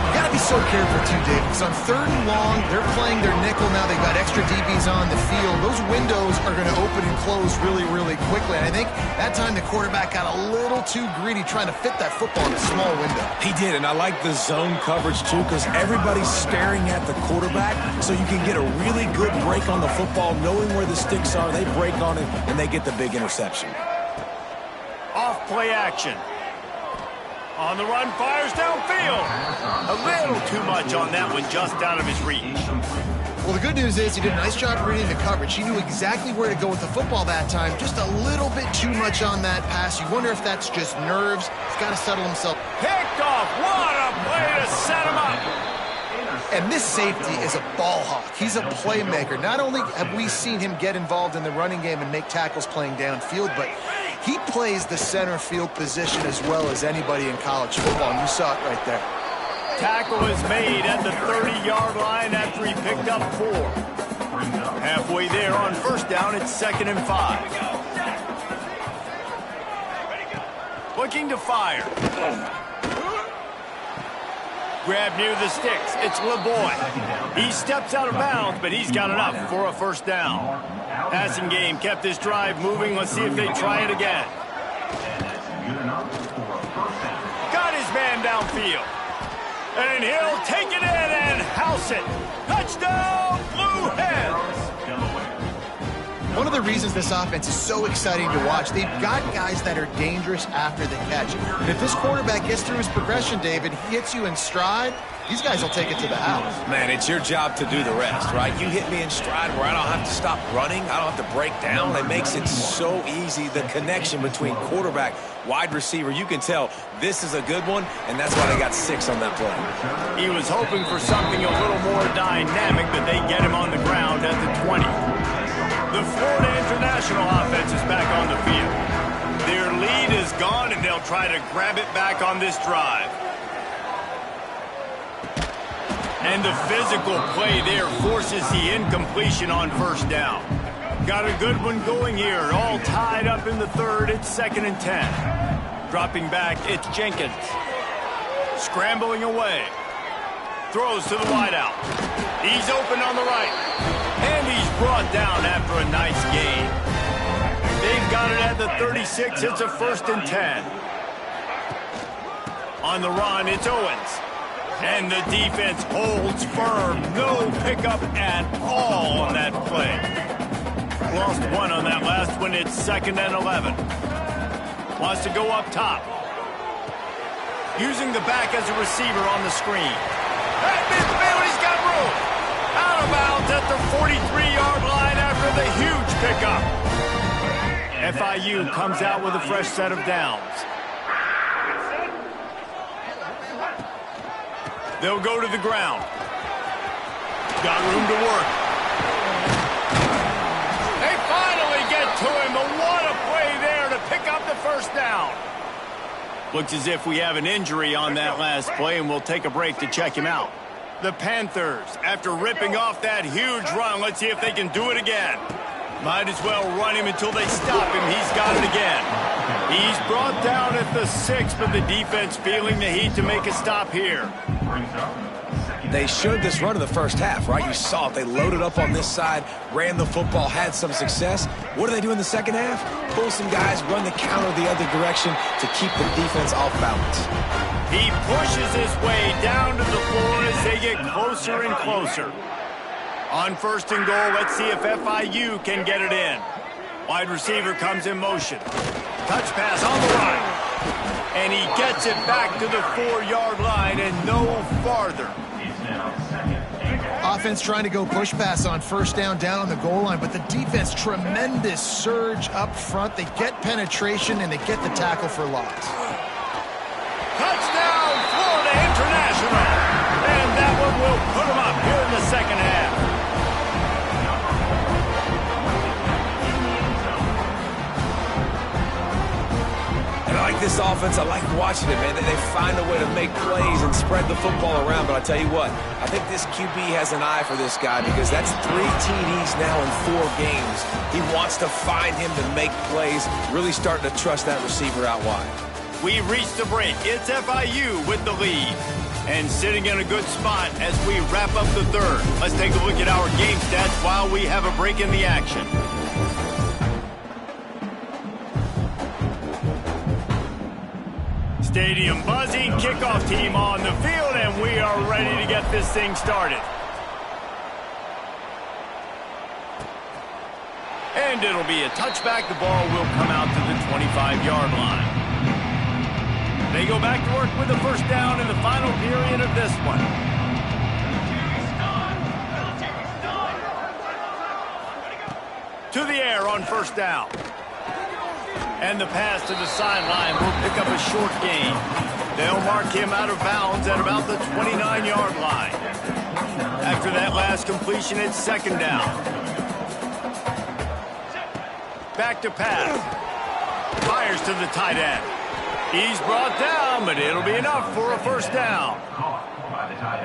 [SPEAKER 4] You got to be so careful too, Dave, because on third and long, they're playing their nickel now. They've got extra DBs on the field. Those windows are going to open and close really, really quickly. And I think that time the quarterback got a little too greedy trying to fit that football in a small window.
[SPEAKER 3] He did, and I like the zone coverage too because everybody's staring at the quarterback, so you can get a really good break on the football, knowing where the sticks are. They break on it, and they get the big interception.
[SPEAKER 1] Off play action. On the run, fires downfield. A little too much on that one, just out of his reach.
[SPEAKER 4] Well, the good news is he did a nice job reading the coverage. He knew exactly where to go with the football that time. Just a little bit too much on that pass. You wonder if that's just nerves. He's got to settle himself.
[SPEAKER 1] Picked off. What a play to set him up.
[SPEAKER 4] And this safety is a ball hawk. He's a playmaker. Not only have we seen him get involved in the running game and make tackles playing downfield, but he plays the center field position as well as anybody in college football, and you saw it right there.
[SPEAKER 1] tackle is made at the 30-yard line after he picked up 4. Halfway there on first down, it's 2nd and 5. Looking to fire. Grab near the sticks. It's LeBoy. He steps out of bounds, but he's got enough for a first down. Passing game kept this drive moving. Let's see if they try it again. Got his man downfield. And he'll take it in and house it. Touchdown, Blue Hens!
[SPEAKER 4] One of the reasons this offense is so exciting to watch, they've got guys that are dangerous after the catch. And if this quarterback gets through his progression, David, he hits you in stride, these guys will take it to the house.
[SPEAKER 3] Man, it's your job to do the rest, right? You hit me in stride where I don't have to stop running. I don't have to break down. It makes it so easy, the connection between quarterback, wide receiver. You can tell this is a good one, and that's why they got 6 on that play.
[SPEAKER 1] He was hoping for something a little more dynamic, but they get him on the ground at the 20. The Florida International offense is back on the field. Their lead is gone, and they'll try to grab it back on this drive. And the physical play there forces the incompletion on first down. Got a good one going here. All tied up in the 3rd. It's 2nd and 10. Dropping back, it's Jenkins. Scrambling away. Throws to the wideout. He's open on the right. And he's brought down after a nice gain. They've got it at the 36. It's a 1st and 10. On the run, it's Owens. And the defense holds firm. No pickup at all on that play. Lost 1 on that last one. It's 2nd and 11. Wants to go up top. Using the back as a receiver on the screen. At midfield, he's got room. Out of bounds at the 43-yard line after the huge pickup. FIU comes out with a fresh set of downs. They'll go to the ground. Got room to work. They finally get to him, but what a play there to pick up the first down. Looks as if we have an injury on that last play, and we'll take a break to check him out. The Panthers, after ripping off that huge run, let's see if they can do it again. Might as well run him until they stop him. He's got it again. He's brought down at the 6, but the defense feeling the heat to make a stop here.
[SPEAKER 3] They showed this run in the first half, right? You saw it. They loaded up on this side, ran the football, had some success. What do they do in the second half? Pull some guys, run the counter the other direction to keep the defense off balance.
[SPEAKER 1] He pushes his way down to the floor as they get closer and closer. On 1st and goal, let's see if FIU can get it in. Wide receiver comes in motion. Touch pass on the right. And he gets it back to the 4-yard line and no farther.
[SPEAKER 4] Offense trying to go push pass on first down on the goal line, but the defense, tremendous surge up front. They get penetration and they get the tackle for loss.
[SPEAKER 1] Touchdown, Florida International. And that one will put them up here in the second half.
[SPEAKER 3] And I like this offense. I like watching it, man. They find a way to make plays and spread the football around. But I tell you what, I think this QB has an eye for this guy because that's 3 TDs now in 4 games. He wants to find him to make plays, really starting to trust that receiver out wide.
[SPEAKER 1] We reached the break. It's FIU with the lead. And sitting in a good spot as we wrap up the 3rd. Let's take a look at our game stats while we have a break in the action. Stadium buzzing, kickoff team on the field, and we are ready to get this thing started. And it'll be a touchback. The ball will come out to the 25-yard line. They go back to work with a first down in the final period of this one. To the air on first down. And the pass to the sideline will pick up a short gain. They'll mark him out of bounds at about the 29-yard line. After that last completion, it's 2nd down. Back to pass. Fires to the tight end. He's brought down, but it'll be enough for a first down.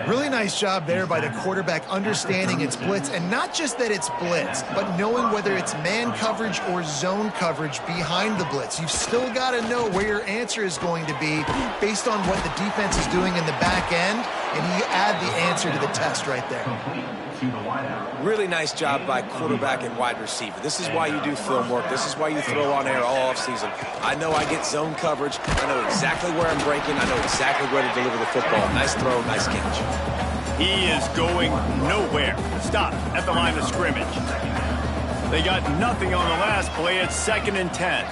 [SPEAKER 4] Really nice job there by the quarterback understanding it's blitz, and not just that it's blitz, but knowing whether it's man coverage or zone coverage behind the blitz. You've still got to know where your answer is going to be based on what the defense is doing in the back end, and you add the answer to the test right there.
[SPEAKER 3] Really nice job by quarterback and wide receiver. This is why you do film work. This is why you throw on air all offseason. I know I get zone coverage. I know exactly where I'm breaking. I know exactly where to deliver the football. Nice throw, nice catch.
[SPEAKER 1] He is going nowhere. Stop at the line of scrimmage. They got nothing on the last play. It's 2nd and 10.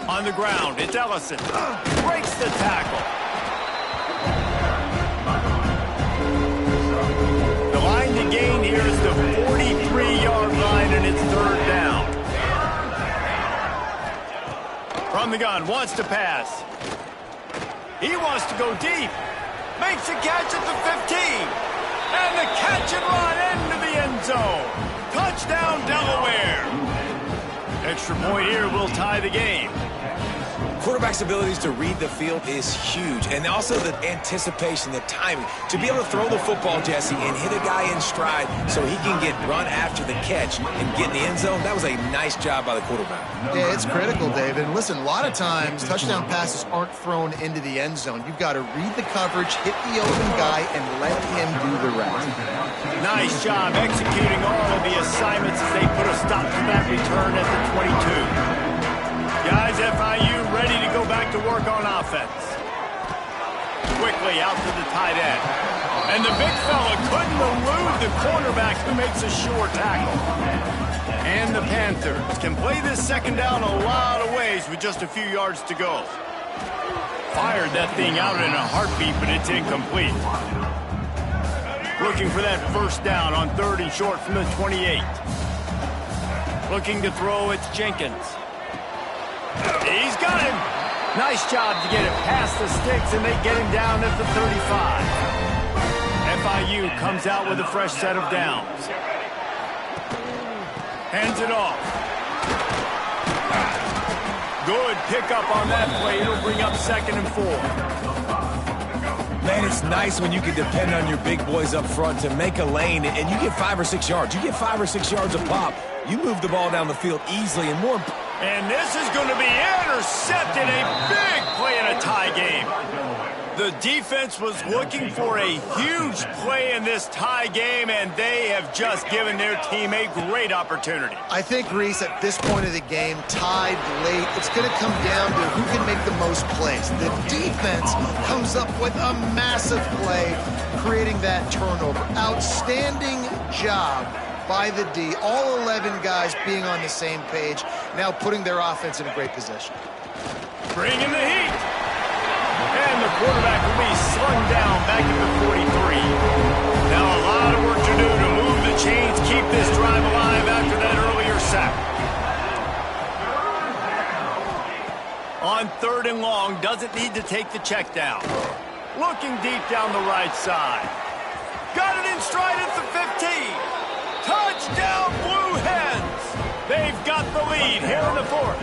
[SPEAKER 1] On the ground, it's Ellison. Breaks the tackle. The line to gain here is the 43-yard line, and it's 3rd down. From the gun, wants to pass. He wants to go deep. Makes a catch at the 15. And the catch and run into the end zone. Touchdown, Delaware. Extra point here will tie the game.
[SPEAKER 3] Quarterback's abilities to read the field is huge, and also the anticipation, the timing. To be able to throw the football, Jesse, and hit a guy in stride so he can get run after the catch and get in the end zone, that was a nice job by the quarterback.
[SPEAKER 4] Yeah, it's critical, David. And listen, a lot of times touchdown passes aren't thrown into the end zone. You've got to read the coverage, hit the open guy, and let him do the rest.
[SPEAKER 1] Nice job executing all of the assignments as they put a stop to that return at the 22. Guys, FIU ready to go back to work on offense. Quickly out to the tight end. And the big fella couldn't elude the cornerback who makes a sure tackle. And the Panthers can play this 2nd down a lot of ways with just a few yards to go. Fired that thing out in a heartbeat, but it's incomplete. Looking for that 1st down on 3rd and short from the 28. Looking to throw, it's Jenkins. He's got him. Nice job to get it past the sticks, and they get him down at the 35. FIU comes out with a fresh set of downs. Hands it off. Good pickup on that play. It'll bring up 2nd and 4.
[SPEAKER 3] Man, it's nice when you can depend on your big boys up front to make a lane, and you get 5 or 6 yards. You get 5 or 6 yards a pop. You move the ball down the field easily, and more.
[SPEAKER 1] And this is going to be intercepted. A big play in a tie game. The defense was looking for a huge play in this tie game, and they have just given their team a great opportunity.
[SPEAKER 4] I think, Reese, at this point of the game, tied late, it's going to come down to who can make the most plays. The defense comes up with a massive play, creating that turnover. Outstanding job by the D. All 11 guys being on the same page, now putting their offense in a great position.
[SPEAKER 1] Bringing the heat. And the quarterback will be slung down back at the 43. Now a lot of work to do to move the chains, keep this drive alive after that earlier sack. On 3rd and long, doesn't need to take the check down. Looking deep down the right side. Got it in stride at the 15. Touchdown, Blue Hens! They've got the lead here in the 4th.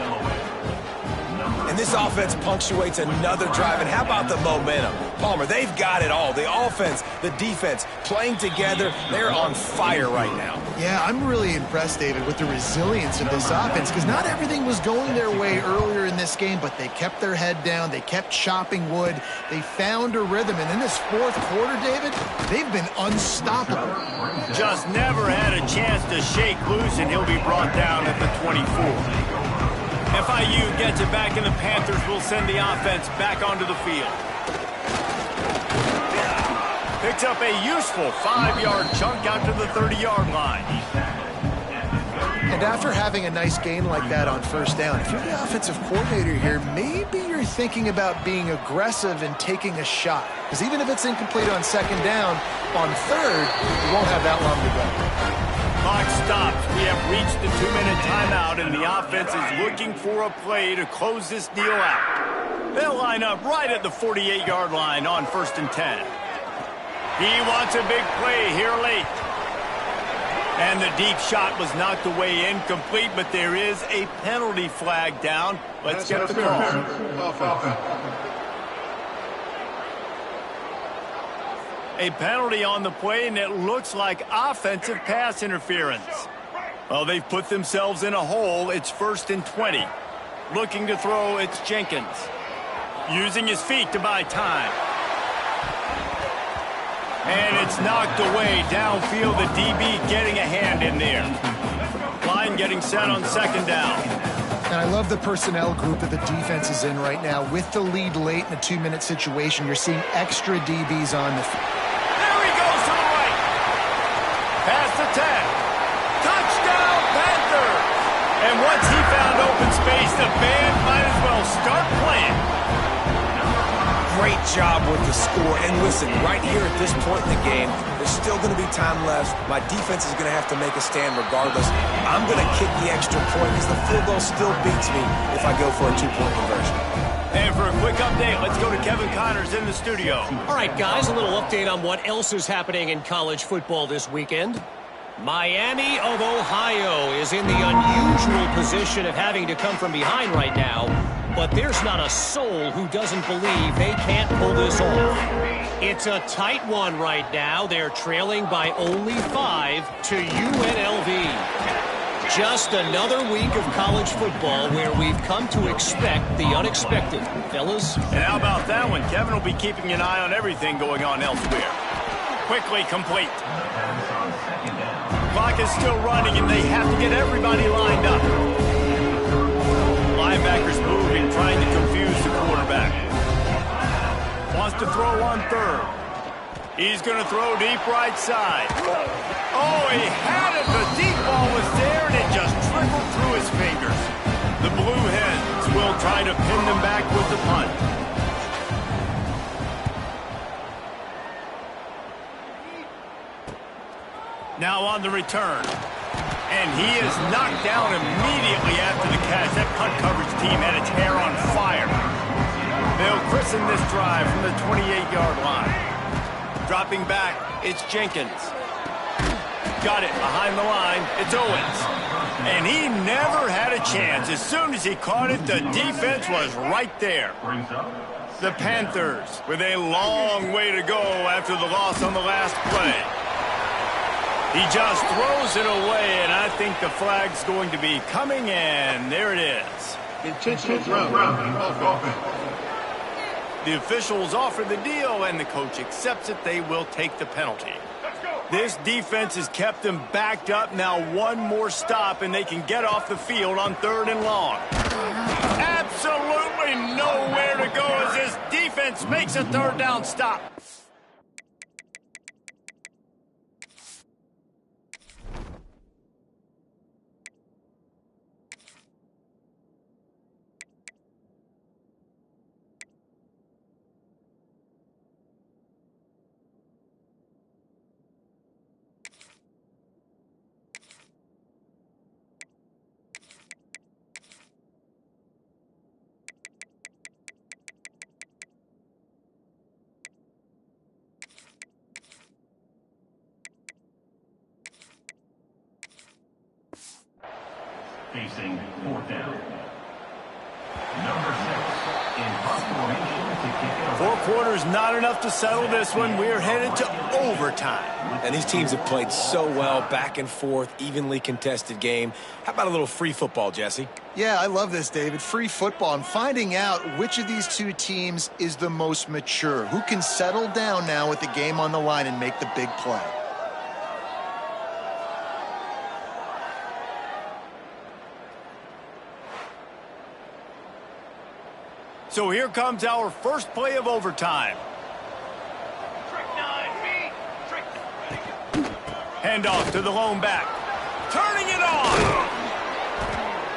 [SPEAKER 3] And this offense punctuates another drive. And how about the momentum? Palmer, they've got it all. The offense, the defense, playing together. They're on fire right now.
[SPEAKER 4] Yeah, I'm really impressed, David, with the resilience of this offense, because not everything was going their way earlier in this game, but they kept their head down. They kept chopping wood. They found a rhythm. And in this 4th quarter, David, they've been unstoppable.
[SPEAKER 1] Just never had a chance to shake loose, and he'll be brought down at the 24. FIU gets it back, and the Panthers will send the offense back onto the field. Picks up a useful 5-yard chunk out to the 30-yard line.
[SPEAKER 4] And after having a nice gain like that on 1st down, if you're the offensive coordinator here, maybe you're thinking about being aggressive and taking a shot. Because even if it's incomplete on 2nd down, on 3rd, you won't have that long to go.
[SPEAKER 1] Clock stops. We have reached the 2-minute timeout, and the offense is looking for a play to close this deal out. They'll line up right at the 48-yard line on 1st and 10. He wants a big play here late. And the deep shot was knocked away incomplete, but there is a penalty flag down. Let's get the call. A penalty on the play, and it looks like offensive pass interference. Well, they've put themselves in a hole. It's 1st and 20. Looking to throw, it's Jenkins. Using his feet to buy time. And it's knocked away downfield. The DB getting a hand in there. Line getting set on 2nd down.
[SPEAKER 4] And I love the personnel group that the defense is in right now. With the lead late in a 2-minute situation, you're seeing extra DBs on the field.
[SPEAKER 1] There he goes to the right. Past the 10. Touchdown, Panthers. And once he found open space, the band might as well start playing.
[SPEAKER 3] Great job with the score. And listen, right here at this point in the game, there's still going to be time left. My defense is going to have to make a stand regardless. I'm going to kick the extra point because the field goal still beats me if I go for a 2-point conversion.
[SPEAKER 1] And for a quick update, let's go to Kevin Connors in the studio.
[SPEAKER 5] All right, guys, a little update on what else is happening in college football this weekend. Miami of Ohio is in the unusual position of having to come from behind right now, but there's not a soul who doesn't believe they can't pull this off. It's a tight one right now. They're trailing by only 5 to UNLV. Just another week of college football where we've come to expect the unexpected, fellas.
[SPEAKER 1] And how about that one? Kevin will be keeping an eye on everything going on elsewhere. Quickly complete. Clock is still running, and they have to get everybody lined up. Linebackers moving, trying to confuse the quarterback. Wants to throw on 3rd. He's going to throw deep right side. Oh, he had it. The deep ball was there, and it just trickled through his fingers. The Blue Hens will try to pin them back with the punt. Now on the return. And he is knocked down immediately after the catch. That punt coverage team had its hair on fire. They'll christen this drive from the 28-yard line. Dropping back, it's Jenkins. Got it behind the line. It's Owens. And he never had a chance. As soon as he caught it, the defense was right there. The Panthers with a long way to go after the loss on the last play. He just throws it away, and I think the flag's going to be coming, and there it is.
[SPEAKER 2] Intentional grounding off offense.
[SPEAKER 1] The officials offer the deal, and the coach accepts it. They will take the penalty. This defense has kept them backed up. Now one more stop, and they can get off the field on 3rd and long. Absolutely nowhere to go as this defense makes a 3rd down stop.
[SPEAKER 6] Facing 4th down. Number 6 in hot formation to kick it off.
[SPEAKER 1] 4 quarters not enough to settle this one. We're headed to overtime.
[SPEAKER 3] And these teams have played so well, back and forth, evenly contested game. How about a little free football, Jesse?
[SPEAKER 4] Yeah, I love this, David. Free football. I'm finding out which of these two teams is the most mature. Who can settle down now with the game on the line and make the big play?
[SPEAKER 1] So here comes our first play of overtime. Handoff to the lone back. Turning it on.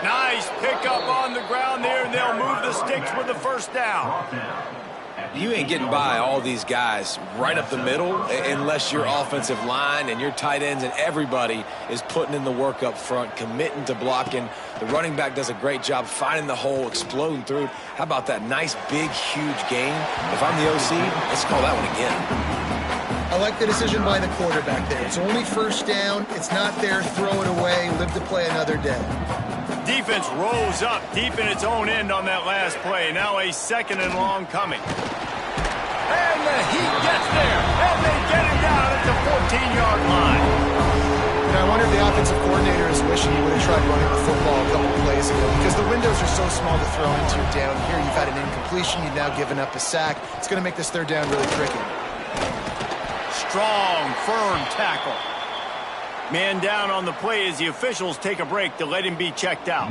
[SPEAKER 1] Nice pickup on the ground there, and they'll move the sticks with the 1st down.
[SPEAKER 3] You ain't getting by all these guys right up the middle unless your offensive line and your tight ends and everybody is putting in the work up front, committing to blocking. The running back does a great job finding the hole, exploding through. How about that nice, big, huge gain? If I'm the OC, let's call that one again.
[SPEAKER 4] I like the decision by the quarterback there. It's only 1st down. It's not there. Throw it away. Live to play another day.
[SPEAKER 1] Defense rolls up deep in its own end on that last play. Now a 2nd and long coming. And the Heat gets there, and they get him down at the 14-yard line.
[SPEAKER 4] And I wonder if the offensive coordinator is wishing he would have tried running the football a couple plays ago because the windows are so small to throw into down here. You've had an incompletion. You've now given up a sack. It's going to make this third down really tricky.
[SPEAKER 1] Strong, firm tackle. Man down on the play as the officials take a break to let him be checked out.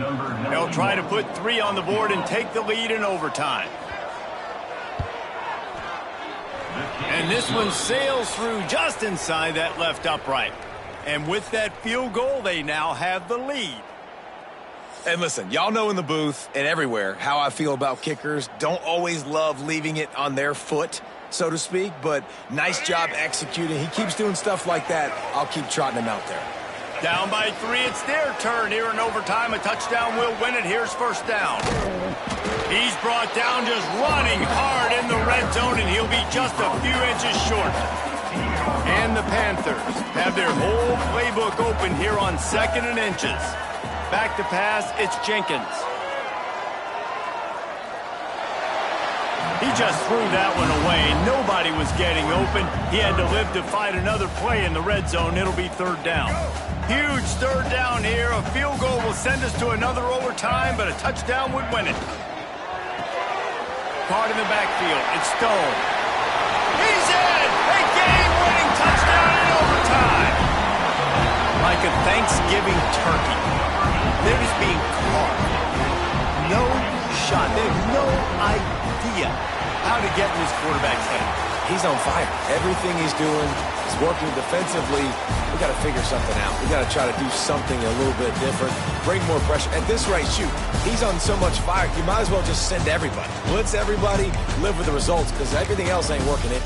[SPEAKER 1] They'll try to put 3 on the board and take the lead in overtime. And this one sails through just inside that left upright. And with that field goal, they now have the lead.
[SPEAKER 3] And listen, y'all know in the booth and everywhere how I feel about kickers. Don't always love leaving it on their foot, so to speak, but nice job executing. He keeps doing stuff like that. I'll keep trotting him out there.
[SPEAKER 1] Down by 3, it's their turn here in overtime. A touchdown will win it. Here's first down. He's brought down just running hard in the red zone, and he'll be just a few inches short. And the Panthers have their whole playbook open here on 2nd and inches. Back to pass, it's Jenkins. He just threw that one away. Nobody was getting open. He had to live to fight another play in the red zone. It'll be third down. Huge third down here. A field goal will send us to another overtime, but a touchdown would win it. Caught in the backfield. It's Stone. He's in! A game-winning touchdown in overtime! Like a Thanksgiving turkey. They're just being carved. No shot. They have no idea how to get in this quarterback's head.
[SPEAKER 3] He's on fire. Everything he's doing is working defensively. We got to figure something out. We got to try to do something a little bit different. Bring more pressure. At this rate, shoot, he's on so much fire, you might as well just send everybody. Blitz everybody, live with the results, because everything else ain't working it.